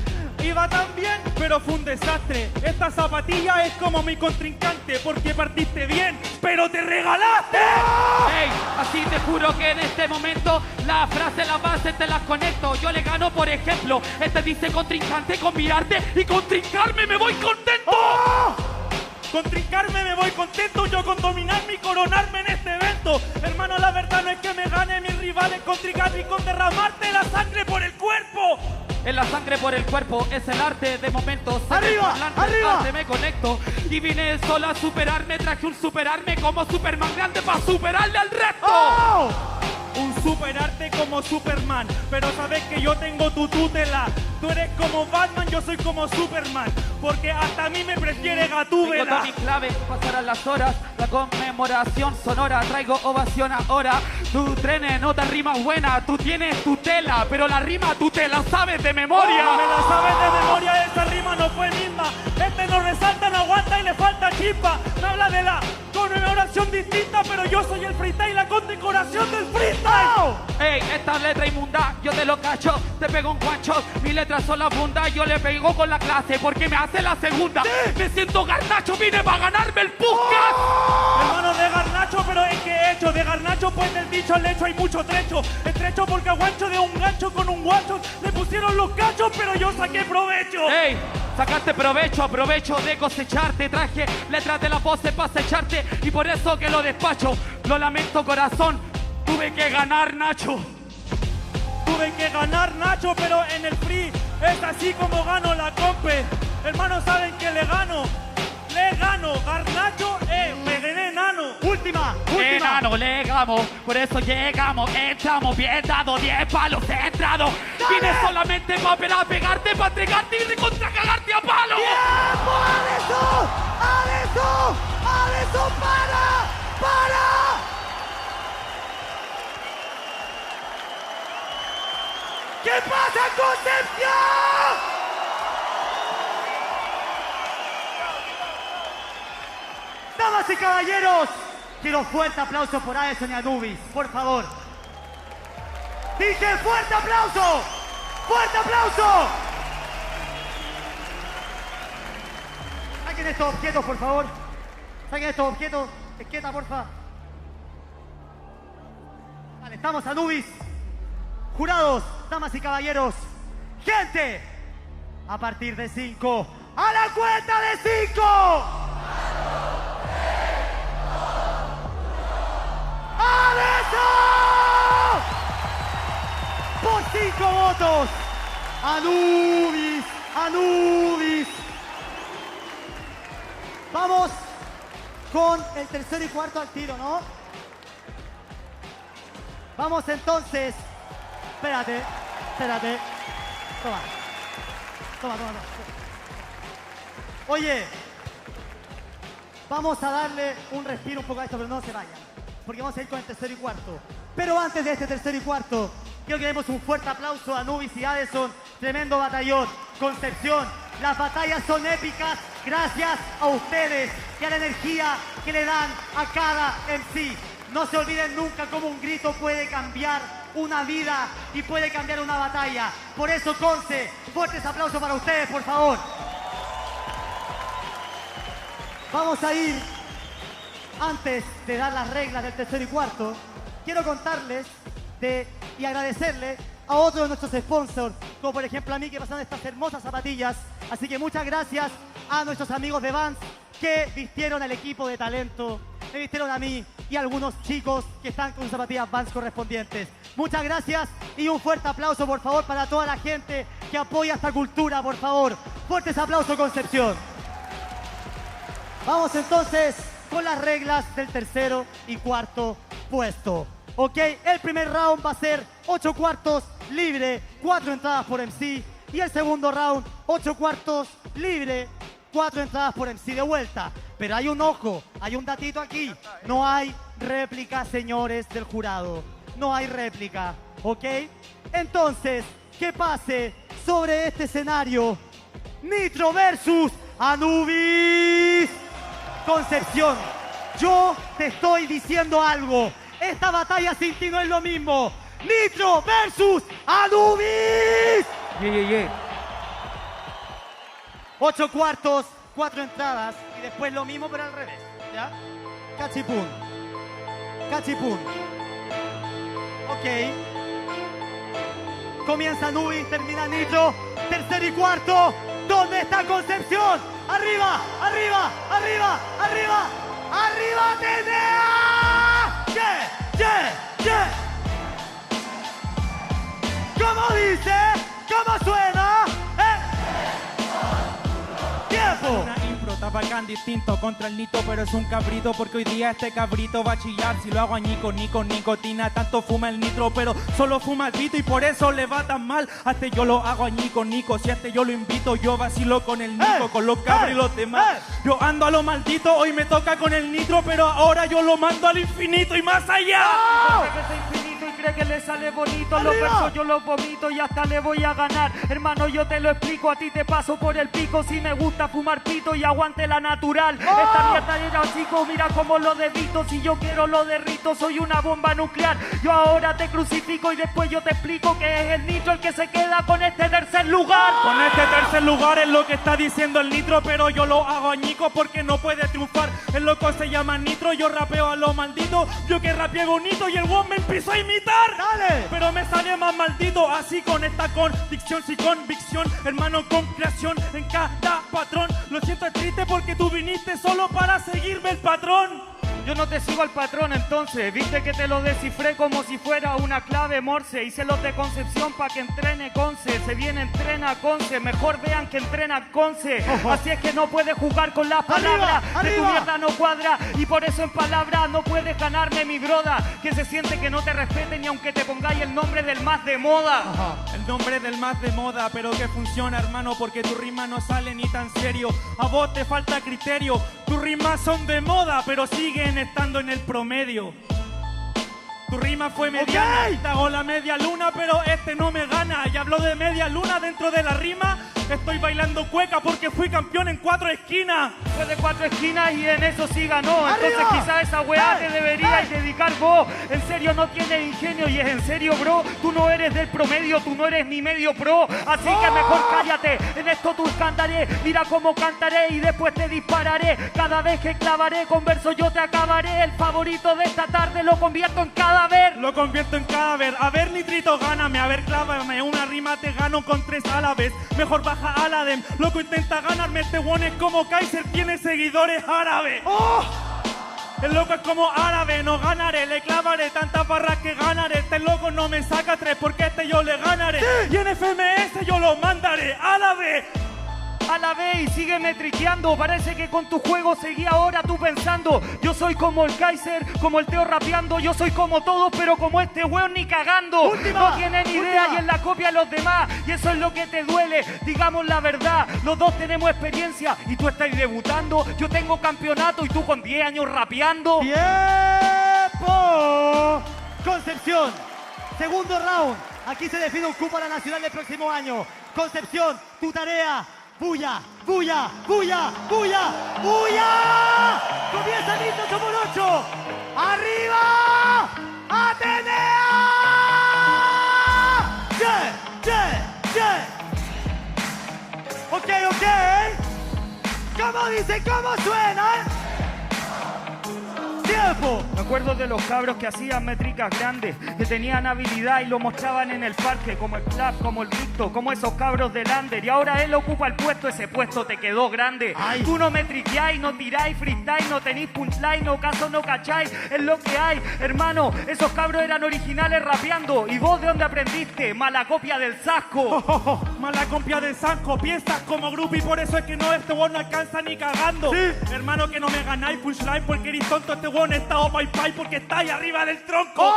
Iba tan bien, pero fue un desastre. Esta zapatilla es como mi contrincante, porque partiste bien, pero te regalaste. Ey, así te juro que en este momento la frase, la base te las conecto. Yo le gano, por ejemplo, este dice contrincante con mirarte y con trincarme me voy contento. Con trincarme me voy contento, yo con dominarme y coronarme en este evento. Hermano, la verdad no es que me gane mis rivales con trincarme y con derramarte la sangre por el cuerpo. En la sangre por el cuerpo es el arte de momentos. ¡Arriba! ¡Arriba! Me conecto y vine solo a superarme. Traje un superarme como Superman grande para superarle al resto. ¡Oh! Un superarte como Superman, pero sabes que yo tengo tu tutela. Tú eres como Batman, yo soy como Superman, porque hasta a mí me prefiere Gatúbela. Tengo mi clave, pasarán las horas, la conmemoración sonora, traigo ovación ahora. Tu trenes, no te rimas buena, tú tienes tu tela, pero la rima tú te la sabes de memoria. Me la sabes de memoria, esa rima no fue misma. Este no resalta, no aguanta y le falta chispa. Me habla de la conmemoración distinta, pero yo soy el freestyle, la condecoración del freestyle. Ey, esta letra inmunda, yo te lo cacho, te pego un guacho, mi letra son la funda, yo le pego con la clase porque me hace la segunda. ¿Sí? Me siento garnacho, vine para ganarme el podcast. Hermano de garnacho, pero es que he hecho de garnacho, pues del dicho al hecho hay mucho trecho. Estrecho porque a guancho de un gancho con un guacho le pusieron los cachos, pero yo saqué provecho. Ey, sacaste provecho, aprovecho de cosecharte, traje letras de la pose para acecharte y por eso que lo despacho. Lo lamento, corazón, tuve que ganar, Nacho. Tuve que ganar, Nacho, pero en el free es así como gano la compe. Hermanos, saben que le gano, Garnacho, me gané Nano. Última. Nano, le gamo, por eso llegamos, entramos, bien dado, 10 palos entrado. Vine solamente para pegarte, para entregarte y recontra cagarte a palo. ¡Tiempo! ¡Adeso! ¡Para! ¿Qué pasa, Concepción? Damas y caballeros, quiero fuerte aplauso por Adeson y Anubis, por favor. Dije fuerte aplauso. Saquen estos objetos, por favor. Esquieta, porfa. Vale, estamos, Anubis. Jurados, damas y caballeros, gente, a partir de 5, a la cuenta de 5. ¡Adeso! Por 5 votos, Anubis. Vamos con el tercero y cuarto al tiro, ¿no? Vamos entonces. Espérate. Toma. Oye, vamos a darle un respiro un poco a esto, pero no se vayan, porque vamos a ir con el tercero y cuarto. Pero antes de este tercero y cuarto, quiero que demos un fuerte aplauso a Anubis y Adeson. Tremendo batallón. Concepción, las batallas son épicas gracias a ustedes y a la energía que le dan a cada MC. No se olviden nunca cómo un grito puede cambiar una vida y puede cambiar una batalla. Por eso, Conce, fuertes aplausos para ustedes, por favor. Vamos a ir, antes de dar las reglas del tercero y cuarto, quiero contarles y agradecerle a otros de nuestros sponsors, como por ejemplo a mí, que pasaron estas hermosas zapatillas. Así que muchas gracias a nuestros amigos de Vans que vistieron al equipo de talento, me vistieron a mí y a algunos chicos que están con sus zapatillas Vans correspondientes. Muchas gracias y un fuerte aplauso, por favor, para toda la gente que apoya esta cultura, por favor. Fuertes aplausos, Concepción. Vamos entonces con las reglas del tercero y cuarto puesto. Ok, el primer round va a ser 8 cuartos libre, 4 entradas por MC. Y el segundo round, 8 cuartos libre, 4 entradas por MC de vuelta. Pero hay un ojo, hay un datito aquí. No hay réplica, señores del jurado. no hay réplica, ¿ok? Entonces, que pase sobre este escenario Nitro versus Anubis. Concepción, yo te estoy diciendo algo. Esta batalla sin ti no es lo mismo. Nitro versus Anubis. 8 cuartos, 4 entradas y después lo mismo pero al revés, ¿ya? Cachipún. Cachipún. Ok. Comienza Anubis, termina Nitro. Tercer y cuarto. ¿Dónde está Concepción? ¡Arriba! ¡Arriba! ¡Arriba! ¡Arriba! ¡Arriba, Atenea! ¡Yeah! ¡Yeah! ¡Yeah! ¿Cómo dice? ¿Cómo suena? ¡Tiempo! Una impro, está bacán, distinto contra el Nito, pero es un cabrito porque hoy día este cabrito va a chillar si lo hago a Nico, nicotina. Tanto fuma el Nitro, pero solo fuma el pito y por eso le va tan mal. A este yo lo hago a Nico, si a este yo lo invito, yo vacilo con el Nico, con los cabros y los demás. Yo ando a lo maldito, hoy me toca con el Nitro, pero ahora yo lo mando al infinito y más allá. Cree que le sale bonito, los versos yo los vomito y hasta le voy a ganar. Hermano, yo te lo explico, a ti te paso por el pico. Si me gusta fumar pito y aguante la natural. Esta mierda era chico, mira cómo lo debito. Si yo quiero lo derrito, soy una bomba nuclear. Yo ahora te crucifico y después yo te explico que es el Nitro el que se queda con este tercer lugar. Con este tercer lugar es lo que está diciendo el Nitro, pero yo lo hago a Nico porque no puede triunfar. El loco se llama Nitro, yo rapeo a lo maldito. Yo que rapeé bonito y el one me empezó a imitar. ¡Dale! Pero me sale más maldito, así con esta convicción, sí convicción, hermano, con creación en cada patrón. Lo siento, es triste porque tú viniste solo para seguirme el patrón. Yo no te sigo al patrón entonces, viste que te lo descifré como si fuera una clave Morse. Hice los de Concepción pa' que entrene Conce, se viene entrena Conce, mejor vean que entrena Conce. Así es que no puedes jugar con las palabras, de tu mierda no cuadra y por eso en palabras no puedes ganarme mi broda. Que se siente que no te respeten ni aunque te pongáis el nombre del más de moda. El nombre del más de moda, pero que funciona, hermano, porque tu rima no sale ni tan serio. A vos te falta criterio, tus rimas son de moda, pero siguen estando en el promedio. Tu rima fue mediana, te hago la media luna, pero este no me gana. Y hablo de media luna dentro de la rima. Estoy bailando cueca porque fui campeón en 4 esquinas. Fue de 4 esquinas y en eso sí ganó. Entonces quizás esa weá te deberías dedicar vos. En serio no tienes ingenio y es en serio, bro. Tú no eres del promedio, tú no eres ni medio pro. Así que mejor cállate, en esto tú cantaré. Mira cómo cantaré y después te dispararé. Cada vez que clavaré con verso yo te acabaré. El favorito de esta tarde lo convierto en cadáver. Lo convierto en cadáver. A ver, Nitrito, gáname. A ver, clávame. Una rima te gano con 3 a la vez. Mejor baja a la dem. Loco, intenta ganarme. Este one es como Kaiser, tiene seguidores árabes. El loco es como árabe, no ganaré. Le clavaré tantas barras que ganaré. Este loco no me saca 3 porque este yo le ganaré. Y en FMS yo lo mandaré a la vez. A la vez y sígueme triqueando. Parece que con tu juego seguí ahora tú pensando. Yo soy como el Kaiser, como el Teo rapeando. Yo soy como todos, pero como este weón ni cagando. No tienen idea y en la copia los demás. Y eso es lo que te duele, digamos la verdad. Los dos tenemos experiencia y tú estás debutando. Yo tengo campeonato y tú con 10 años rapeando. ¡Tiempo! Concepción, segundo round. Aquí se define un cupo a la nacional del próximo año. Concepción, tu tarea. ¡Bulla! ¡Bulla! ¡Bulla! ¡Bulla! ¡Bulla! ¡Comienza el Nitro como 8! ¡Arriba! ¡Atenea! ¡Yeah! ¡Yeah! ¡Yeah! Ok. ¿Cómo dice? ¿Cómo suena? ¡Tiempo! Me acuerdo de los cabros que hacían métricas grandes, que tenían habilidad y lo mostraban en el parque, como el Clap, como el Victo, como esos cabros de Lander. Y ahora él ocupa el puesto, ese puesto te quedó grande. Ay. Tú no metriqueáis, no tiráis freestyle, no tenéis punchline, no caso no cacháis, es lo que hay. Hermano, esos cabros eran originales rapeando. ¿Y vos de dónde aprendiste? Mala copia del Sasco. Mala copia del Sasco, piensas como grupo y por eso es que no, este weón no alcanza ni cagando. ¿Sí? Hermano, que no me ganáis punchline porque eres tonto, este weón está opa y pay porque está ahí arriba del tronco.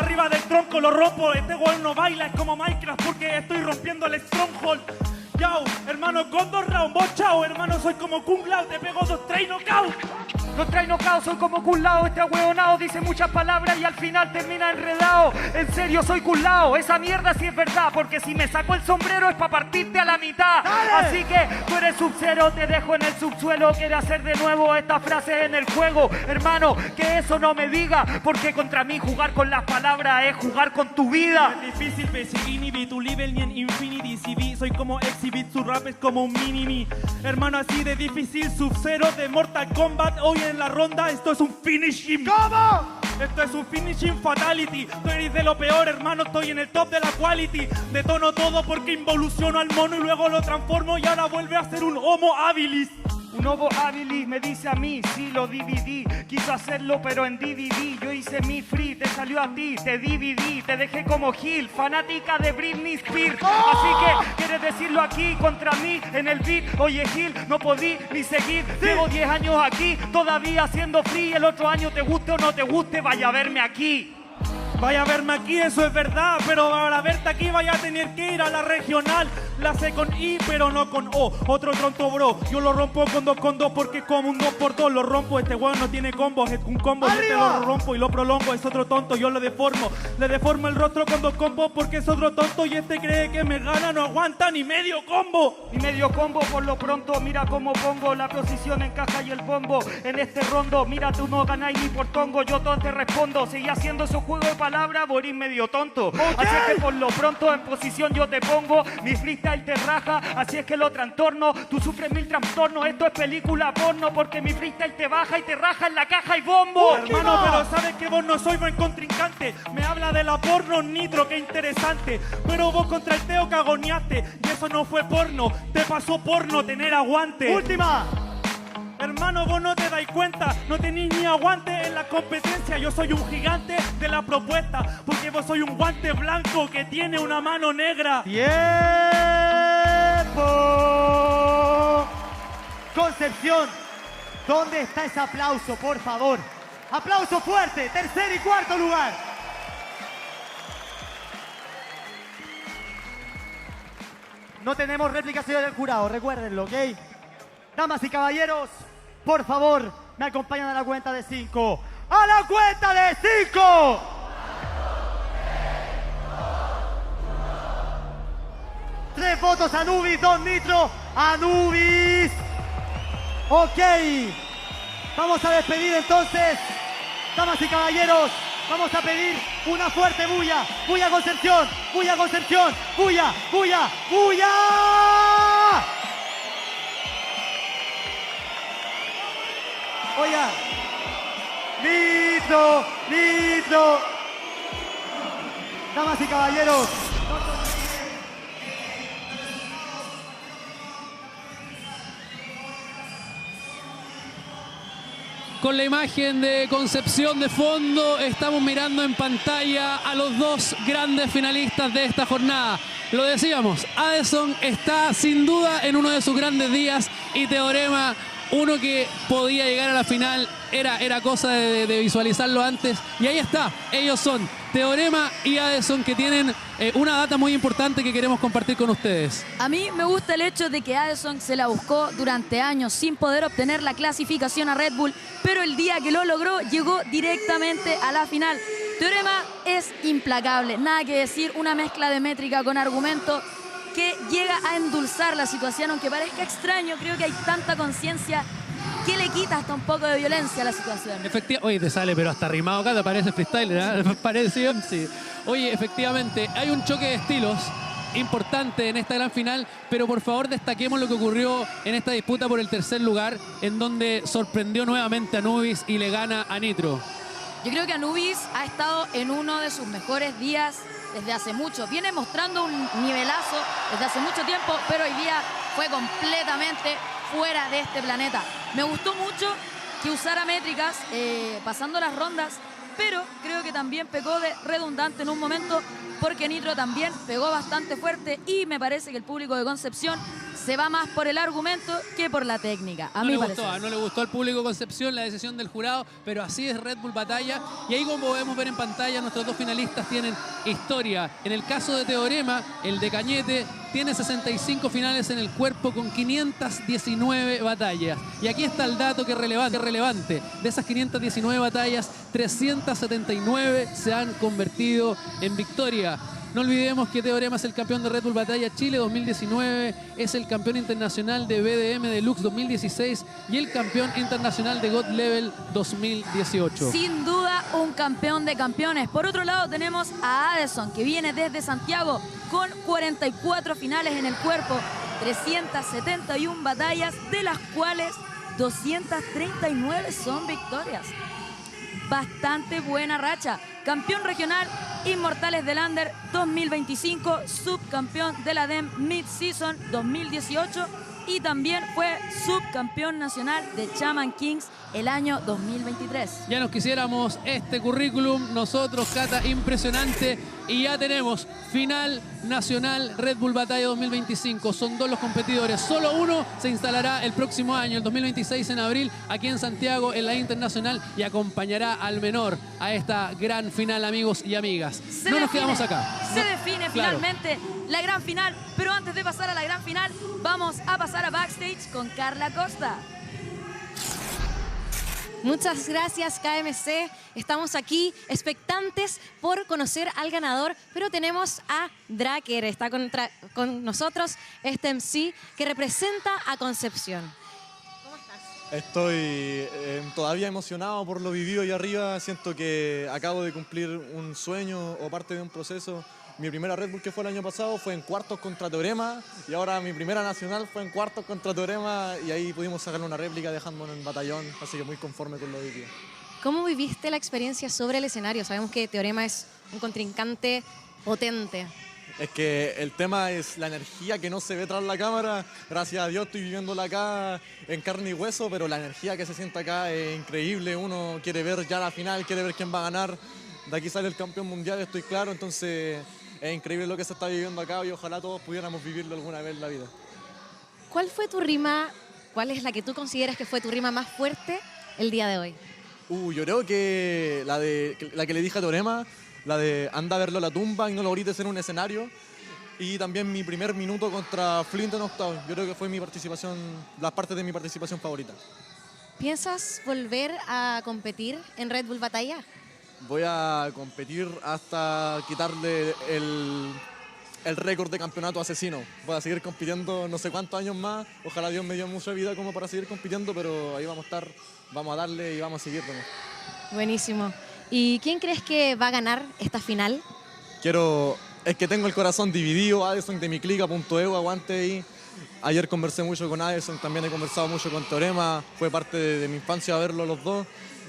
Arriba del tronco lo rompo, este weón no baila, es como Minecraft porque estoy rompiendo el stronghold. Yao, hermano, con 2 rounds, vos chao, hermano, soy como Kung Lao, te pego 2 3 knockout. Los trae nocaos, soy como culao. Este ahueonao dice muchas palabras y al final termina enredado. En serio, soy culao. Esa mierda sí es verdad, porque si me saco el sombrero es para partirte a la mitad. ¡Dale! Así que tú eres Sub-Zero, te dejo en el subsuelo. Quiere hacer de nuevo esta frase en el juego. Hermano, que eso no me diga, porque contra mí jugar con las palabras es jugar con tu vida. Es difícil perseguir tu level ni en Infinity CV. Soy como Exhibit, su rap es como un mini-me. Hermano, así de difícil, Sub-Zero de Mortal Kombat. Hoy en la ronda, esto es un finishing. ¿Cómo? Esto es un finishing fatality. Tú eres de lo peor, hermano, estoy en el top de la quality. Detono todo porque involuciono al mono y luego lo transformo y ahora vuelve a ser un homo habilis. Un Homo habilis me dice a mí, sí lo dividí. Quiso hacerlo pero en DVD. Yo hice mi free, te salió a ti, te dividí. Te dejé como Gil, fanática de Britney Spears. Así que, ¿quieres decirlo aquí contra mí en el beat? Oye Gil, no podí ni seguir. Llevo 10 años aquí, todavía haciendo free. El otro año te guste o no te guste, vaya a verme aquí. Vaya a verme aquí, eso es verdad, pero para verte aquí vaya a tener que ir a la regional. La sé con I, pero no con O. Otro tronco, bro. Yo lo rompo con 2 porque es como un 2x2. Lo rompo, este weón no tiene combos. Es un combo, yo te lo rompo y lo prolongo. Es otro tonto, yo lo deformo. Le deformo el rostro con 2 combos porque es otro tonto y este cree que me gana. No aguanta ni medio combo. Ni medio combo por lo pronto. Mira cómo pongo la posición en caja y el bombo. En este rondo, mira tú no ganáis ni por tongo. Yo todo te respondo. Seguí haciendo esos juegos de palabras, morir medio tonto. Okay. Así es que por lo pronto en posición yo te pongo. Mi freestyle te raja, así es que lo trastorno. Tú sufres 1000 trastornos, esto es película porno. Porque mi freestyle te baja y te raja en la caja y bombo. Hermano, pero sabes que vos no sois buen contrincante. Me habla de la porno Nitro, qué interesante. Pero vos contra el Teo cagoneaste. Y eso no fue porno, te pasó porno tener aguante. Última. Hermano, vos no te dais cuenta, no tenéis ni aguante en la competencia. Yo soy un gigante de la propuesta, porque vos soy un guante blanco que tiene una mano negra. ¡Tiempo! Concepción, ¿dónde está ese aplauso, por favor? Aplauso fuerte, tercer y cuarto lugar. No tenemos réplica, señor del jurado, recuérdenlo, ¿ok? Damas y caballeros, por favor, me acompañan a la cuenta de 5. ¡A la cuenta de 5! Tres votos Anubis, 2 Nitro, Anubis. Ok, vamos a despedir entonces, damas y caballeros, vamos a pedir una fuerte bulla. Bulla Concepción, bulla Concepción, bulla, bulla, bulla. Oiga, Nitro, Nitro. Damas y caballeros. Con la imagen de Concepción de fondo, estamos mirando en pantalla a los 2 grandes finalistas de esta jornada. Lo decíamos, Addison está sin duda en uno de sus grandes días y Teorema, uno que podía llegar a la final, era cosa de visualizarlo antes. Y ahí está, ellos son Teorema y Addison, que tienen una data muy importante que queremos compartir con ustedes. A mí me gusta el hecho de que Addison se la buscó durante años sin poder obtener la clasificación a Red Bull, pero el día que lo logró llegó directamente a la final. Teorema es implacable, nada que decir, una mezcla de métrica con argumento que llega a endulzar la situación, aunque parezca extraño. Creo que hay tanta conciencia que le quita hasta un poco de violencia a la situación. Oye, te sale, pero hasta rimado acá, te parece freestyler, ¿eh? Parece, sí. Oye, efectivamente, hay un choque de estilos importante en esta gran final, pero por favor destaquemos lo que ocurrió en esta disputa por el tercer lugar, en donde sorprendió nuevamente a Anubis y le gana a Nitro. Yo creo que Anubis ha estado en uno de sus mejores días desde hace mucho. Viene mostrando un nivelazo desde hace mucho tiempo, pero hoy día fue completamente fuera de este planeta. Me gustó mucho que usara métricas pasando las rondas, pero creo que también pecó de redundante en un momento, porque Nitro también pegó bastante fuerte y me parece que el público de Concepción se va más por el argumento que por la técnica, a No mi le parecer. gustó, no le gustó al público Concepción la decisión del jurado, pero así es Red Bull Batalla. Y ahí, como podemos ver en pantalla, nuestros dos finalistas tienen historia. En el caso de Teorema, el de Cañete tiene 65 finales en el cuerpo con 519 batallas. Y aquí está el dato que es relevante. De esas 519 batallas, 379 se han convertido en victoria. No olvidemos que Teorema es el campeón de Red Bull Batalla Chile 2019, es el campeón internacional de BDM Deluxe 2016 y el campeón internacional de God Level 2018. Sin duda, un campeón de campeones. Por otro lado, tenemos a Addison, que viene desde Santiago con 44 finales en el cuerpo, 371 batallas, de las cuales 239 son victorias. Bastante buena racha. Campeón regional Inmortales del Under 2025, subcampeón de la DEM Mid-Season 2018 y también fue subcampeón nacional de Shaman Kings el año 2023. Ya nos quisiéramos este currículum, nosotros, Cata, impresionante. Y ya tenemos final nacional Red Bull Batalla 2025. Son dos los competidores. Solo uno se instalará el próximo año, el 2026 en abril, aquí en Santiago, en la Internacional, y acompañará al menor a esta gran final, amigos y amigas. No nos quedamos acá. Se define finalmente la gran final, pero antes de pasar a la gran final, vamos a pasar a backstage con Carla Costa. Muchas gracias, KMC. Estamos aquí expectantes por conocer al ganador, pero tenemos a Draker. Está con nosotros este MC que representa a Concepción. ¿Cómo estás? Estoy todavía emocionado por lo vivido ahí arriba. Siento que acabo de cumplir un sueño o parte de un proceso. Mi primera Red Bull, que fue el año pasado, fue en cuartos contra Teorema, y ahora mi primera nacional fue en cuartos contra Teorema, y ahí pudimos sacarle una réplica dejándonos en batallón, así que muy conforme con lo vivido. ¿Cómo viviste la experiencia sobre el escenario? Sabemos que Teorema es un contrincante potente. Es que el tema es la energía que no se ve tras la cámara. Gracias a Dios estoy viviéndola acá en carne y hueso, pero la energía que se siente acá es increíble. Uno quiere ver ya la final, quiere ver quién va a ganar. De aquí sale el campeón mundial, estoy claro, entonces es increíble lo que se está viviendo acá y ojalá todos pudiéramos vivirlo alguna vez en la vida. ¿Cuál fue tu rima, cuál es la que tú consideras que fue tu rima más fuerte el día de hoy? Yo creo que la que le dije a Teorema, la de anda a verlo a la tumba y no lo grites en un escenario. Y también mi primer minuto contra Flint en octavo. Yo creo que fue mi participación, las partes de mi participación favorita. ¿Piensas volver a competir en Red Bull Batalla? Voy a competir hasta quitarle el récord de campeonato asesino. Voy a seguir compitiendo no sé cuántos años más. Ojalá Dios me dio mucha vida como para seguir compitiendo, pero ahí vamos a estar, vamos a darle y vamos a seguir. Buenísimo. ¿Y quién crees que va a ganar esta final? Es que tengo el corazón dividido. Addison de mi clica.eu, aguante ahí. Ayer conversé mucho con Addison, también he conversado mucho con Teorema. Fue parte de mi infancia verlo los dos.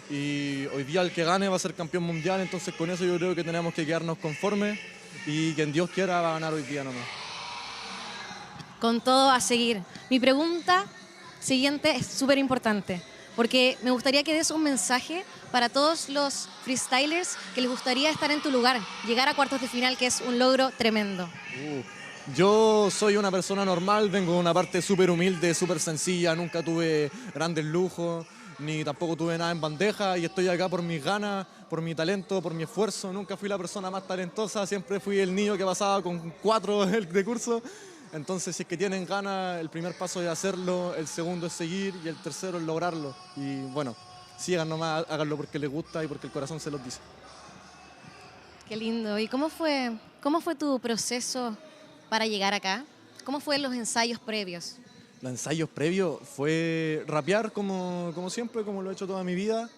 Y hoy día el que gane va a ser campeón mundial, entonces con eso yo creo que tenemos que quedarnos conformes y quien Dios quiera va a ganar hoy día nomás. Con todo a seguir. Mi pregunta siguiente es súper importante, porque me gustaría que des un mensaje para todos los freestylers que les gustaría estar en tu lugar, llegar a cuartos de final, que es un logro tremendo. Yo soy una persona normal, vengo de una parte súper humilde, súper sencilla, nunca tuve grandes lujos, ni tampoco tuve nada en bandeja y estoy acá por mis ganas, por mi talento, por mi esfuerzo. Nunca fui la persona más talentosa, siempre fui el niño que pasaba con 4 de curso. Entonces, si es que tienen ganas, el primer paso es hacerlo, el segundo es seguir y el tercero es lograrlo. Y bueno, sigan nomás, háganlo porque les gusta y porque el corazón se los dice. Qué lindo. ¿Y cómo fue tu proceso para llegar acá? ¿Cómo fueron los ensayos previos? Los ensayos previos fue rapear como siempre, como lo he hecho toda mi vida,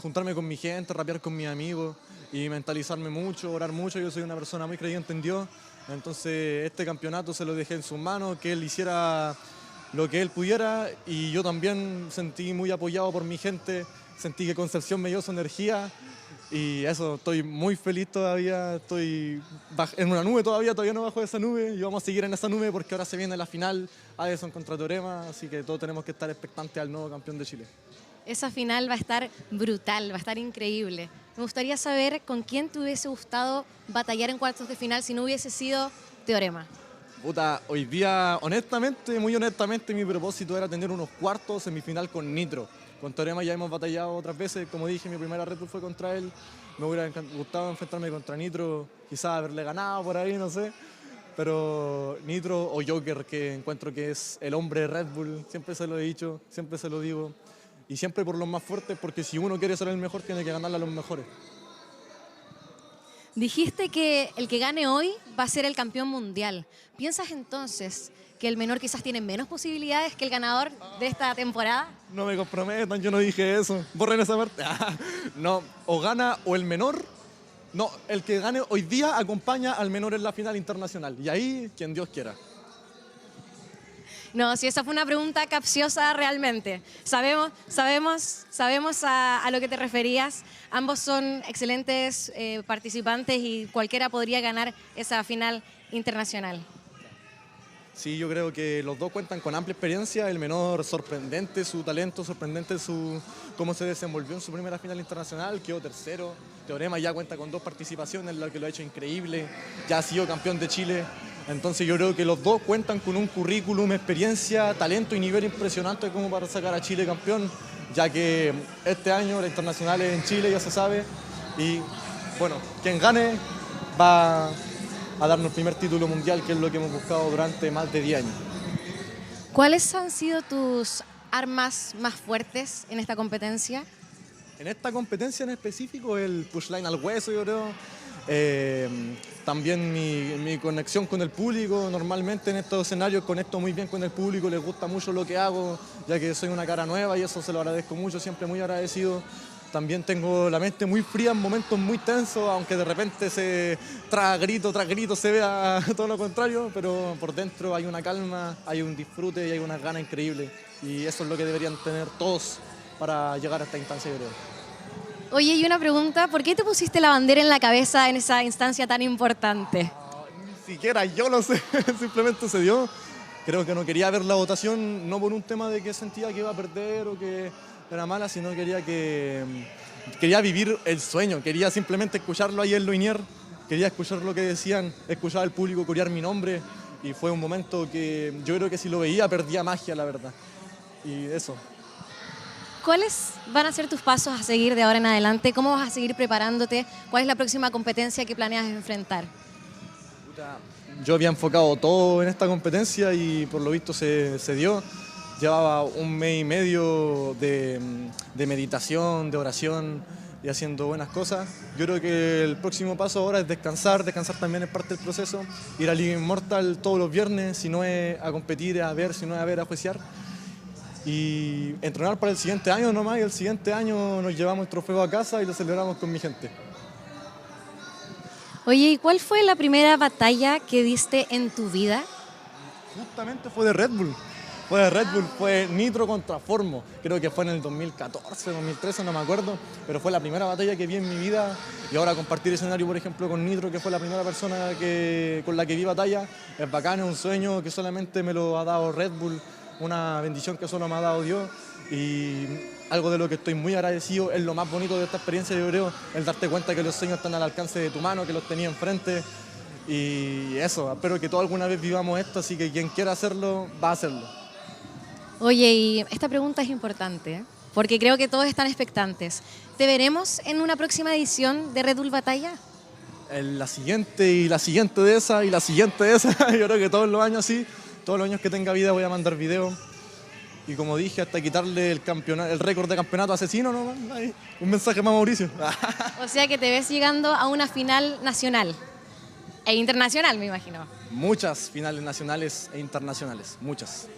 juntarme con mi gente, rapear con mis amigos y mentalizarme mucho, orar mucho. Yo soy una persona muy creyente en Dios, entonces este campeonato se lo dejé en sus manos, que él hiciera lo que él pudiera y yo también sentí muy apoyado por mi gente, sentí que Concepción me dio su energía. Y eso, estoy muy feliz todavía, estoy en una nube todavía no bajo de esa nube y vamos a seguir en esa nube porque ahora se viene la final, Addison contra Teorema, así que todos tenemos que estar expectantes al nuevo campeón de Chile. Esa final va a estar brutal, va a estar increíble. Me gustaría saber con quién te hubiese gustado batallar en cuartos de final si no hubiese sido Teorema. Puta, hoy día, honestamente, muy honestamente, mi propósito era tener unos cuartos semifinal con Nitro. Con Teorema ya hemos batallado otras veces, como dije, mi primera Red Bull fue contra él. Me hubiera gustado enfrentarme contra Nitro, quizás haberle ganado por ahí, no sé. Pero Nitro o Joker, que encuentro que es el hombre de Red Bull, siempre se lo he dicho, siempre se lo digo. Y siempre por los más fuertes, porque si uno quiere ser el mejor, tiene que ganarle a los mejores. Dijiste que el que gane hoy va a ser el campeón mundial. ¿Piensas entonces que el menor quizás tiene menos posibilidades que el ganador de esta temporada? No me comprometan, yo no dije eso. Borren esa parte. No, o gana o el menor. No, el que gane hoy día acompaña al menor en la final internacional. Y ahí, quien Dios quiera. No, si esa fue una pregunta capciosa realmente. Sabemos a lo que te referías. Ambos son excelentes participantes y cualquiera podría ganar esa final internacional. Sí, yo creo que los dos cuentan con amplia experiencia. El menor, sorprendente su talento, sorprendente cómo se desenvolvió en su primera final internacional, quedó tercero. Teorema ya cuenta con 2 participaciones, lo que lo ha hecho increíble. Ya ha sido campeón de Chile. Entonces yo creo que los dos cuentan con un currículum, experiencia, talento y nivel impresionante como para sacar a Chile campeón, ya que este año la internacional es en Chile, ya se sabe. Y bueno, quien gane va a darnos el primer título mundial, que es lo que hemos buscado durante más de 10 años. ¿Cuáles han sido tus armas más fuertes en esta competencia? En esta competencia en específico, el pushline al hueso, yo creo. También mi conexión con el público. Normalmente en estos escenarios conecto muy bien con el público, les gusta mucho lo que hago, ya que soy una cara nueva y eso se lo agradezco mucho, siempre muy agradecido. También tengo la mente muy fría en momentos muy tensos, aunque de repente tras grito se vea todo lo contrario, pero por dentro hay una calma, hay un disfrute y hay una gana increíble. Y eso es lo que deberían tener todos para llegar a esta instancia, yo creo. Oye, y una pregunta, ¿por qué te pusiste la bandera en la cabeza en esa instancia tan importante? Ni siquiera yo lo sé, simplemente se dio. Creo que no quería ver la votación, no por un tema de que sentía que iba a perder o que era mala, sino quería vivir el sueño, quería simplemente escucharlo ahí en Loinier, quería escuchar lo que decían, escuchar al público corear mi nombre, y fue un momento que yo creo que si lo veía perdía magia, la verdad. Y eso. ¿Cuáles van a ser tus pasos a seguir de ahora en adelante? ¿Cómo vas a seguir preparándote? ¿Cuál es la próxima competencia que planeas enfrentar? Yo había enfocado todo en esta competencia y por lo visto se dio. Llevaba 1 mes y medio de meditación, de oración y haciendo buenas cosas. Yo creo que el próximo paso ahora es descansar también es parte del proceso. Ir a Liga Immortal todos los viernes, si no es a competir, a ver, si no es a ver, a juiciar. Y entrenar para el siguiente año nomás, y el siguiente año nos llevamos el trofeo a casa y lo celebramos con mi gente. Oye, ¿y cuál fue la primera batalla que diste en tu vida? Justamente fue de Red Bull. Fue Nitro contra Formo. Creo que fue en el 2014, 2013, no me acuerdo. Pero fue la primera batalla que vi en mi vida. Y ahora compartir escenario, por ejemplo, con Nitro, que fue la primera persona con la que vi batalla, es bacán, es un sueño que solamente me lo ha dado Red Bull. Una bendición que solo me ha dado Dios y algo de lo que estoy muy agradecido. Es lo más bonito de esta experiencia, yo creo, el darte cuenta que los sueños están al alcance de tu mano, que los tenía enfrente, y eso, espero que todos alguna vez vivamos esto, así que quien quiera hacerlo, va a hacerlo. Oye, y esta pregunta es importante, porque creo que todos están expectantes. ¿Te veremos en una próxima edición de Red Bull Batalla? La siguiente y la siguiente de esa y la siguiente de esa, yo creo que todos los años sí. Todos los años que tenga vida voy a mandar video. Y como dije, hasta quitarle el récord de campeonato asesino, ¿no? Ahí, un mensaje más, Mauricio. O sea que te ves llegando a una final nacional e internacional, me imagino. Muchas finales nacionales e internacionales, muchas.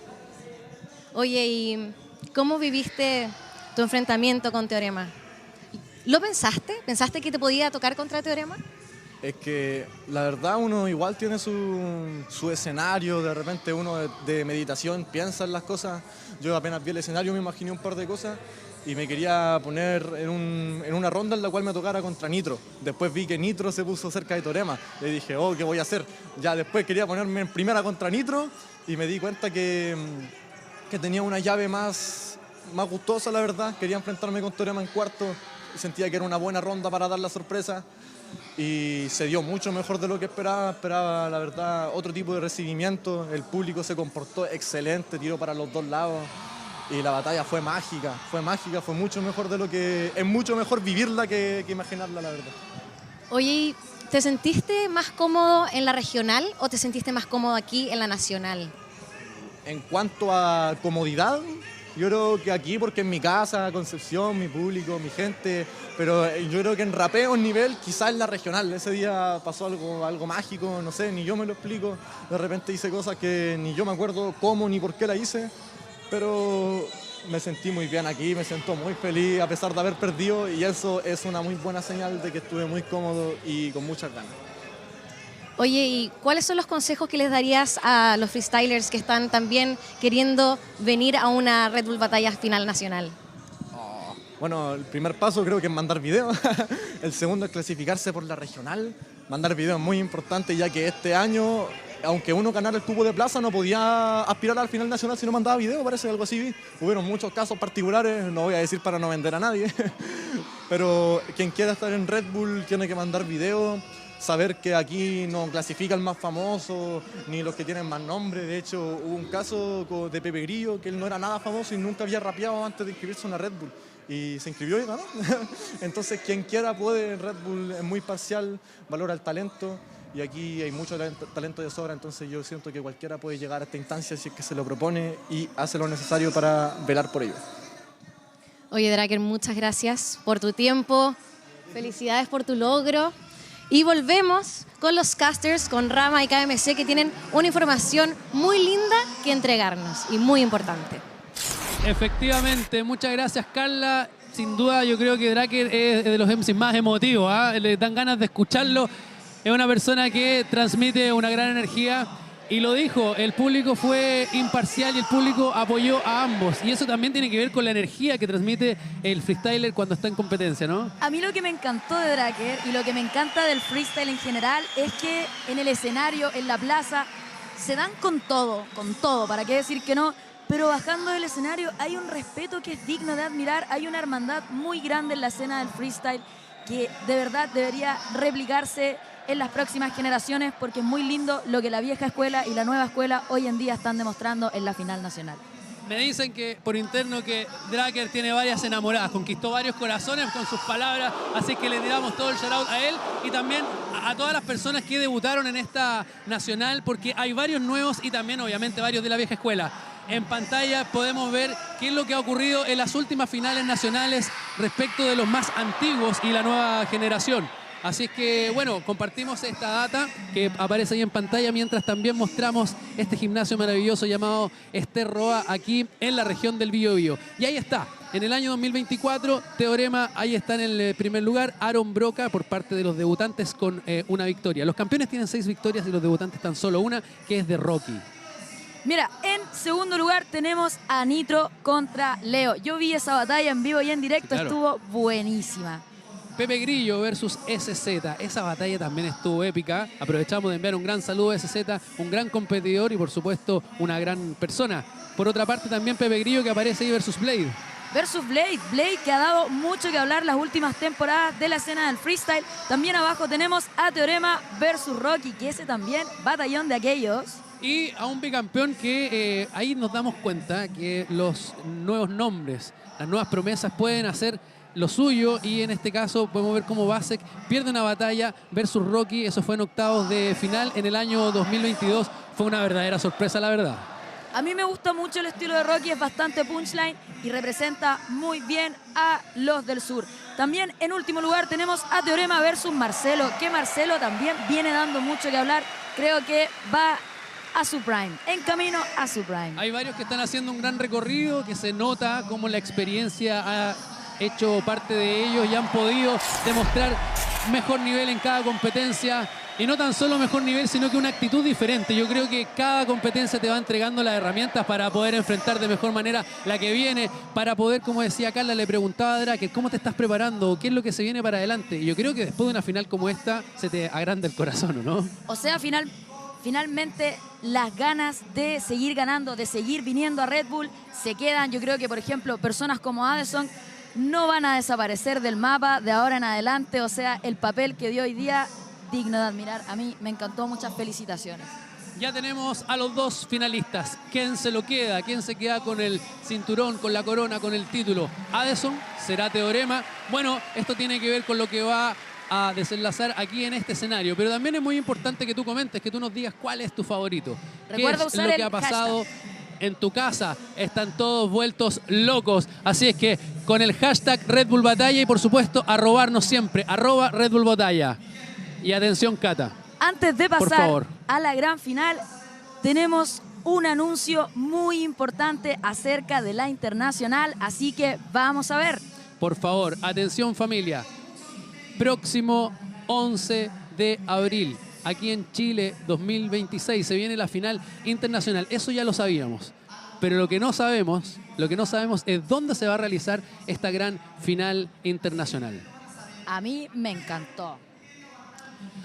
Oye, ¿y cómo viviste tu enfrentamiento con Teorema? ¿Lo pensaste? ¿Pensaste que te podía tocar contra Teorema? Es que la verdad uno igual tiene su escenario, de repente uno de meditación piensa en las cosas. Yo apenas vi el escenario me imaginé un par de cosas y me quería poner en una ronda en la cual me tocara contra Nitro. Después vi que Nitro se puso cerca de Teorema. Le dije, oh, ¿qué voy a hacer? Ya después quería ponerme en primera contra Nitro y me di cuenta que tenía una llave más gustosa, la verdad. Quería enfrentarme con Teorema en cuarto. sentía que era una buena ronda para dar la sorpresa y se dio mucho mejor de lo que esperaba la verdad otro tipo de recibimiento, el público se comportó excelente, tiró para los dos lados y la batalla fue mágica, fue mucho mejor de lo que, es mucho mejor vivirla que imaginarla la verdad. Oye, ¿te sentiste más cómodo en la regional o te sentiste más cómodo aquí en la nacional? En cuanto a comodidad, yo creo que aquí, porque en mi casa, Concepción, mi público, mi gente, pero yo creo que en rapeo, en nivel, quizás en la regional. Ese día pasó algo mágico, no sé, ni yo me lo explico. De repente hice cosas que ni yo me acuerdo cómo ni por qué la hice, pero me sentí muy bien aquí, me siento muy feliz a pesar de haber perdido y eso es una muy buena señal de que estuve muy cómodo y con muchas ganas. Oye, ¿y cuáles son los consejos que les darías a los freestylers que están también queriendo venir a una Red Bull Batalla Final Nacional? Bueno, el primer paso creo que es mandar video. El segundo es clasificarse por la regional. Mandar video es muy importante ya que este año, aunque uno ganara el cupo de plaza, no podía aspirar al final nacional si no mandaba video, parece algo así. Hubieron muchos casos particulares, no voy a decir para no vender a nadie, pero quien quiera estar en Red Bull tiene que mandar video. Saber que aquí no clasifica el más famoso, ni los que tienen más nombre. De hecho, hubo un caso de Pepe Grillo, que él no era nada famoso y nunca había rapeado antes de inscribirse en una Red Bull. Y se inscribió y ganó. Entonces, quien quiera puede. Red Bull es muy parcial, valora el talento. Y aquí hay mucho talento de sobra, entonces yo siento que cualquiera puede llegar a esta instancia si es que se lo propone y hace lo necesario para velar por ello. Oye, Draker, muchas gracias por tu tiempo. Felicidades por tu logro. Y volvemos con los casters, con Rama y KMC, que tienen una información muy linda que entregarnos y muy importante. Efectivamente, muchas gracias, Carla. Sin duda, yo creo que Draker es de los MCs más emotivos, ¿eh? Le dan ganas de escucharlo. Es una persona que transmite una gran energía. Y lo dijo, el público fue imparcial y el público apoyó a ambos. Y eso también tiene que ver con la energía que transmite el freestyler cuando está en competencia, ¿no? A mí lo que me encantó de Draker y lo que me encanta del freestyle en general es que en el escenario, en la plaza, se dan con todo, para qué decir que no. Pero bajando del escenario hay un respeto que es digno de admirar, hay una hermandad muy grande en la escena del freestyle que de verdad debería replicarse en las próximas generaciones porque es muy lindo lo que la vieja escuela y la nueva escuela hoy en día están demostrando en la final nacional. Me dicen que por interno que Draker tiene varias enamoradas, conquistó varios corazones con sus palabras, así que le tiramos todo el shoutout a él y también a todas las personas que debutaron en esta nacional porque hay varios nuevos y también obviamente varios de la vieja escuela. En pantalla podemos ver qué es lo que ha ocurrido en las últimas finales nacionales respecto de los más antiguos y la nueva generación. Así es que, bueno, compartimos esta data que aparece ahí en pantalla mientras también mostramos este gimnasio maravilloso llamado Ester Roa aquí en la región del Biobío. Y ahí está, en el año 2024, Teorema, ahí está en el primer lugar, Aaron Broca por parte de los debutantes con una victoria. Los campeones tienen 6 victorias y los debutantes tan solo una, que es de Rocky. Mira, en segundo lugar tenemos a Nitro contra Leo. Yo vi esa batalla en vivo y en directo, sí, claro. Estuvo buenísima. Pepe Grillo versus SZ. Esa batalla también estuvo épica. Aprovechamos de enviar un gran saludo a SZ, un gran competidor y por supuesto una gran persona. Por otra parte también Pepe Grillo que aparece ahí versus Blade. Versus Blade. Blade que ha dado mucho que hablar las últimas temporadas de la escena del freestyle. También abajo tenemos a Teorema versus Rocky, que ese también batallón de aquellos. Y a un bicampeón que ahí nos damos cuenta que los nuevos nombres, las nuevas promesas pueden hacer lo suyo y en este caso podemos ver cómo Basek pierde una batalla versus Rocky. Eso fue en octavos de final en el año 2022. Fue una verdadera sorpresa, la verdad. A mí me gusta mucho el estilo de Rocky, es bastante punchline y representa muy bien a los del sur. También en último lugar tenemos a Teorema versus Marcelo, que Marcelo también viene dando mucho que hablar. Creo que va a su prime, en camino a su prime. Hay varios que están haciendo un gran recorrido, que se nota cómo la experiencia ha hecho parte de ellos y han podido demostrar mejor nivel en cada competencia. Y no tan solo mejor nivel, sino que una actitud diferente. Yo creo que cada competencia te va entregando las herramientas para poder enfrentar de mejor manera la que viene, para poder, como decía Carla, le preguntaba a Draker, ¿cómo te estás preparando? ¿Qué es lo que se viene para adelante? Y yo creo que después de una final como esta, se te agranda el corazón, ¿no? O sea, finalmente las ganas de seguir ganando, de seguir viniendo a Red Bull, se quedan. Yo creo que, por ejemplo, personas como Addison no van a desaparecer del mapa de ahora en adelante. O sea, el papel que dio hoy día, digno de admirar. A mí me encantó, muchas felicitaciones. Ya tenemos a los dos finalistas. ¿Quién se lo queda? ¿Quién se queda con el cinturón, con la corona, con el título? ¿Addison? ¿Será Teorema? Bueno, esto tiene que ver con lo que va a desenlazar aquí en este escenario. Pero también es muy importante que tú comentes, que tú nos digas cuál es tu favorito. Recuerda ¿Qué es usar lo que el ha pasado hashtag. en tu casa? Están todos vueltos locos. Así es que con el hashtag Red Bull Batalla y por supuesto arrobarnos siempre, @Red Bull Batalla. Y atención, Cata. Antes de Por pasar favor. a la gran final, tenemos un anuncio muy importante acerca de la internacional, así que vamos a ver. Por favor, atención familia. Próximo 11 de abril, aquí en Chile 2026, se viene la final internacional. Eso ya lo sabíamos. Pero lo que no sabemos es dónde se va a realizar esta gran final internacional. A mí me encantó.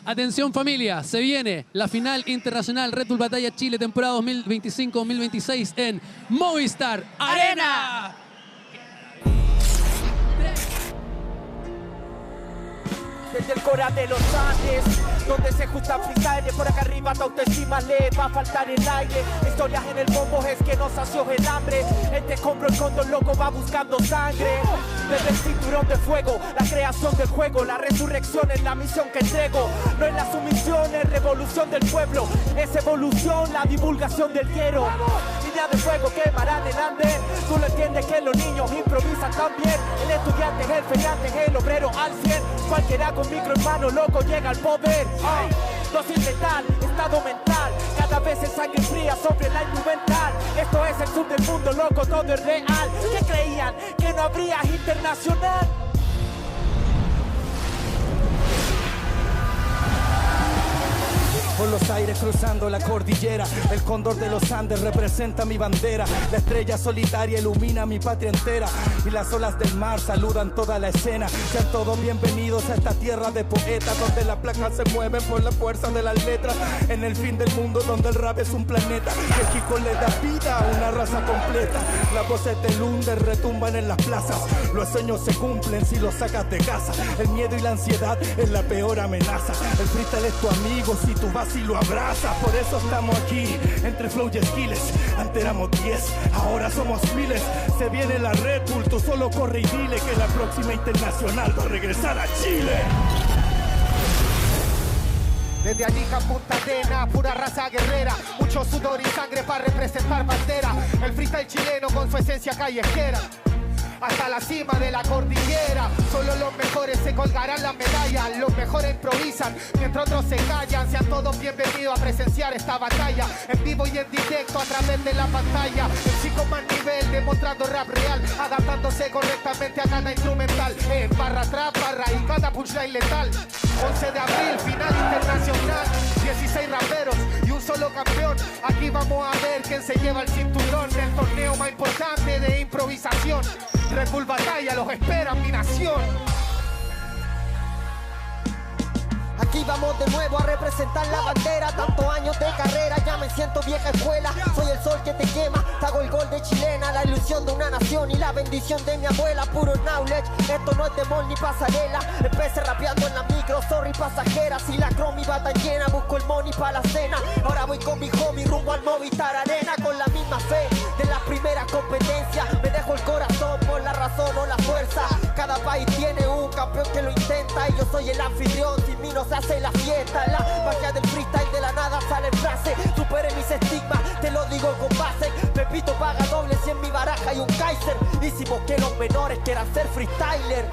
Atención familia, se viene la final internacional Red Bull Batalla Chile temporada 2025-2026 en Movistar Arena. Desde el Cora de los Andes, donde se juntan freestyles, por acá arriba tu autoestima le va a faltar el aire. Historias en el bombo es que nos sació el hambre. Este compro el cóndor loco va buscando sangre. Desde el cinturón de fuego, la creación del juego, la resurrección es la misión que entrego. No es la sumisión, es revolución del pueblo. Es evolución, la divulgación del quiero. Línea de fuego quemarán el andén. Tú lo entiendes que los niños improvisan también. El estudiante es el feriante, es el obrero al 100. Cualquiera con micro en mano, loco, llega al poder. Ay, dosis letal, estado mental. Cada vez es sangre fría sobre la instrumental. Esto es el sur del mundo, loco, todo es real. ¿Qué creían? Que no habría internacional. Por los aires cruzando la cordillera, el cóndor de los Andes representa mi bandera. La estrella solitaria ilumina mi patria entera y las olas del mar saludan toda la escena. Sean todos bienvenidos a esta tierra de poetas, donde las placas se mueven por la fuerza de las letras. En el fin del mundo donde el rap es un planeta, que Kiko le da vida a una raza completa. Las voces del under retumban en las plazas, los sueños se cumplen si los sacas de casa. El miedo y la ansiedad es la peor amenaza. El freestyle es tu amigo si tú vas y lo abrazas. Por eso estamos aquí, entre flow y skills. Antes éramos 10, ahora somos miles. Se viene la Red Bull, tú solo corre y dile que la próxima internacional va a regresar a Chile. Desde Arica a Punta Arena, pura raza guerrera, mucho sudor y sangre para representar bandera. El freestyle chileno con su esencia callejera, hasta la cima de la cordillera. Solo los mejores se colgarán las medallas, los mejores improvisan mientras otros se callan. Sean todos bienvenidos a presenciar esta batalla en vivo y en directo a través de la pantalla. El chico más nivel, demostrando rap real, adaptándose correctamente a cada instrumental. Barra tras barra y cada punchline letal. 11 de abril, final internacional, 16 raperos y un solo campeón. Aquí vamos a ver quién se lleva el cinturón del torneo más importante de improvisación. Red Bull Batalla, los espera mi nación. Aquí vamos de nuevo a representar la bandera. Tantos años de carrera, ya me siento vieja escuela. Soy el sol que te quema, te hago el gol de chilena. La ilusión de una nación y la bendición de mi abuela. Puro knowledge, esto no es de mall ni pasarela. Empecé rapeando en la micro, sorry pasajera. Si la chrome iba tan llena, busco el money pa' la cena. Ahora voy con mi homie rumbo al Movistar Arena. Con la misma fe de las primeras competencias. Me dejo el corazón por la razón o la fuerza. Cada país tiene un campeón que lo intenta. Y yo soy el anfitrión, sin mí no se hace la fiesta. La magia del freestyle, de la nada sale frase. Supere mis estigmas, te lo digo con base. Pepito paga doble si en mi baraja hay un Kaiser. Hicimos que los menores quieran ser freestyler.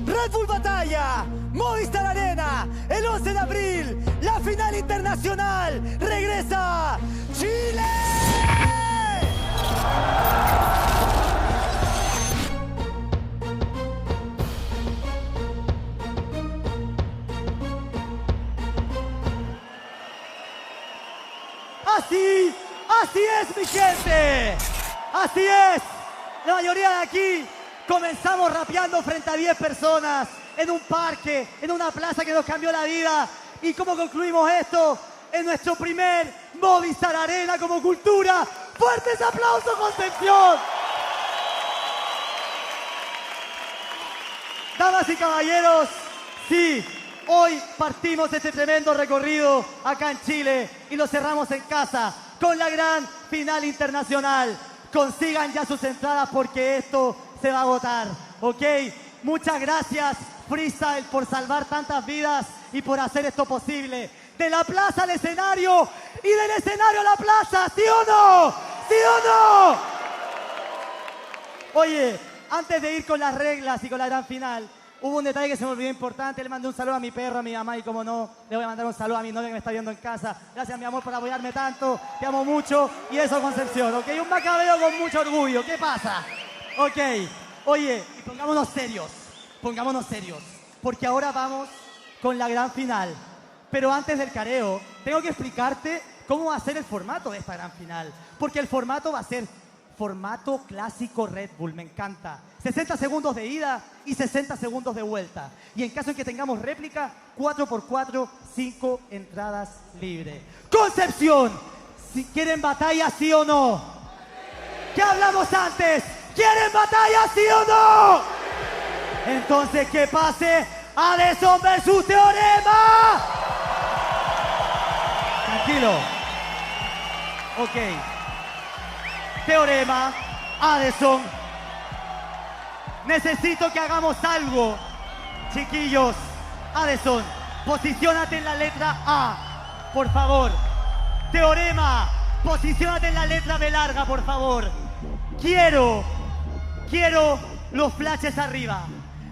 Red Bull Batalla, Movistar Arena, el 11 de abril, la final internacional, regresa Chile. Así es, mi gente. Así es. La mayoría de aquí comenzamos rapeando frente a 10 personas en un parque, en una plaza que nos cambió la vida. ¿Y cómo concluimos esto? En nuestro primer Movistar Arena como cultura. ¡Fuertes aplausos, Concepción! Damas y caballeros, sí, hoy partimos este tremendo recorrido acá en Chile y lo cerramos en casa con la gran final internacional. Consigan ya sus entradas porque esto se va a agotar, ¿ok? Muchas gracias, Freestyle, por salvar tantas vidas y por hacer esto posible. De la plaza al escenario y del escenario a la plaza, ¿sí o no? ¿Sí o no? Oye, antes de ir con las reglas y con la gran final, hubo un detalle que se me olvidó importante. Le mandé un saludo a mi perro, a mi mamá y como no, le voy a mandar un saludo a mi novia que me está viendo en casa. Gracias, mi amor, por apoyarme tanto. Te amo mucho. Y eso, Concepción, ¿ok? Un macabeo con mucho orgullo. ¿Qué pasa? Ok. Oye, y pongámonos serios. Pongámonos serios. Porque ahora vamos con la gran final. Pero antes del careo, tengo que explicarte cómo va a ser el formato de esta gran final. Porque el formato va a ser formato clásico Red Bull, me encanta. 60 segundos de ida y 60 segundos de vuelta. Y en caso en que tengamos réplica, 4x4, 5 entradas libres. Concepción, si quieren batalla, ¿sí o no? ¿Qué hablamos antes? ¿Quieren batalla, sí o no? Entonces que pase Addison versus Teorema. Tranquilo. Ok. Teorema, Addison. Necesito que hagamos algo, chiquillos. Addison, posiciónate en la letra A, por favor. Teorema, posiciónate en la letra B larga, por favor. Quiero los flashes arriba.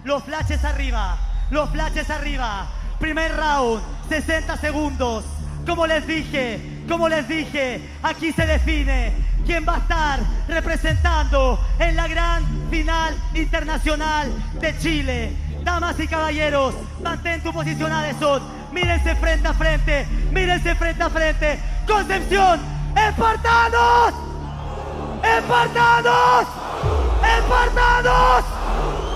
Los flashes arriba. Los flashes arriba. Primer round, 60 segundos. Como les dije, aquí se define quién va a estar representando en la gran final internacional de Chile. Damas y caballeros, mantén tu posición, Addison. Mírense frente a frente, mírense frente a frente. Concepción, ¡Espartanos! ¡Espartanos! ¡Espartanos!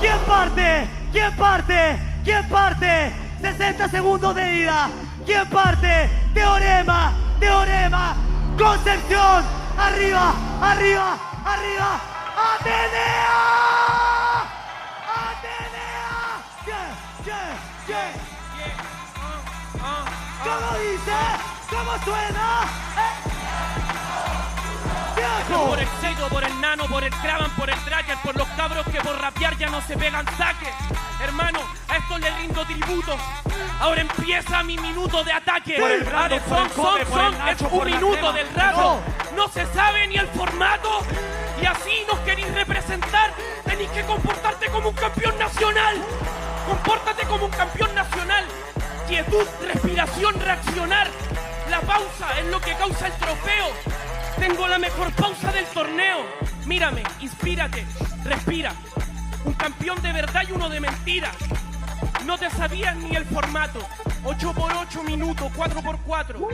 ¿Quién parte? ¿Quién parte? ¿Quién parte? 60 segundos de ida. ¿Quién parte? Teorema, Teorema, Concepción, arriba, arriba, arriba, Atenea, Atenea, ¿cómo dice? ¿Cómo suena? Por el Cito, por el Nano, por el Kravan, por el Tracker, por los cabros que por rapear ya no se pegan saques. Hermano, a esto le rindo tributo. Ahora empieza mi minuto de ataque. Es un minuto del rato. No se sabe ni el formato. Y así nos queréis representar. Tenéis que comportarte como un campeón nacional. Compórtate como un campeón nacional. Quietud, respiración, reaccionar. La pausa es lo que causa el trofeo. Tengo la mejor pausa del torneo. Mírame, inspírate, respira. Un campeón de verdad y uno de mentira. No te sabías ni el formato. 8x8 minutos, 4x4.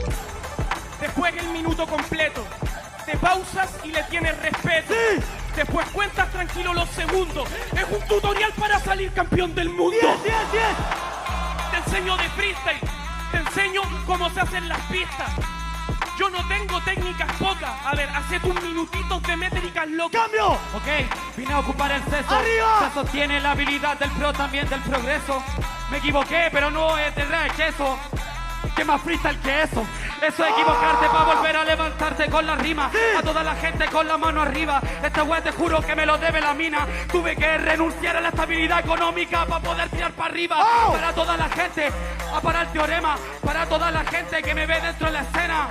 Después el minuto completo. Te pausas y le tienes respeto. ¡Sí! Después cuentas tranquilo los segundos. Es un tutorial para salir campeón del mundo. 10, 10, 10. Te enseño de freestyle. Te enseño cómo se hacen las pistas. Yo no tengo técnicas pocas. A ver, hacete un minutito de métricas locas. ¡Cambio! Ok, vine a ocupar el ceso. ¡Arriba! Se sostiene la habilidad del pro, también del progreso. Me equivoqué, pero no es de rechazo. ¿Qué más freestyle que eso? Eso es equivocarte para volver a levantarte con la rima. Sí. A toda la gente con la mano arriba. Esta wea te juro que me lo debe la mina. Tuve que renunciar a la estabilidad económica para poder tirar para arriba. Oh. Para toda la gente, a parar el Teorema. Para toda la gente que me ve dentro de la escena.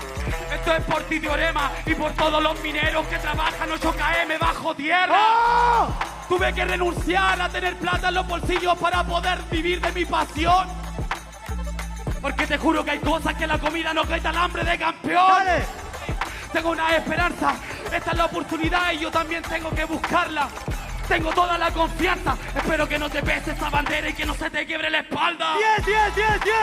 Esto es por ti, Teorema, y por todos los mineros que trabajan 8 km bajo tierra. ¡Oh! Tuve que renunciar a tener plata en los bolsillos para poder vivir de mi pasión. Porque te juro que hay cosas que la comida no quita el hambre de campeón. ¡Dale! Tengo una esperanza, esta es la oportunidad y yo también tengo que buscarla. Tengo toda la confianza, espero que no te pese esa bandera y que no se te quiebre la espalda. 10, 10, 10, 10.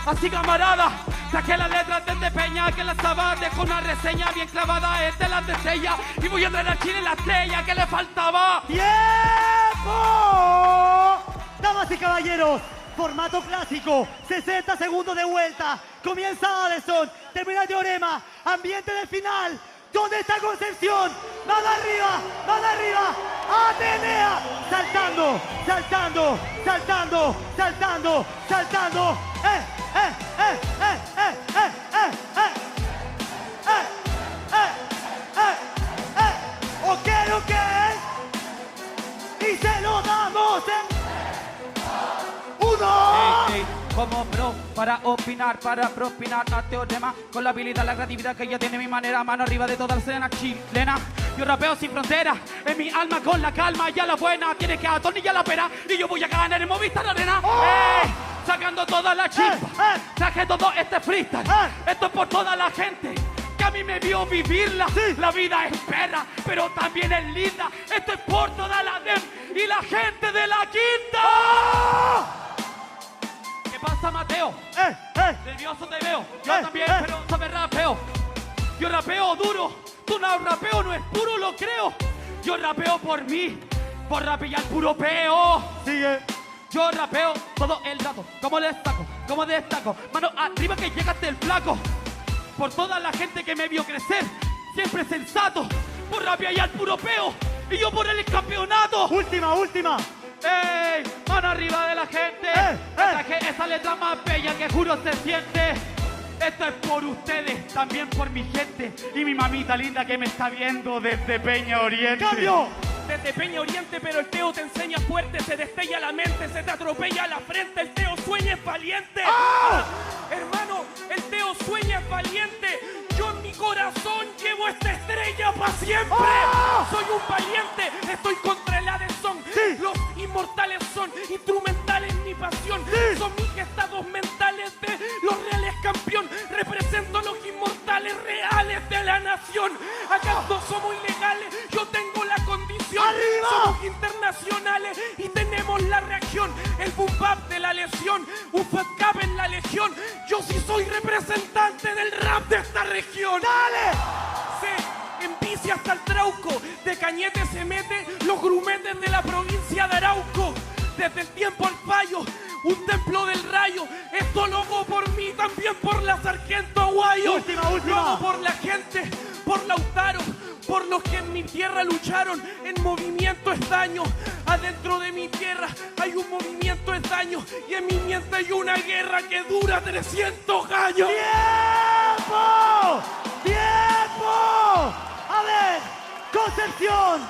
Así camarada, saqué las letras desde Peña que las estaba, dejo una reseña bien clavada, es de las de Sella y voy a traer a Chile la estrella que le faltaba. ¡Tiempo! Damas y caballeros, formato clásico, 60 segundos de vuelta. Comienza Addison, termina Teorema, ambiente del final. ¿Dónde está Concepción? ¡Van arriba! ¡Van arriba! ¡Atenea! Saltando, saltando, saltando, saltando, saltando, saltando. Ok, ok. Y se lo damos en 1. Ey, ey, como bro, para opinar, para propinar a teorema, con la habilidad, la creatividad que ella tiene, mi manera, mano arriba de toda la escena chilena. Yo rapeo sin frontera, en mi alma con la calma y a la buena, tiene que atornillar la pera y yo voy a ganar en Movistar Arena. Ey, sacando toda la chispa, saqué todo este freestyle, esto es por toda la gente que a mí me vio vivirla. La vida es perra, pero también es linda. Esto es por toda la DEM y la gente de la quinta. ¿Qué pasa, Mateo? Nervioso te veo. Yo también, pero sabe rapeo. Yo rapeo duro. Tú no rapeo, no es puro, lo creo. Yo rapeo por mí, por rapear puro peo. Sigue. Yo rapeo todo el rato. ¿Cómo le saco? ¿Cómo destaco? Mano arriba que llegaste el flaco. Por toda la gente que me vio crecer, siempre sensato, por rapear y al puro peo, y yo por el campeonato. Última, última. ¡Ey! Mano arriba de la gente. Traje esa letra más bella que juro se siente. Esto es por ustedes, también por mi gente y mi mamita linda que me está viendo desde Peña Oriente. ¡Cambio! Desde Peña Oriente, pero el Teo te enseña fuerte, se destella la mente, se te atropella la frente, el Teo sueña es valiente. Hermano, el Teo sueña es valiente. Yo en mi corazón llevo esta estrella para siempre. Soy un valiente, estoy contra el Addison. Los inmortales son instrumentales, mi pasión. Son mis estados mentales de los reales campeón. Represento los inmortales reales de la nación. ¿Acaso somos ilegales? Yo tengo la condición. ¡Arriba! Somos internacionales y tenemos la reacción. El boom bap de la lesión, un fat cap en la legión. Yo sí soy representante del rap de esta región. ¡Dale! Se envicia hasta el Trauco. De Cañete se mete los grumetes de la provincia de Arauco. Desde el tiempo al fallo, un templo del rayo. Esto lo hago por mí, también por la Sargento Aguayo. Última, última. Lo hago por la gente, por Lautaro, por los que en mi tierra lucharon. En movimiento es daño. Adentro de mi tierra hay un movimiento es daño. Y en mi mente hay una guerra que dura 300 años. ¡Tiempo! ¡Tiempo! A ver, Concepción.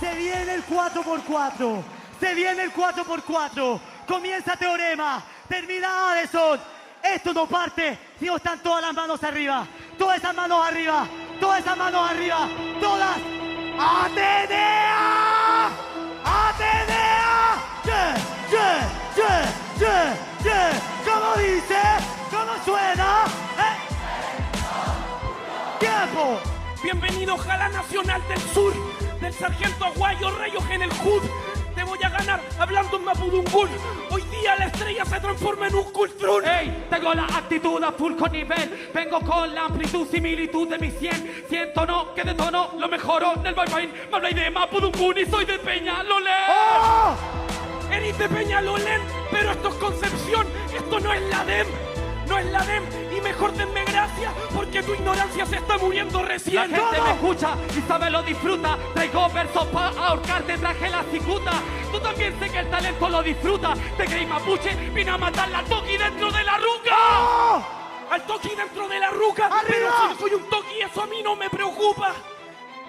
Se viene el 4x4. Se viene el 4x4. Comienza Teorema. Termina Addison. Esto no parte si no están todas las manos arriba. Todas esas manos arriba. Todas esas manos arriba. Todas. ¡Atenea! ¡Atenea! ¡Yeah! ¡Yeah! ¡Yeah! ¡Yeah! ¡Yeah! ¿Cómo dice? ¿Cómo suena? ¡Tiempo! Bienvenidos a la Nacional del Sur. Del Sargento Aguayo, Rayos en el Hood. Te voy a ganar hablando en Mapudungún. Hoy día la estrella se transforma en un cultrún. Ey, tengo la actitud a full con nivel. Vengo con la amplitud, similitud de mi 100. Siento no, que de tono lo mejoro del bye-bye. Me habláis de Mapudungún y soy de Peñalolén. Eres de Peñalolén, pero esto es Concepción. Esto no es la DEM. No es la DEM. Y mejor denme gracias, porque tu ignorancia se está muriendo recién. La gente me escucha y sabe lo disfruta. Traigo versos pa' ahorcarte, traje la cicuta. Tú también sé que el talento lo disfruta. Te creí mapuche, vine a matar la Toki dentro de la ruca. Al Toki dentro de la ruca. Pero si yo soy un Toki, eso a mí no me preocupa.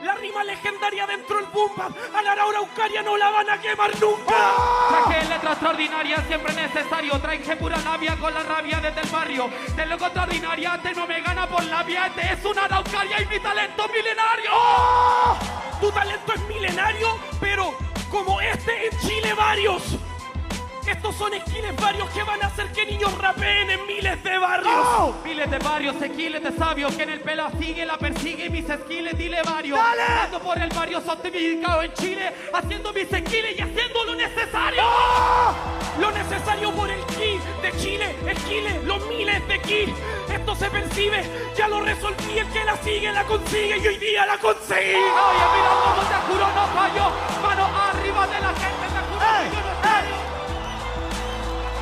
La rima legendaria dentro del boom bap. A la araucaria no la van a quemar nunca. Traje letra extraordinaria, siempre necesario. Traje pura labia con la rabia desde el barrio. De lo extraordinaria, antes no me gana por labia. Este es una araucaria y mi talento es milenario. Tu talento es milenario, pero como este en Chile varios. Estos son esquiles varios que van a hacer que niños rapeen en miles de barrios. Miles de barrios, esquiles de sabios que en el pelo sigue, la persigue mis esquiles, dile varios. ¡Dale! Ando por el barrio certificado en Chile, haciendo mis esquiles y haciendo lo necesario. Lo necesario por el ki de Chile, esquiles, los miles de ki. Esto se percibe, ya lo resolví, el que la sigue la consigue y hoy día la conseguí. Oye, mira cómo te juro no fallo, mano arriba de la gente, te juro que yo no fallo.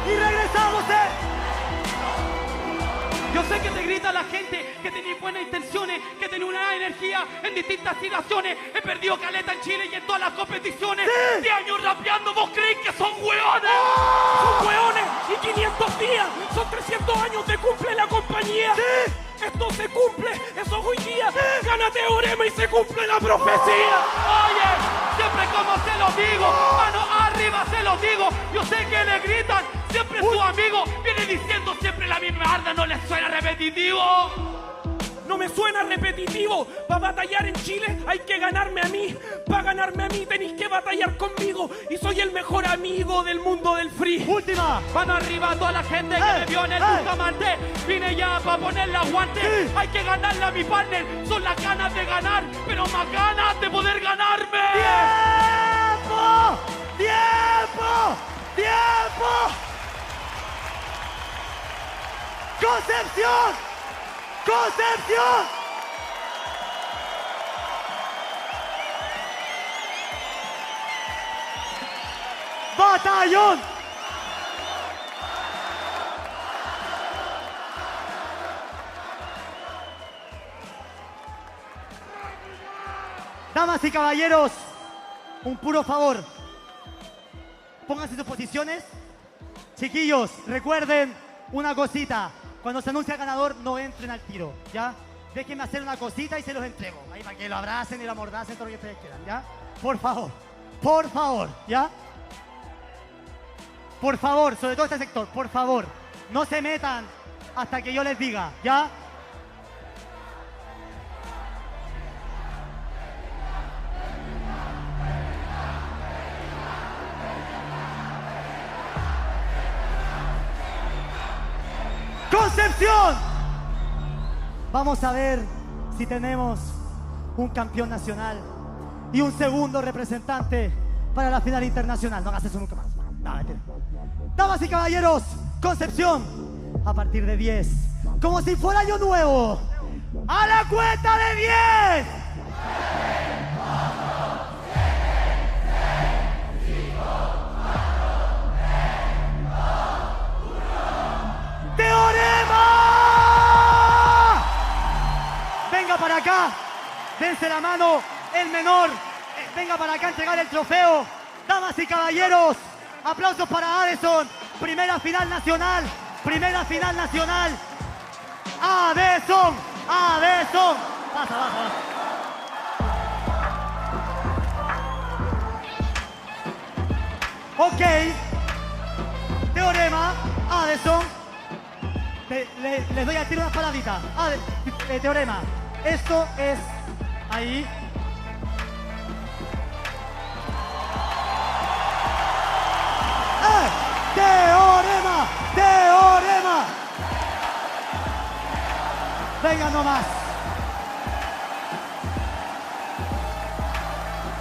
Y regresamos, Yo sé que te grita la gente, que tenés buenas intenciones, que tenés una energía en distintas situaciones. He perdido caleta en Chile y en todas las competiciones. 10 años rapeando, vos creéis que son hueones. Son hueones y 500 días, son 300 años de cumple la compañía. Esto se cumple, eso hoy día. Gana Teorema y se cumple la profecía. Oye, siempre como se lo digo, mano arriba se lo digo. Yo sé que le gritan, siempre su amigo viene diciendo siempre la misma arda, no les suena repetitivo. No me suena repetitivo. Para batallar en Chile hay que ganarme a mí. Para ganarme a mí tenéis que batallar conmigo. Y soy el mejor amigo del mundo del free. Última. Van arriba a toda la gente que me vio en el Bustamante. Vine ya para ponerle aguante. Hay que ganarle a mi partner. Son las ganas de ganar, pero más ganas de poder ganarme. ¡Tiempo! ¡Tiempo! ¡Tiempo! ¡Concepción! ¡Concepción! ¡Batallón! Damas y caballeros, un puro favor. Pónganse sus posiciones. Chiquillos, recuerden una cosita. Cuando se anuncia el ganador, no entren al tiro, ¿ya? Déjenme hacer una cosita y se los entrego. Ahí para que lo abracen y lo amordacen, todo lo que ustedes quieran, ¿ya? Por favor, ¿ya? Por favor, sobre todo este sector, por favor, no se metan hasta que yo les diga, ¿ya? ¡Concepción! Vamos a ver si tenemos un campeón nacional y un segundo representante para la final internacional. No hagas eso nunca más. No, mentira. Damas y caballeros, Concepción, a partir de 10, como si fuera año nuevo, a la cuenta de 10. ¡Teorema! Venga para acá, dense la mano, el menor, venga para acá a entregar el trofeo. Damas y caballeros, aplausos para Addison, primera final nacional, Addison, pasa. Ok, Teorema, Addison. Les doy a tiro unas paladitas. Teorema, esto es ahí. Teorema. Venga nomás.